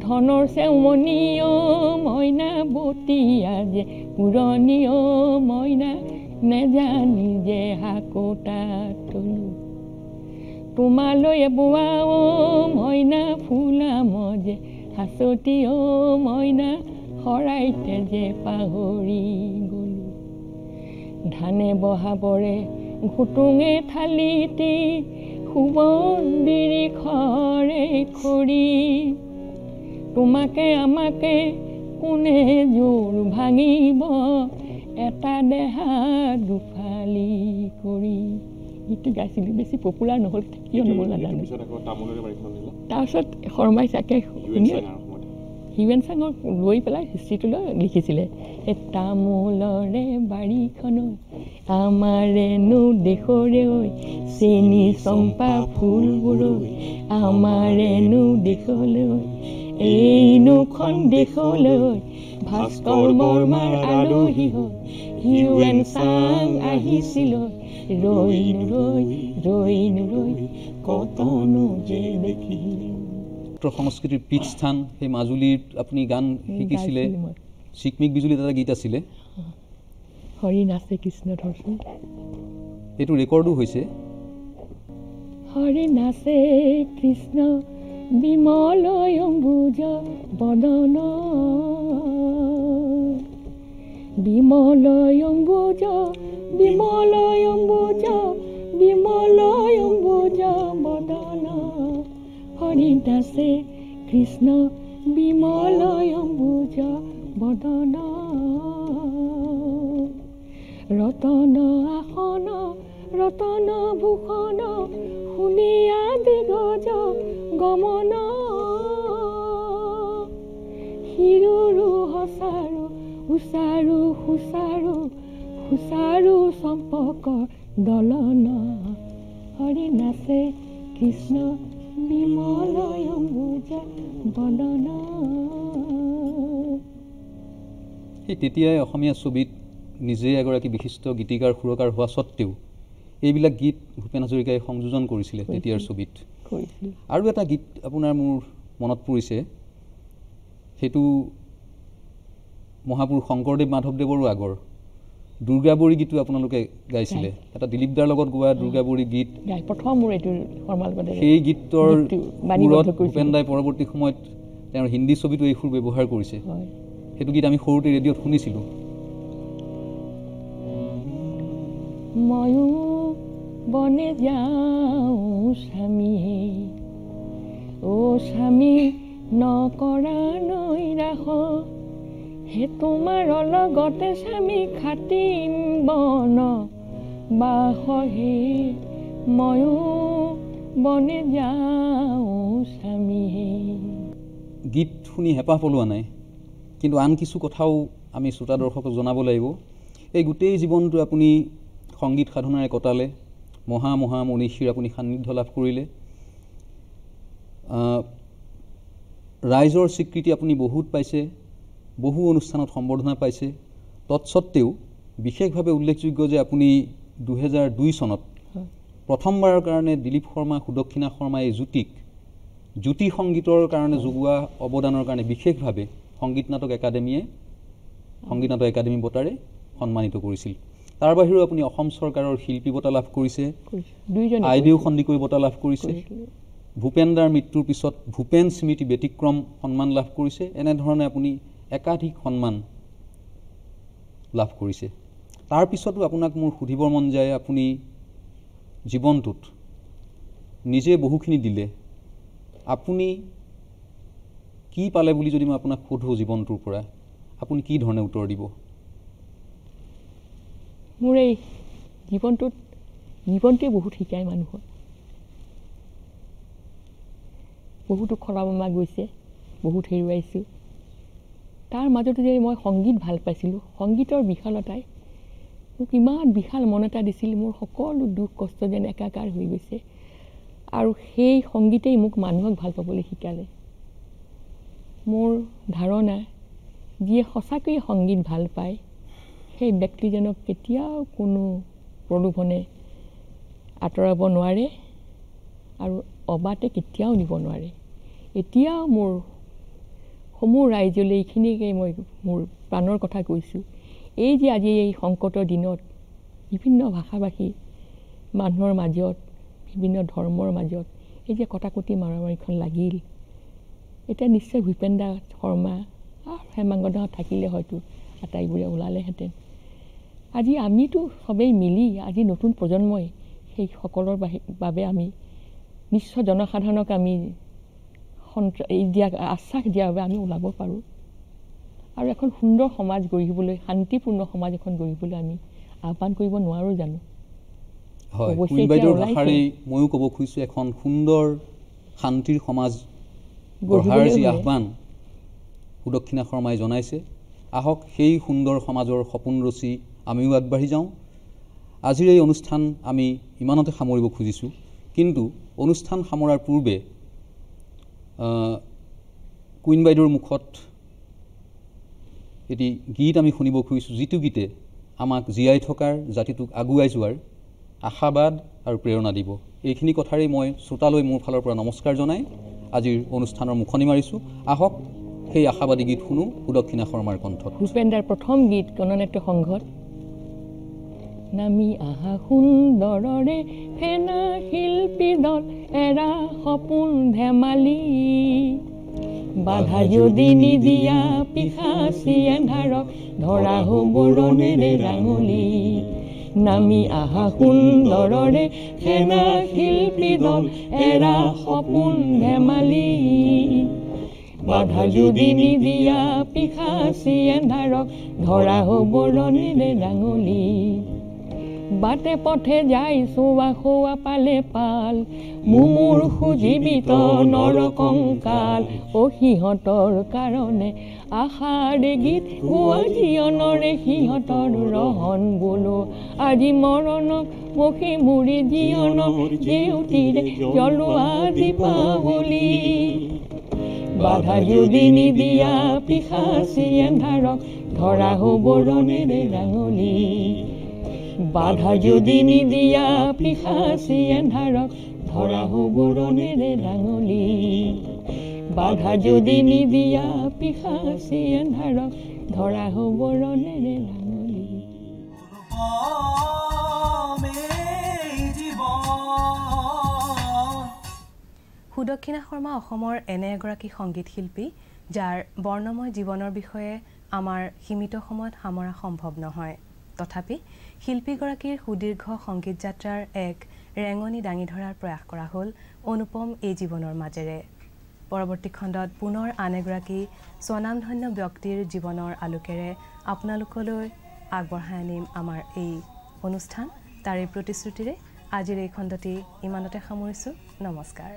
ধনৰ চেউমনি মইনা বতিয়া যে পুৰণি মইনা নেজানি যে হাকোটা তলু তোমালৈ বোৱা মইনা ফুলাম যে হাঁচতি মইনা শৰাইতে যে পাহৰি গলো ধানে বহাবৰে ঘুটুঙে থালিটি শুবন বিৰিখৰে খৰি তোমাকে আমাকে কোনে জোৰ ভাঙিব এটা দেহা দুফালি কৰি গীতটো গাইছিলোঁ বেছি পপুলাৰ নহ'ল কিয় নহ'ল নাজানো তাৰপিছত শৰ্মাই চাকে হিউৱেন চাঙৰ লৈ পেলাই হিষ্ট্ৰীটোলৈ লিখিছিলে এই তামোলৰে বাৰীখন আমাৰেনো দেশৰে ঐ চেনি চম্পা ফুলবোৰ আমাৰেনো দেশলৈ এইনোখন দেশলৈ ভাস্কৰ বৰ্মাৰ আলহী হৈ হিউৱেন চাং আহিছিল ৰৈ কতনো যে দেখিলে সংস্কৃতিৰ পীঠস্থান সেই মাজুলীত আপুনি গান শিকিছিলে চিকমিক বিজুলীত এটা গীত আছিলে হৰি নাচে কৃষ্ণ ধৰচোন এইটো ৰেকৰ্ডো হৈছে হৰি নাচে কৃষ্ণ বিমল অম্বুজ বদন বিমল অম্বুজ বদন হৰি নাচে কৃষ্ণ বিমল অম্বুজ বদন ৰতন আসন ৰতন ভূষণ শুনিয়া দিগজ গমন হিৰুৰু হসাৰু হুচাৰু চম্পক দলন হৰি নাচে কৃষ্ণ বিমল অম্বুজ বদন সেই তেতিয়াই অসমীয়া ছবিত নিজে এগৰাকী বিশিষ্ট গীতিকাৰ সুৰকাৰ হোৱা স্বত্তেও এইবিলাক গীত ভূপেন হাজৰিকাই সংযোজন কৰিছিলে তেতিয়াৰ ছবিত আৰু এটা গীত আপোনাৰ মোৰ মনত পৰিছে সেইটো মহাপুৰুষ শংকৰদেৱ মাধৱদেৱৰো আগৰ দুৰ্গাবৰী গীতটো আপোনালোকে গাইছিলে এটা দিলীপ দাৰ লগত গোৱা দুৰ্গাবৰী গীত সেই গীতৰ ভূপেন দাই পৰৱৰ্তী সময়ত তেওঁৰ হিন্দী ছবিটো এই সুৰ ব্যৱহাৰ কৰিছে সেইটো গীত আমি সৰুতে ৰেডিঅ'ত শুনিছিলোঁ ময়ো বনে যাওঁ স্বামী নকৰা নৈৰাস হে তোমাৰ লগতে স্বামী খাটিম বন বাস হে ময়ো বনে যাওঁ স্বামী গীত শুনি হেঁপাহ পলোৱা নাই কিন্তু আন কিছু কথাও আমি শ্ৰোতা দৰ্শকক জনাব লাগিব এই গোটেই জীৱনটো আপুনি সংগীত সাধনাৰে কটালে মহা মনীষীৰ আপুনি সান্নিধ্য লাভ কৰিলে ৰাইজৰ স্বীকৃতি আপুনি বহুত পাইছে বহু অনুষ্ঠানত সম্বৰ্ধনা পাইছে তৎসত্ত্বেও বিশেষভাৱে উল্লেখযোগ্য যে আপুনি 2002 চনত প্ৰথমবাৰৰ কাৰণে দিলীপ শৰ্মা সুদক্ষিণা শৰ্মা এই যুটিক জ্যোতি সংগীতৰ কাৰণে যোগোৱা অৱদানৰ কাৰণে বিশেষভাৱে সংগীত নাটক একাডেমীয়ে সংগীত নাটক একাডেমী বঁটাৰে সন্মানিত কৰিছিল। তাৰ বাহিৰেও আপুনি অসম চৰকাৰৰ শিল্পী বঁটা লাভ কৰিছে, আইদেউ সন্দিকৈ বঁটা লাভ কৰিছে, ভূপেন্দাৰ মৃত্যুৰ পিছত ভূপেন স্মৃতি ব্যতিক্ৰম সন্মান লাভ কৰিছে। এনেধৰণে আপুনি একাধিক সন্মান লাভ কৰিছে। তাৰ পিছতো আপোনাক মোৰ সুধিবৰ মন যায়, আপুনি জীৱনটোত নিজে বহুখিনি দিলে, আপুনি কি পালে বুলি যদি মই আপোনাক সোধোঁ জীৱনটোৰ পৰা, আপুনি কি ধৰণে উত্তৰ দিব? মোৰ এই জীৱনটোৱে বহুত শিকায় মানুহক। বহুতো খলাবমা গৈছে, বহুত হেৰুৱাইছোঁ। তাৰ মাজতো যে মই সংগীত ভাল পাইছিলোঁ, সংগীতৰ বিশালতাই মোক ইমান বিশাল মন এটা দিছিল। মোৰ সকলো দুখ কষ্ট যেন একাকাৰ হৈ গৈছে, আৰু সেই সংগীতেই মোক মানুহক ভাল পাবলৈ শিকালে। মোৰ ধাৰণা, যিয়ে সঁচাকৈয়ে সংগীত ভাল পায় সেই ব্যক্তিজনক কেতিয়াও কোনো প্ৰলোভনে আঁতৰাব নোৱাৰে আৰু অবাতে কেতিয়াও নিব নোৱাৰে। এতিয়াও মোৰ সমূহ ৰাইজলৈ এইখিনিকে মই মোৰ প্ৰাণৰ কথা কৈছোঁ। এই যে আজি এই সংকটৰ দিনত বিভিন্ন ভাষা ভাষী মানুহৰ মাজত, বিভিন্ন ধৰ্মৰ মাজত এই যে কটাকটি মাৰামাৰিখন লাগিল, এতিয়া নিশ্চয় ভূপেন্দা শৰ্মা আৰু হেমাংগদাহঁত থাকিলে হয়তো আটাইবোৰে ওলালেহেঁতেন। আজি আমিতো সবেই মিলি আজি নতুন প্ৰজন্মই সেই সকলৰ বাবে আমি নিশ্চয় জনসাধাৰণক আমি আশ্বাস দিয়াৰ বাবে আমি ওলাব পাৰোঁ, আৰু এখন সুন্দৰ সমাজ গঢ়িবলৈ, শান্তিপূৰ্ণ সমাজ এখন গঢ়িবলৈ আমি আহ্বান কৰিব নোৱাৰোঁ জানো? হয়, কুইনবাইদেউৰ ভাষাৰেই ময়ো ক'ব খুজিছোঁ, এখন সুন্দৰ শান্তিৰ সমাজ গঢ়াৰ যি আহ্বান সুদক্ষিণা শৰ্মাই জনাইছে, আহক সেই সুন্দৰ সমাজৰ সপোন ৰচি আমিও আগবাঢ়ি যাওঁ। আজিৰ এই অনুষ্ঠান আমি ইমানতে সামৰিব খুজিছোঁ, কিন্তু অনুষ্ঠান সামৰাৰ পূৰ্বে কুইনবাইদেউৰ মুখত এটি গীত আমি শুনিব খুজিছোঁ, যিটো গীতে আমাক জীয়াই থকাৰ, জাতিটোক আগুৱাই যোৱাৰ আশাবাদ আৰু প্ৰেৰণা দিব। এইখিনি কথাৰেই মই শ্ৰোতালৈ মোৰ ফালৰ পৰা নমস্কাৰ জনাই আজিৰ অনুষ্ঠানৰ মুখনি মাৰিছোঁ। আহক সেই আশাবাদী গীত শুনো সুদক্ষিণা শৰ্মাৰ কণ্ঠত। ভূপেন্দাৰ প্ৰথম গীত গণনাট্য সংঘত। নামি আহা সুন্দৰৰে সেনা শিল্পী দল, এৰা সপোন ধেমালি, বাধা যদি নিদিয়া পিশাচি এন্ধাৰক, ধৰা হ'ব ৰণেৰে ৰাঙলী। নামি আহা সুন্দৰৰে সেনা শিল্পী দল, এৰা সপোন ধেমালি, বাধা যদি নিদিয়া পিশাচি এন্ধাৰক, ধৰা হ'ব ৰণেৰে ৰাঙলী। বাটে পথে যাই চোৱা খোৱা পালে পাল, মুমূৰ্ষু জীৱিত নৰকংকাল, অ সিহঁতৰ কাৰণে আশাৰে গীত গোৱা জীৱনৰে সিহঁতৰ ৰহন বোলো, আজি মৰণক মুখে মুৰি জীৱনক জেউতিৰে জ্বলোৱা দীপাৱলী। বাধা যদি নিদিয়া পিশাচি এন্ধাৰক, ধৰা হ'ব ৰণেৰে ৰাঙলী। বাধা যদি নিদিয়া পিশাচি এন্ধাৰক, ধৰা হ'ব ৰণেৰে ৰাঙলী। বাধা যদি নিদিয়া পিশাচি এন্ধাৰক, ধৰা হ'ব ৰণেৰে ৰাঙলী। সুদক্ষিণা শৰ্মা অসমৰ এনে এগৰাকী সংগীত শিল্পী, যাৰ বৰ্ণময় জীৱনৰ বিষয়ে আমাৰ সীমিত সময়ত সামৰা সম্ভৱ নহয়। তথাপি শিল্পীগৰাকীৰ সুদীৰ্ঘ সংগীত যাত্ৰাৰ এক ৰেঙনি দাঙি ধৰাৰ প্ৰয়াস কৰা হ'ল অনুপম এই জীৱনৰ মাজেৰে। পৰৱৰ্তী খণ্ডত পুনৰ আন এগৰাকী স্বনামধন্য ব্যক্তিৰ জীৱনৰ আলোকেৰে আপোনালোকলৈ আগবঢ়াই আনিম আমাৰ এই অনুষ্ঠান। তাৰে প্ৰতিশ্ৰুতিৰে আজিৰ এই খণ্ডটি ইমানতে সামৰিছোঁ। নমস্কাৰ।